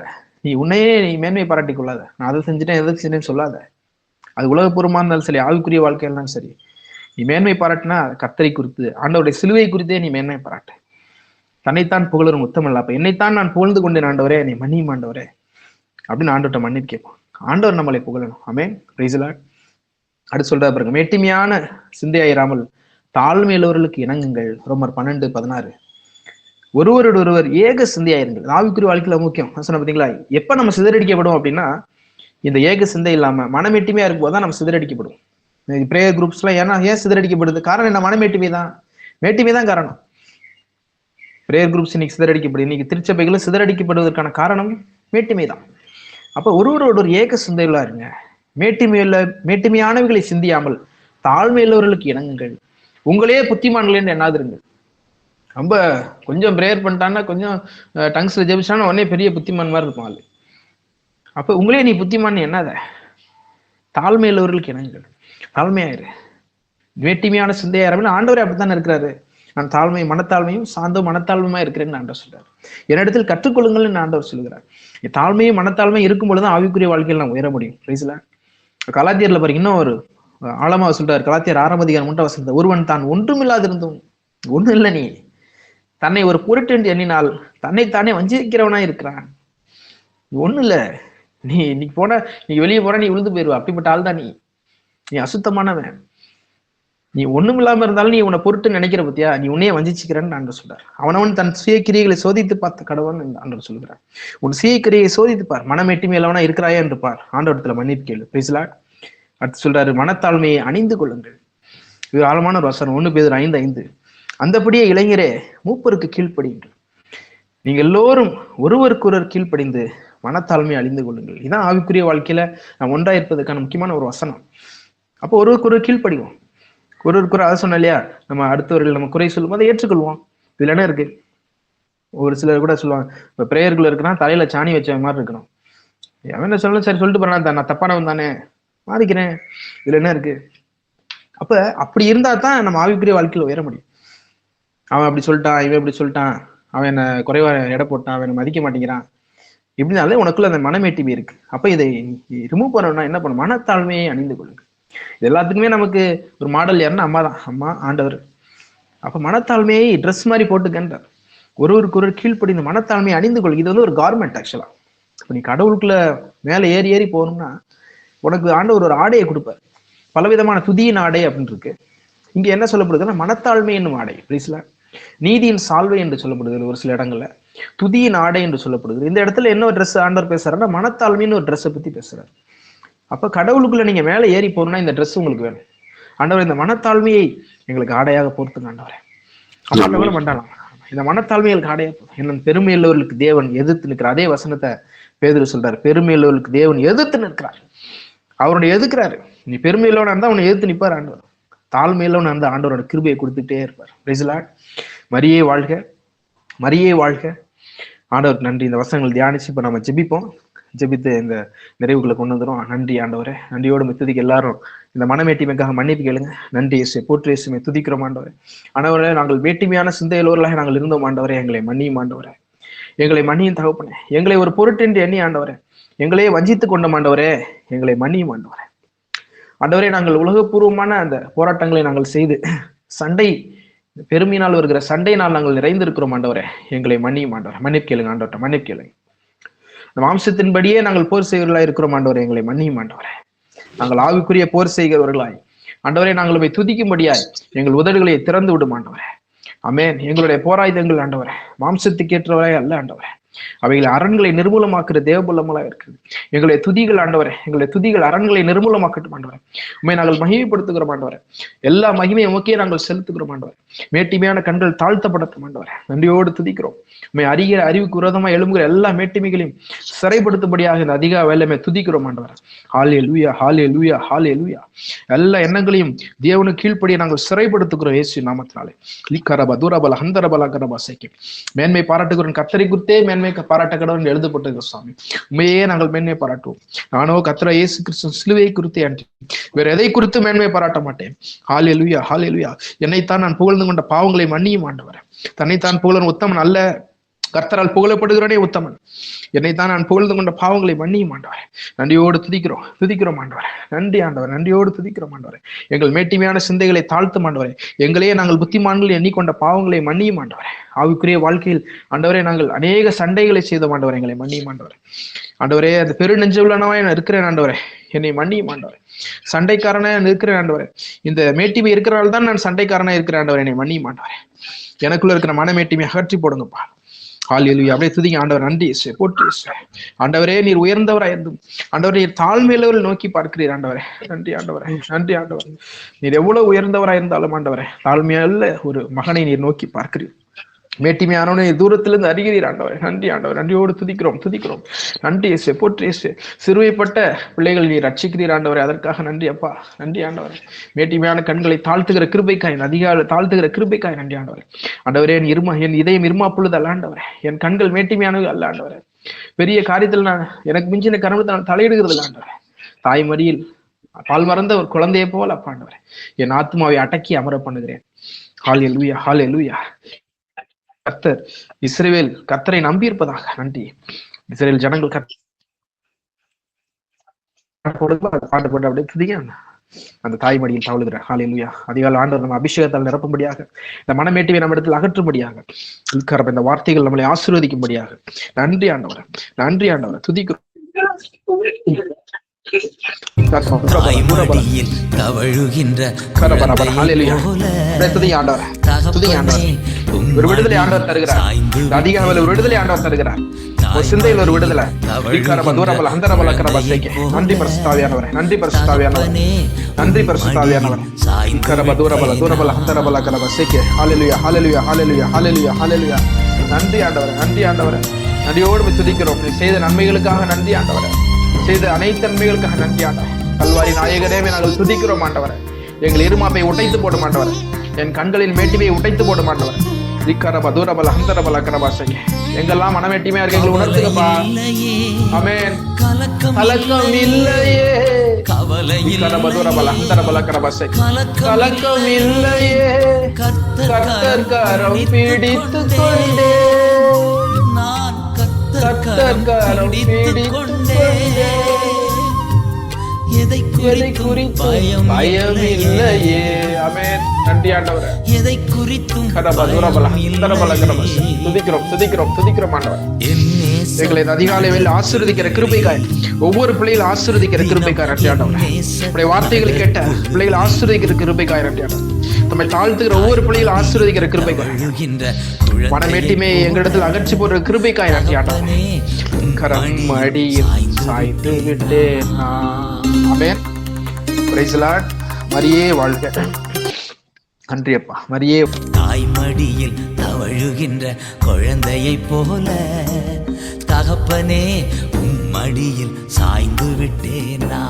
நீ உன்னையே நீ மேன்மை பாராட்டி கொள்ளாத. நான் அதை செஞ்சுட்டேன் எதை செஞ்சேன்னு சொல்லாத. அது உலகபூர்வமா இருந்தாலும் சரி, ஆவிக்குரிய வாழ்க்கையிலும் சரி, நீ மேன்மை பாராட்டினா கர்த்தரை குறித்து, ஆண்டவருடைய சிலுவை குறித்தே நீ மேன்மை பாராட்டு. தன்னைத்தான் புகழரும் உத்தமல்ல. அப்ப என்னைத்தான் நான் புகழ்ந்து கொண்டேன் ஆண்டவரே, நீ மன்னியும் ஆண்டவரே அப்படின்னு ஆண்டவர்கிட்ட மன்னிப்பு கேட்போம். ஆண்டவர் நம்மளை புகழணும். ஆமென். Praise the Lord. அடுத்து சொல்றா பாருங்க, மேட்டிமையான சிந்தையாயிராமல் தாழ்மையுள்ளவர்களுக்கு இணங்குங்கள். ரோமர் 12:16. ஒருவர் ஏக சிந்தையாயிருங்கள். ஆவிக்குரிய வாழ்க்கையில முக்கியம் சொன்ன பார்த்தீங்களா? எப்ப நம்ம சிதறடிக்கப்படும் அப்படின்னா, இந்த ஏக சிந்தை இல்லாம மனமேட்டிமையா இருக்கும் போது தான் நம்ம சிதறடிக்கப்படும். பிரேயர் குரூப்ஸ் எல்லாம் ஏன் சிதறடிக்கப்படுது? காரணம் என்ன? மனமேட்டிமை தான். மேட்டிமை தான் காரணம். பிரேயர் குரூப்ஸ் இன்னைக்கு சிதறடிக்கப்படுது. இன்னைக்கு திருச்சபைகளும் சிதறடிக்கப்படுவதற்கான காரணம் மேட்டிமை தான். அப்ப ஒருவரோட ஏக சிந்தையுள்ளா இருங்க. மேட்டிமையானவைகளை சிந்தியாமல் தாழ்மையுள்ளவர்களுக்கு இணங்குங்கள். உங்களே புத்திமான்கள் எண்ணாதிருங்கள். ரொம்ப கொஞ்சம் பிரேயர் பண்ணிட்டான்னா, கொஞ்சம் டங்ஸ்ல ஜெபிச்சானா உடனே பெரிய புத்திமான் மாதிரி இருக்கும் ஆளு. அப்ப உங்களே நீ புத்திமான் எண்ணாத. தாழ்மையுள்ளவர்களுக்கு இணங்குங்கள். தாழ்மையாயிரு. மேட்டிமையான சிந்தையாயிரம். ஆண்டவரே அப்படித்தானே இருக்கிறாரு. நான் தாழ்மை மனத்தாழ்மையும் சாந்தம் மனத்தாழ்மையுமா இருக்கிறேன்னு ஆண்டவர் சொல்றாரு. என்னிடத்தில் கற்றுக்கொள்ளுங்கள்னு ஆண்டவர் சொல்லுகிறார். தாழ்மையும் மனத்தாழ்மையும் இருக்கும் பொழுதுதான் ஆவிக்குரிய வாழ்க்கையில் நான் உயர முடியும். பிரைஸ்ல. கலாத்தியர்ல பாருங்க, இன்னும் ஒரு ஆழமா சொல்றாரு. கலாத்தியர் 6:3 ஒருவன் தான் ஒன்றுமில்லாதிருந்தும், ஒண்ணும் இல்லை, நீ தன்னை ஒரு பொருட்டு என்று எண்ணினால் தன்னைத்தானே வஞ்சிக்கிறவனா இருக்கிறான். ஒண்ணும் இல்ல, நீ போன நீ வெளியே போனா நீ விழுந்து போயிருவ. அப்படிப்பட்ட ஆள் தான் நீ அசுத்தமானவன். நீ ஒண்ணும் இல்லாம இருந்தாலும் நீ உன்னை பொருட்டு நினைக்கிற பத்தியா, நீ உன்னையே வஞ்சிச்சுக்கிறன்னு ஆண்டவர் சொல்றார். அவனவன் தன் சுய கிரியைகளை சோதித்து பார்த்த கடவுள் ஆண்டவர் சொல்லுகிறார். உன் சுய கிரியை சோதித்து பார், மனமேட்டிமை எல்லவனா இருக்கிறாயா என்று பார். ஆண்டவரத்துல மன்னிப்பு கேளு. Price the Lord. அடுத்து சொல்றாரு, மனத்தாழ்மையை அணிந்து கொள்ளுங்கள். இது ஆழமான ஒரு வசனம். 1 பேதுரு 5:5. அந்தபடியே இளைஞரே மூப்பருக்கு கீழ்ப்படியுங்கள். நீங்க எல்லோரும் ஒருவருக்கொருவர் கீழ்ப்படிந்து மனத்தாழ்மையை அழிந்து கொள்ளுங்கள். இதான் ஆவிக்குரிய வாழ்க்கையில நாம் ஒன்றா இருப்பதற்கான முக்கியமான ஒரு வசனம். அப்போ ஒருவருக்கொருவர் கீழ்ப்படிவோம். ஒருவருக்குற அதை சொன்ன இல்லையா, நம்ம அடுத்தவர்கள் நம்ம குறை சொல்லும் போது ஏற்றுக்கொள்வோம். இதுல என்ன இருக்கு? ஒரு சிலர் கூட சொல்லுவாங்க, இப்ப பிரேயர்கள் இருக்குன்னா தலையில சாணி வச்ச மாதிரி இருக்கணும். என்ன சொல்லணும், சரி சொல்லிட்டு போறேன், நான் தப்பானவன் தானே, மாறிக்கிறேன். இதுல என்ன இருக்கு? அப்ப அப்படி இருந்தா தான் நம்ம ஆவிக்குரிய வாழ்க்கையில உயர முடியும். அவன் அப்படி சொல்லிட்டான், இவன் இப்படி சொல்லிட்டான், அவன் என்ன குறைவா எடை போட்டான், அவன் மதிக்க மாட்டேங்கிறான், இப்படினாலே உனக்குள்ள அந்த மனமேட்டிமை இருக்கு. அப்ப இதை ரிமூவ் பண்ணணும்னா என்ன பண்ணும்? மனத்தாழ்மையை அணிந்து கொள்ளுங்க. இது எல்லாத்துக்குமே நமக்கு ஒரு மாடல் யாருன்னா அம்மா தான். அம்மா, ஆண்டவர். அப்ப மனத்தாழ்மையை ட்ரெஸ் மாதிரி போட்டுக்கின்றார். ஒருவருக்கு ஒரு கீழ்ப்படி இந்த மனத்தாழ்மையை அணிந்து கொள்ளுங்க. இது ஒரு கார்மெண்ட் ஆக்சுவலா. இப்ப நீ கடவுளுக்குள்ள மேல ஏறி போகணும்னா உனக்கு ஆண்டவர் ஒரு ஆடையை கொடுப்பார். பலவிதமான துதியின் ஆடை அப்படின்னு இருக்கு. இங்க என்ன சொல்லப்படுதுன்னா மனத்தாழ்மை என்னும் ஆடை. பிளீஸ்ல நீதியின் சால்வை என்று சொல்லப்படுகிறது. ஒரு சில இடங்கள்ல துதியின் ஆடை என்று சொல்லப்படுது. இந்த இடத்துல என்ன ஒரு ட்ரெஸ் ஆண்டவர் பேசுறாருன்னா மனத்தாழ்மைன்னு ஒரு ட்ரெஸ்ஸை பத்தி பேசுறாரு. அப்ப கடவுளுக்குள்ள நீங்க மேல ஏறி போகணும்னா இந்த ட்ரெஸ் உங்களுக்கு வேணும். ஆண்டவர் இந்த மனத்தாழ்மையை எங்களுக்கு ஆடையாக போர்த்துங்க ஆண்டவரே. அப்ப பண்ணலாம். இந்த மனத்தாழ்மைகளுக்கு ஆடையா போதும். பெருமை உள்ளவர்களுக்கு தேவன் எதிர்த்து நிற்கிறார். அதே வசனத்தை பேதுரு சொல்றாரு. பெருமை உள்ளவர்களுக்கு தேவன் எதிர்த்து நிற்கிறார். அவருடைய எதிர்க்கிறாரு. நீ பெருமையிலவனா இருந்தா அவனை எதிர்த்து நிற்பார் ஆண்டவர். தாழ்மையிலவனா இருந்தா ஆண்டவரோட கிருபையை கொடுத்துட்டே இருப்பார். Price the Lord. மரியே வாழ்க, மரியே வாழ்க. ஆண்டவருக்கு நன்றி. இந்த வசனங்கள் தியானிச்சு இப்ப நம்ம ஜெபிப்போம். ஜெபித்து இந்த நிறைவுகளை கொண்டு வந்துடும். நன்றி ஆண்டவரே. நன்றியோடு துதிக்க எல்லாரும் இந்த மனமேட்டிமைக்காக மன்னிப்பு கேளுங்க. நன்றி இயேசுவே, போற்று இயேசுவே, துதிக்கிறோம் ஆண்டவரே. ஆண்டவரே, நாங்கள் வேட்டிமையான சிந்தையுள்ளவர்களாக நாங்கள் இருந்தோம் ஆண்டவரே. எங்களை மன்னியும் ஆண்டவரே, எங்களை மன்னியும் தகப்பனே. எங்களை ஒரு பொருட்டென்று எண்ணி ஆண்டவரே எங்களையே வஞ்சித்துக் கொண்டோம் ஆண்டவரே. எங்களை மன்னியும் ஆண்டவரே. ஆண்டவரே, நாங்கள் உலகப்பூர்வமான அந்த போராட்டங்களை நாங்கள் செய்து சண்டை, பெருமையினால் வருகிற சண்டையினால் நாங்கள் நிறைந்திருக்கிறோம் ஆண்டவரே. எங்களை மன்னியும் ஆண்டவரே. மன்னிப்பு கேளுங்க ஆண்டவர்கிட்ட, மன்னிப்பு கேளுங்க. மாம்சத்தின்படியே நாங்கள் போர் செய்வர்களாய் இருக்கிறோம் ஆண்டவரே. எங்களை மன்னியும் ஆண்டவரே. நாங்கள் ஆவிக்குரிய போர் செய்கிறவர்களாய் ஆண்டவரே நாங்கள் போய் துதிக்கும்படியாய் எங்கள் உதடுகளை திறந்து விடும் ஆண்டவரே. ஆமென். எங்களுடைய போராயுதங்கள் ஆண்டவரே மாம்சத்துக்கு ஏற்றவரே அல்ல ஆண்டவரே. அவைகளை அரண்களை நிர்மூலமாக்குற தேவபலமலா இருக்குது. எங்களுடைய துதிகள் ஆண்டவரே, எங்களுடைய துதிகள் அரண்களை நிர்மூலமாக்கட்டும் ஆண்டவரே. உண்மை நாங்கள் மகிமைப்படுத்துகிறோம் ஆண்டவரே. எல்லா மகிமையை உமக்கே நாங்கள் செலுத்துகிறோம் ஆண்டவரே. மேட்டிமையான கண்கள் தாழ்த்தப்படட்டும் ஆண்டவரே. நன்றியோடு துதிக்கிறோம். உண்மை அறிகிற அறிவுக்கு விரோதமா எழும்புகிற எல்லா மேட்டிமைகளையும் சிறைப்படுத்தும்படியாக இந்த அதிக வேலைமை துதிக்கிறோம் ஆண்டவரே. ஹல்லேலூயா, ஹல்லேலூயா, ஹல்லேலூயா. எல்லா எண்ணங்களையும் தேவனுக்கு கீழ்ப்படியே நாங்கள் சிறைப்படுத்துகிறோம் இயேசு நாமத்தினாலே. லிக்கரப தூரபல ஹந்தரபல கரபாசைக்கு மேன்மை பாராட்டுகிறோம். கர்த்தரை குறித்தே மேன்மை பாராட்ட கடவுள் எழுதப்பட்டிருக்கிற சுவாமி. உண்மையே நாங்கள் மேன்மை பாராட்டுவோம். நானோ கர்த்தர் இயேசு கிறிஸ்து சிலுவையை குறித்து அன்றி வேற எதை குறித்து மேன்மை பாராட்ட மாட்டேன். ஹல்லேலூயா, ஹல்லேலூயா. என்னைத்தான் நான் புகழ்ந்து கொண்ட பாவங்களை மன்னியும் ஆண்டவரே. தன்னைத்தான் புகழன் உத்தமன் அல்ல, கர்த்தரால் புகழப்படுகிறவனே உத்தமன். என்னைத்தான் நான் புகழ்ந்து கொண்ட பாவங்களை மன்னியும் ஆண்டவரே. நன்றியோடு துதிக்கிறோம், துதிக்கிறோம் ஆண்டவரே. நன்றி ஆண்டவர், நன்றியோடு துதிக்கிறோம் ஆண்டவரே. எங்கள் மேட்டிமையான சிந்தைகளை தாழ்த்தும் ஆண்டவரே. எங்களையே நாங்கள் புத்திமான்கள் எண்ணிக்கொண்ட பாவங்களை மன்னியும் ஆண்டவரே. ஆவிக்குரிய வாழ்க்கையில் ஆண்டவரே நாங்கள் அநேக சண்டைகளை செய்தோம் ஆண்டவரே. எங்களை மன்னியும் ஆண்டவரே. ஆண்டவரே, அந்த பெரு நெஞ்சவுள்ளனவா நான் இருக்கிறேன் ஆண்டவரே. என்னை மன்னியும் ஆண்டவரே. சண்டைக்காரனா இருக்கிறேன் ஆண்டவரே. இந்த மேட்டிமை இருக்கிறனால தான் நான் சண்டைக்காரனா இருக்கிறேன் ஆண்டவரே. என்னை மன்னியும் ஆண்டவரே. எனக்குள்ள இருக்கிற மனமேட்டிமை அகற்றி போடுங்கப்பா. ஹல்லேலூயா. அப்படியே துதிங்க ஆண்டவர். நன்றி இயேசுவே, போற்றி இயேசுவே. ஆண்டவரே, நீர் உயர்ந்தவராய் இருந்தும் ஆண்டவரே நீர் தாழ்மையுள்ளவர்கள் நோக்கி பார்க்கிறீர் ஆண்டவரே. நன்றி ஆண்டவரே, நன்றி ஆண்டவர். நீர் எவ்வளவு உயர்ந்தவராய் இருந்தாலும் ஆண்டவரே தாழ்மையுள்ள ஒரு மகனை நீர் நோக்கி பார்க்கிறீர். மேட்டிமையானவனை தூரத்திலிருந்து அறிகிறீர் ஆண்டவரே. நன்றி ஆண்டவர். நன்றியோடு துதிக்கிறோம், துதிக்கிறோம். நன்றி இயேசுவே, போற்றி இயேசுவே. சிறுவைப்பட்ட பிள்ளைகள் நீர் ரட்சிக்கிறீர் ஆண்டவரே. அதற்காக நன்றி அப்பா. நன்றி ஆண்டவரே. மேட்டிமையான கண்களை தாழ்த்துகிற கிருபைக்காய், அதிகாலை தாழ்த்துகிற கிருபைக்காய் நன்றி ஆண்டவரே. ஆண்டவரே, என் இதயம் இருமாப்புள்ளது அல்ல ஆண்டவரே. என் கண்கள் மேட்டிமையானது அல்ல ஆண்டவரே. பெரிய காரியத்தில் நான் எனக்கு மிஞ்சின கருமத்தை நான் தலையிடுகிறது இல்லை ஆண்டவரே. தாய் மடியில் பால் மறந்த ஒரு குழந்தையை போல அப்பா ஆண்டவரே என் ஆத்மாவை அடக்கி அமர பண்ணுகிறேன். ஹல்லேலூயா, ஹல்லேலூயா. கர்த்தர் இஸ்ரவேல் கர்த்தரை நம்பி இருப்பதாக. நன்றி. இஸ்ரவேல் ஜனங்கள் பாட்டு போட்டு அப்படியே துதிங்க அந்த தாய்மடியில் தவழுகிற. ஹல்லேலூயா. அதிகாலை ஆண்டவர் நம்ம அபிஷேகத்தால் நிரப்பும்படியாக, இந்த மனமேட்டிவை நம்ம இடத்தில் அகற்றும்படியாக, இந்த வார்த்தைகள் நம்மளை ஆசீர்வதிக்கும்படியாக நன்றி ஆண்டவர், நன்றி ஆண்டவர். துதிக்கிறோம். தாய்மடியில் தவழுகின்ற ஒரு விடுதலை ஆண்டவர் தருகிறார். அதிகாலையில் ஒரு விடுதலை ஆண்டவர் தருகிறார். ஒரு சிந்தையில் ஒரு விடுதலை. நன்றி பரிசுத்தாவியானவரே, நன்றி பரிசுத்தாவியானவரே, நன்றி பரிசுத்தாவியானவரே. ஹல்லேலூயா, ஹல்லேலூயா, ஹல்லேலூயா, ஹல்லேலூயா, ஹல்லேலூயா. நன்றி ஆண்டவரே, நன்றி ஆண்டவரே. நன்றியோடு துதிக்கிறோம். நீ செய்த நன்மைகளுக்காக நன்றி ஆண்டவரே. செய்த அனைத்து நன்மைகளுக்காக நன்றி ஆண்டவரே. கல்வாரி நாயகரேவே நாங்கள் துதிக்கிறோம் ஆண்டவரே. எங்கள் இருமாப்பை உடைத்து போட மாட்டவரே. என் கண்களின் மேட்டிமையை உடைத்து போட மாட்டவரே. எங்கெல்லாம் மனமேட்டிமையா இருக்கு எங்களை உணர்த்துங்கப்பா. ஆமென். கலக்கம் இல்லையே, கலக்கம் இல்லையே, கர்த்தர் கரம் பிடித்து கொண்டே, கர்த்தர் கரம் பிடித்து கொண்டே, எதை குறித்தும் பயம் இல்லையே. ஆமென். நன்றி ஆண்டவரே. எதை குறித்தும் துதிக்கிறோம், துதிக்கிறோம், துதிக்கிறோம் ஆண்டவர். எங்களை அதிகாலையில் ஆசீர்வதிக்கிற கிருபைக்காய், ஒவ்வொரு பிள்ளைகள் ஆசீர்வதிக்கிற கிருபைக்காய் நன்றி ஆண்டவர். உடைய வார்த்தைகளை கேட்ட பிள்ளைகள் ஆசீர்வதிக்கிற கிருபைக்காய் நன்றி ஆண்டவர். நம்மை தாழ்த்துகிற ஒவ்வொரு பிள்ளைகள் ஆசீர்வதிக்கிற கிருபைக்காய், மனமேட்டிமை எங்களிடத்தில் அகற்றி போடுற கிருபைக்காய் நன்றி ஆண்டவர். கரம் அடியில் சாய்த்து விட்டேன். ஆமென். Praise the Lord. மரியே வாழ்க. நன்றி அப்பா. மரியே. தாய்மடியில் தவழுகின்ற குழந்தையை போல தகப்பனே உம்மடியில் சாய்ந்து விட்டேனா.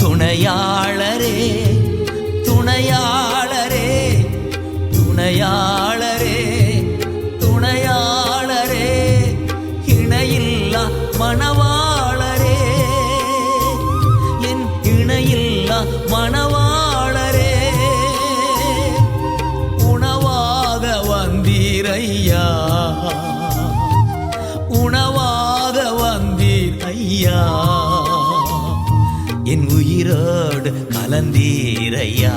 துணையாளரே இணையில்லா மணவாளரே, உணவாக வந்தீரையா, உணவாக வந்தீர் ஐயா, என் உயிரோடு கலந்தீரையா.